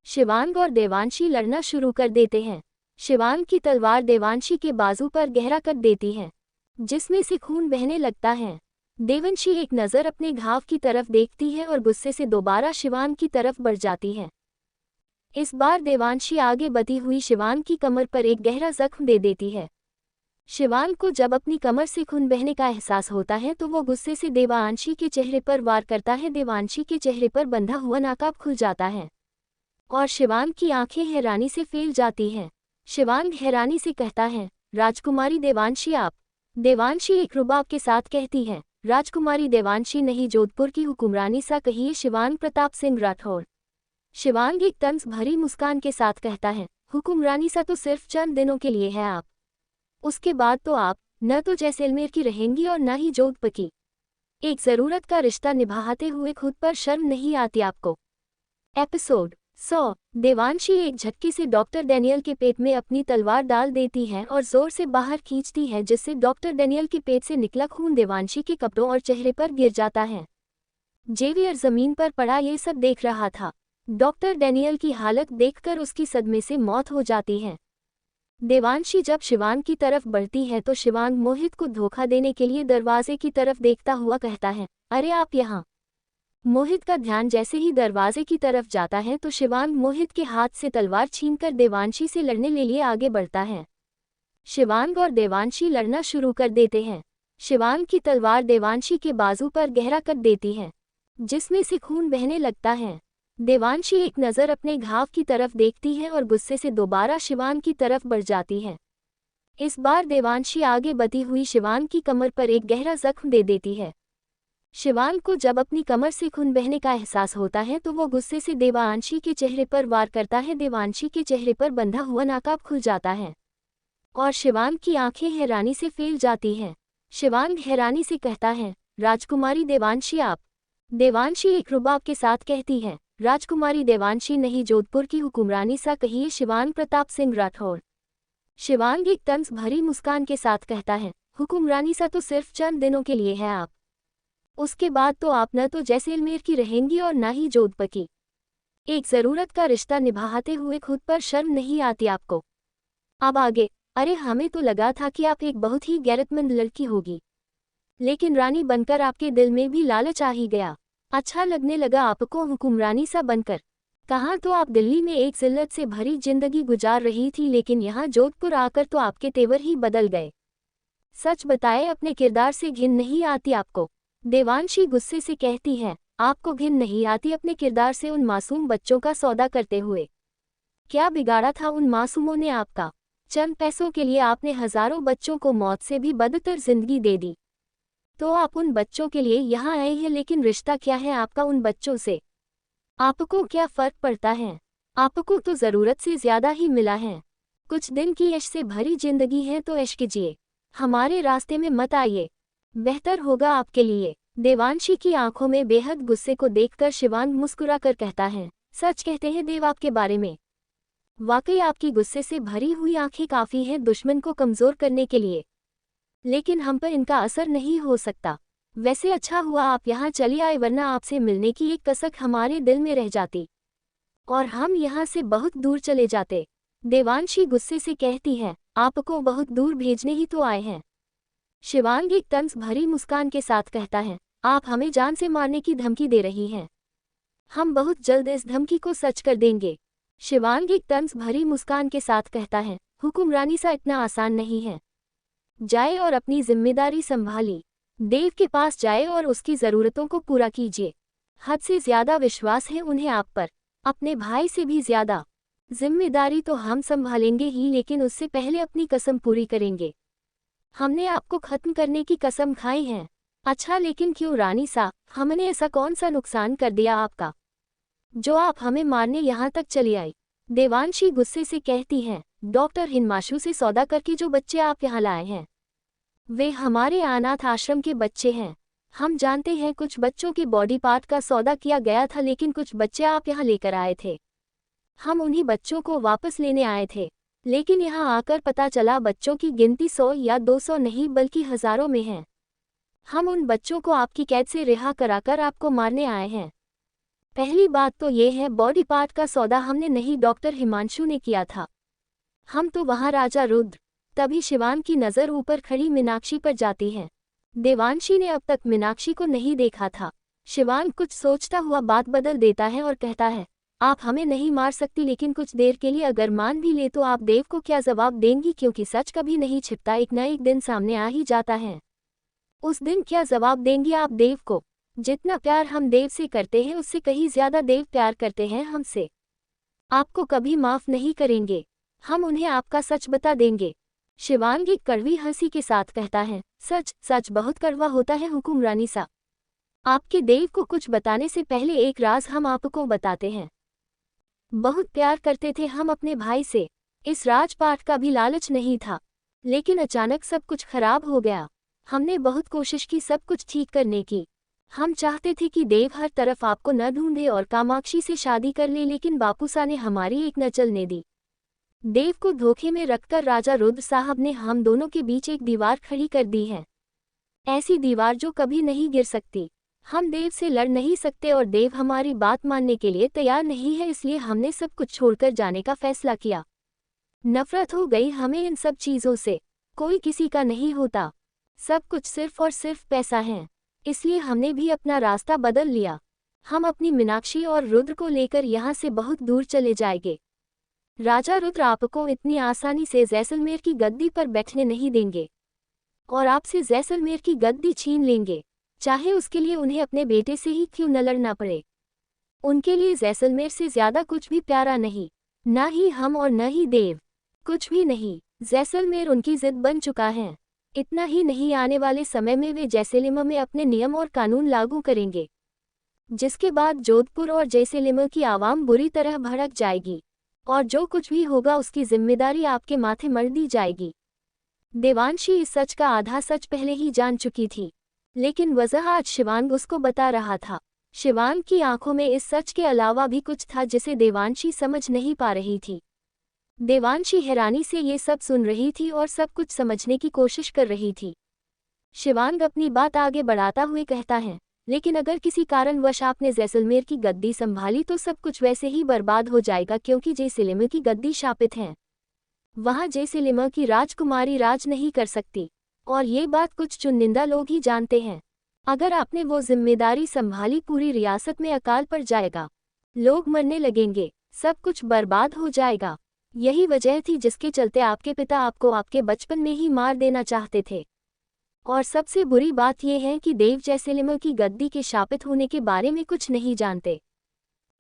शिवांग और देवांशी लड़ना शुरू कर देते हैं। शिवांग की तलवार देवांशी के बाजू पर गहरा कट देती है, जिसमें से खून बहने लगता है। देवांशी एक नज़र अपने घाव की तरफ देखती है और गुस्से से दोबारा शिवांग की तरफ बढ़ जाती है। इस बार देवांशी आगे बढ़ती हुई शिवांग की कमर पर एक गहरा जख्म दे देती है। शिवांग को जब अपनी कमर से खून बहने का एहसास होता है तो वो गुस्से से देवांशी के चेहरे पर वार करता है। देवांशी के चेहरे पर बंधा हुआ नकाब खुल जाता है और शिवांग की आंखें हैरानी से फैल जाती हैं। शिवांग हैरानी से कहता है, राजकुमारी देवांशी आप? देवांशी एक रुबाब के साथ कहती है, राजकुमारी देवांशी नहीं जोधपुर की हुक्मरानी सा कहिए शिवांग प्रताप सिंह राठौर। शिवांग एक तंज भरी मुस्कान के साथ कहता है, हुक्मरानी सा तो सिर्फ चंद दिनों के लिए है आप। उसके बाद तो आप न तो जैसलमेर की रहेंगी और न ही जोधपुर की। एक जरूरत का रिश्ता निभाते हुए खुद पर शर्म नहीं आती आपको। एपिसोड 100। देवांशी एक झटके से डॉक्टर डैनियल के पेट में अपनी तलवार डाल देती है और जोर से बाहर खींचती है, जिससे डॉक्टर डैनियल के पेट से निकला खून देवांशी के कपड़ों और चेहरे पर गिर जाता है। जेवियर जमीन पर पड़ा ये सब देख रहा था। डॉक्टर डैनियल की हालत देखकर उसकी सदमे से मौत हो जाती है। देवांशी जब शिवांग की तरफ बढ़ती है तो शिवांग मोहित को धोखा देने के लिए दरवाजे की तरफ देखता हुआ कहता है, अरे आप यहाँ। मोहित का ध्यान जैसे ही दरवाजे की तरफ जाता है तो शिवांग मोहित के हाथ से तलवार छीनकर देवांशी से लड़ने के लिए आगे बढ़ता है। शिवांग और देवांशी लड़ना शुरू कर देते हैं। शिवांग की तलवार देवांशी के बाजू पर गहरा कर देती है, जिसमें से खून बहने लगता है। देवांशी एक नज़र अपने घाव की तरफ देखती है और गुस्से से दोबारा शिवांग की तरफ बढ़ जाती है। इस बार देवांशी आगे बढ़ती हुई शिवांग की कमर पर एक गहरा जख्म दे देती है। शिवांग को जब अपनी कमर से खून बहने का एहसास होता है तो वो गुस्से से देवांशी के चेहरे पर वार करता है। देवांशी के चेहरे पर बंधा हुआ नकाब खुल जाता है और शिवांग की आंखें हैरानी से फैल जाती हैं। शिवांग हैरानी से कहता है, राजकुमारी देवांशी आप। देवांशी एक रुबाब के साथ कहती है, राजकुमारी देवांशी नहीं जोधपुर की हुक्मरानी सा कहिए शिवांग प्रताप सिंह राठौर। शिवांग एक तंज भरी मुस्कान के साथ कहता है, हुक्मरानी सा तो सिर्फ चंद दिनों के लिए है आप। उसके बाद तो आप न तो जैसलमेर की रहेंगी और न ही जोधपुर की। एक जरूरत का रिश्ता निभाते हुए खुद पर शर्म नहीं आती आपको। अब आगे, अरे हमें तो लगा था कि आप एक बहुत ही गैरतमंद लड़की होगी, लेकिन रानी बनकर आपके दिल में भी लालच आ ही गया। अच्छा लगने लगा आपको हुक्मरानी सा बनकर। कहाँ तो आप दिल्ली में एक जिल्लत से भरी जिंदगी गुजार रही थी, लेकिन यहाँ जोधपुर आकर तो आपके तेवर ही बदल गए। सच बताए अपने किरदार से घिन नहीं आती आपको। देवांशी गुस्से से कहती है, आपको घिन नहीं आती अपने किरदार से उन मासूम बच्चों का सौदा करते हुए? क्या बिगाड़ा था उन मासूमों ने आपका? चंद पैसों के लिए आपने हजारों बच्चों को मौत से भी बदतर जिंदगी दे दी। तो आप उन बच्चों के लिए यहाँ आए हैं, लेकिन रिश्ता क्या है आपका उन बच्चों से? आपको क्या फर्क पड़ता है? आपको तो जरूरत से ज्यादा ही मिला है। कुछ दिन की ऐश से भरी जिंदगी है तो ऐश कीजिए, हमारे रास्ते में मत आइए, बेहतर होगा आपके लिए। देवांशी की आंखों में बेहद गुस्से को देखकर शिवांग मुस्कुराकर कहता है, सच कहते हैं देव आपके बारे में। वाकई आपकी गुस्से से भरी हुई आंखें काफी हैं दुश्मन को कमजोर करने के लिए, लेकिन हम पर इनका असर नहीं हो सकता। वैसे अच्छा हुआ आप यहाँ चली आए, वरना आपसे मिलने की एक कसक हमारे दिल में रह जाती और हम यहाँ से बहुत दूर चले जाते। देवांशी गुस्से से कहती है, आपको बहुत दूर भेजने ही तो आए हैं। शिवांग एक तंज भरी मुस्कान के साथ कहता है, आप हमें जान से मारने की धमकी दे रही हैं। हम बहुत जल्द इस धमकी को सच कर देंगे। शिवांग एक तंज भरी मुस्कान के साथ कहता है, हुक्मरानी सा इतना आसान नहीं है। जाए और अपनी जिम्मेदारी संभाली, देव के पास जाए और उसकी ज़रूरतों को पूरा कीजिए। हद से ज़्यादा विश्वास है उन्हें आप पर, अपने भाई से भी ज़्यादा। जिम्मेदारी तो हम संभालेंगे ही, लेकिन उससे पहले अपनी कसम पूरी करेंगे। हमने आपको खत्म करने की कसम खाई है। अच्छा, लेकिन क्यों रानी सा, हमने ऐसा कौन सा नुकसान कर दिया आपका जो आप हमें मारने यहाँ तक चली आई? देवांशी गुस्से से कहती है, डॉक्टर हिमांशु से सौदा करके जो बच्चे आप यहाँ लाए हैं वे हमारे अनाथ आश्रम के बच्चे हैं। हम जानते हैं कुछ बच्चों के बॉडी पार्ट का सौदा किया गया था, लेकिन कुछ बच्चे आप यहाँ लेकर आए थे। हम उन्हीं बच्चों को वापस लेने आए थे, लेकिन यहाँ आकर पता चला बच्चों की गिनती 100 या 200 नहीं बल्कि हजारों में है। हम उन बच्चों को आपकी कैद से रिहा कराकर आपको मारने आए हैं। पहली बात तो ये है, बॉडी पार्ट का सौदा हमने नहीं, डॉक्टर हिमांशु ने किया था। हम तो वहाँ राजा रुद्र। तभी शिवांग की नज़र ऊपर खड़ी मीनाक्षी पर जाती है। देवांशी ने अब तक मीनाक्षी को नहीं देखा था। शिवांग कुछ सोचता हुआ बात बदल देता है और कहता है, आप हमें नहीं मार सकती, लेकिन कुछ देर के लिए अगर मान भी ले तो आप देव को क्या जवाब देंगी? क्योंकि सच कभी नहीं छिपता, एक न एक दिन सामने आ ही जाता है। उस दिन क्या जवाब देंगी आप देव को? जितना प्यार हम देव से करते हैं उससे कहीं ज्यादा देव प्यार करते हैं हमसे। आपको कभी माफ नहीं करेंगे। हम उन्हें आपका सच बता देंगे। शिवांग एक कड़वी हंसी के साथ कहता है, सच सच बहुत कड़वा होता है हुकुमरानी सा। आपके देव को कुछ बताने से पहले एक राज हम आपको बताते हैं। बहुत प्यार करते थे हम अपने भाई से, इस राजपाट का भी लालच नहीं था, लेकिन अचानक सब कुछ खराब हो गया। हमने बहुत कोशिश की सब कुछ ठीक करने की। हम चाहते थे कि देव हर तरफ आपको न ढूंढे और कामाक्षी से शादी कर ले, लेकिन बापूसा ने हमारी एक न चलने दी। देव को धोखे में रखकर राजा रुद्र साहब ने हम दोनों के बीच एक दीवार खड़ी कर दी है, ऐसी दीवार जो कभी नहीं गिर सकती। हम देव से लड़ नहीं सकते और देव हमारी बात मानने के लिए तैयार नहीं है, इसलिए हमने सब कुछ छोड़कर जाने का फैसला किया। नफरत हो गई हमें इन सब चीज़ों से, कोई किसी का नहीं होता, सब कुछ सिर्फ और सिर्फ पैसा है, इसलिए हमने भी अपना रास्ता बदल लिया। हम अपनी मीनाक्षी और रुद्र को लेकर यहाँ से बहुत दूर चले जाएंगे। राजा रुद्र आपको इतनी आसानी से जैसलमेर की गद्दी पर बैठने नहीं देंगे और आपसे जैसलमेर की गद्दी छीन लेंगे, चाहे उसके लिए उन्हें अपने बेटे से ही क्यों न लड़ना पड़े। उनके लिए जैसलमेर से ज्यादा कुछ भी प्यारा नहीं, न ही हम और न ही देव, कुछ भी नहीं। जैसलमेर उनकी जिद बन चुका है। इतना ही नहीं, आने वाले समय में वे जैसलमेर में अपने नियम और कानून लागू करेंगे, जिसके बाद जोधपुर और जैसलमेर की आवाम बुरी तरह भड़क जाएगी और जो कुछ भी होगा उसकी जिम्मेदारी आपके माथे मढ़ दी जाएगी। देवांशी इस सच का आधा सच पहले ही जान चुकी थी, लेकिन वजह आज शिवांग उसको बता रहा था। शिवांग की आंखों में इस सच के अलावा भी कुछ था जिसे देवांशी समझ नहीं पा रही थी। देवांशी हैरानी से ये सब सुन रही थी और सब कुछ समझने की कोशिश कर रही थी। शिवांग अपनी बात आगे बढ़ाता हुए कहता है, लेकिन अगर किसी कारणवश आपने जैसलमेर की गद्दी संभाली तो सब कुछ वैसे ही बर्बाद हो जाएगा, क्योंकि जैसलमेर की गद्दी शापित है। वहां जैसलमेर की राजकुमारी राज नहीं कर सकती और ये बात कुछ चुनिंदा लोग ही जानते हैं। अगर आपने वो जिम्मेदारी संभाली, पूरी रियासत में अकाल पड़ जाएगा, लोग मरने लगेंगे, सब कुछ बर्बाद हो जाएगा। यही वजह थी जिसके चलते आपके पिता आपको आपके बचपन में ही मार देना चाहते थे। और सबसे बुरी बात यह है कि देव जैसलमेर की गद्दी के शापित होने के बारे में कुछ नहीं जानते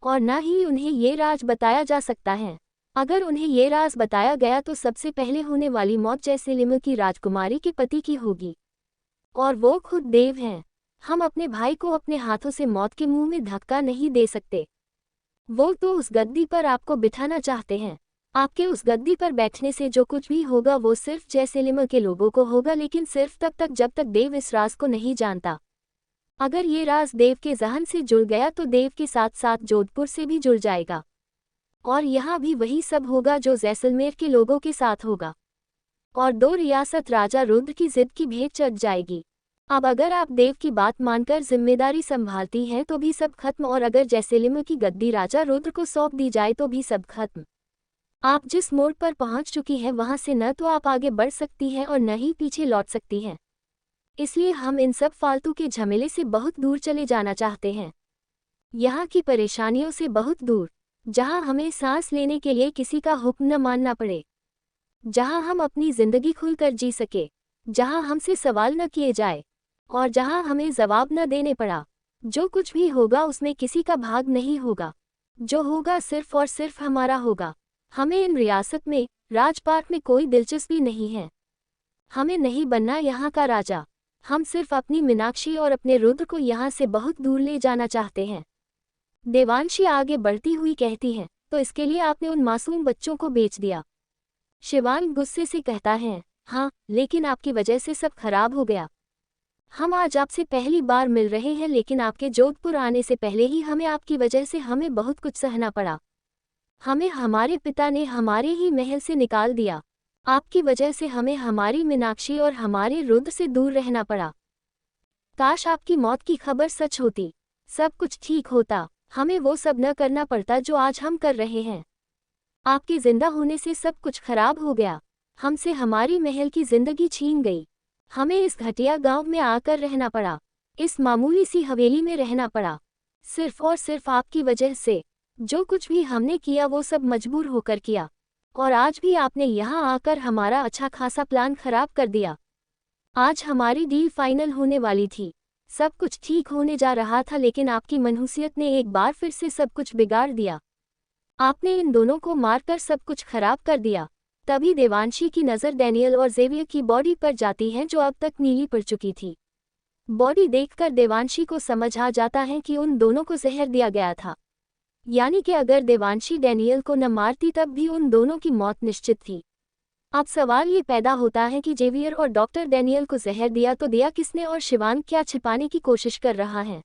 और न ही उन्हें ये राज बताया जा सकता है। अगर उन्हें ये राज बताया गया तो सबसे पहले होने वाली मौत जैसलमेर की राजकुमारी के पति की होगी, और वो खुद देव हैं। हम अपने भाई को अपने हाथों से मौत के मुंह में धक्का नहीं दे सकते। वो तो उस गद्दी पर आपको बिठाना चाहते हैं। आपके उस गद्दी पर बैठने से जो कुछ भी होगा वो सिर्फ जैसलमेर के लोगों को होगा, लेकिन सिर्फ तब तक जब तक देव इस राज को नहीं जानता। अगर ये राज देव के जहन से जुड़ गया तो देव के साथ साथ जोधपुर से भी जुड़ जाएगा, और यहाँ भी वही सब होगा जो जैसलमेर के लोगों के साथ होगा, और दो रियासत राजा रुद्र की जिद की भेंट चढ़ जाएगी। अब अगर आप देव की बात मानकर जिम्मेदारी संभालती हैं तो भी सब खत्म, और अगर जैसलमेर की गद्दी राजा रुद्र को सौंप दी जाए तो भी सब खत्म। आप जिस मोड़ पर पहुंच चुकी हैं वहां से न तो आप आगे बढ़ सकती हैं और न ही पीछे लौट सकती हैं। इसलिए हम इन सब फालतू के झमेले से बहुत दूर चले जाना चाहते हैं, यहाँ की परेशानियों से बहुत दूर, जहाँ हमें सांस लेने के लिए किसी का हुक्म न मानना पड़े, जहाँ हम अपनी जिंदगी खुलकर जी सके, जहाँ हमसे सवाल न किए जाए और जहाँ हमें जवाब न देने पड़ा। जो कुछ भी होगा उसमें किसी का भाग नहीं होगा, जो होगा सिर्फ और सिर्फ हमारा होगा। हमें इन रियासत में, राजपाट में कोई दिलचस्पी नहीं है। हमें नहीं बनना यहाँ का राजा। हम सिर्फ अपनी मीनाक्षी और अपने रुद्र को यहाँ से बहुत दूर ले जाना चाहते हैं। देवांशी आगे बढ़ती हुई कहती है, तो इसके लिए आपने उन मासूम बच्चों को बेच दिया। शिवांग गुस्से से कहता है, हाँ, लेकिन आपकी वजह से सब खराब हो गया। हम आज आपसे पहली बार मिल रहे हैं, लेकिन आपके जोधपुर आने से पहले ही हमें आपकी वजह से हमें बहुत कुछ सहना पड़ा। हमें हमारे पिता ने हमारे ही महल से निकाल दिया। आपकी वजह से हमें हमारी मीनाक्षी और हमारे रुद्र से दूर रहना पड़ा। काश आपकी मौत की खबर सच होती, सब कुछ ठीक होता, हमें वो सब न करना पड़ता जो आज हम कर रहे हैं। आपके जिंदा होने से सब कुछ खराब हो गया। हमसे हमारी महल की जिंदगी छीन गई। हमें इस घटिया गांव में आकर रहना पड़ा, इस मामूली सी हवेली में रहना पड़ा, सिर्फ और सिर्फ आपकी वजह से। जो कुछ भी हमने किया वो सब मजबूर होकर किया, और आज भी आपने यहाँ आकर हमारा अच्छा खासा प्लान खराब कर दिया। आज हमारी डील फाइनल होने वाली थी, सब कुछ ठीक होने जा रहा था, लेकिन आपकी मनहूसियत ने एक बार फिर से सब कुछ बिगाड़ दिया। आपने इन दोनों को मारकर सब कुछ खराब कर दिया। तभी देवांशी की नज़र डैनियल और जेवियर की बॉडी पर जाती है जो अब तक नीली पड़ चुकी थी। बॉडी देखकर देवांशी को समझ आ जाता है कि उन दोनों को जहर दिया गया था। यानी कि अगर देवांशी डैनियल को न मारती तब भी उन दोनों की मौत निश्चित थी। अब सवाल ये पैदा होता है कि जेवियर और डॉक्टर डैनियल को जहर दिया तो दिया किसने और शिवांग क्या छिपाने की कोशिश कर रहा है।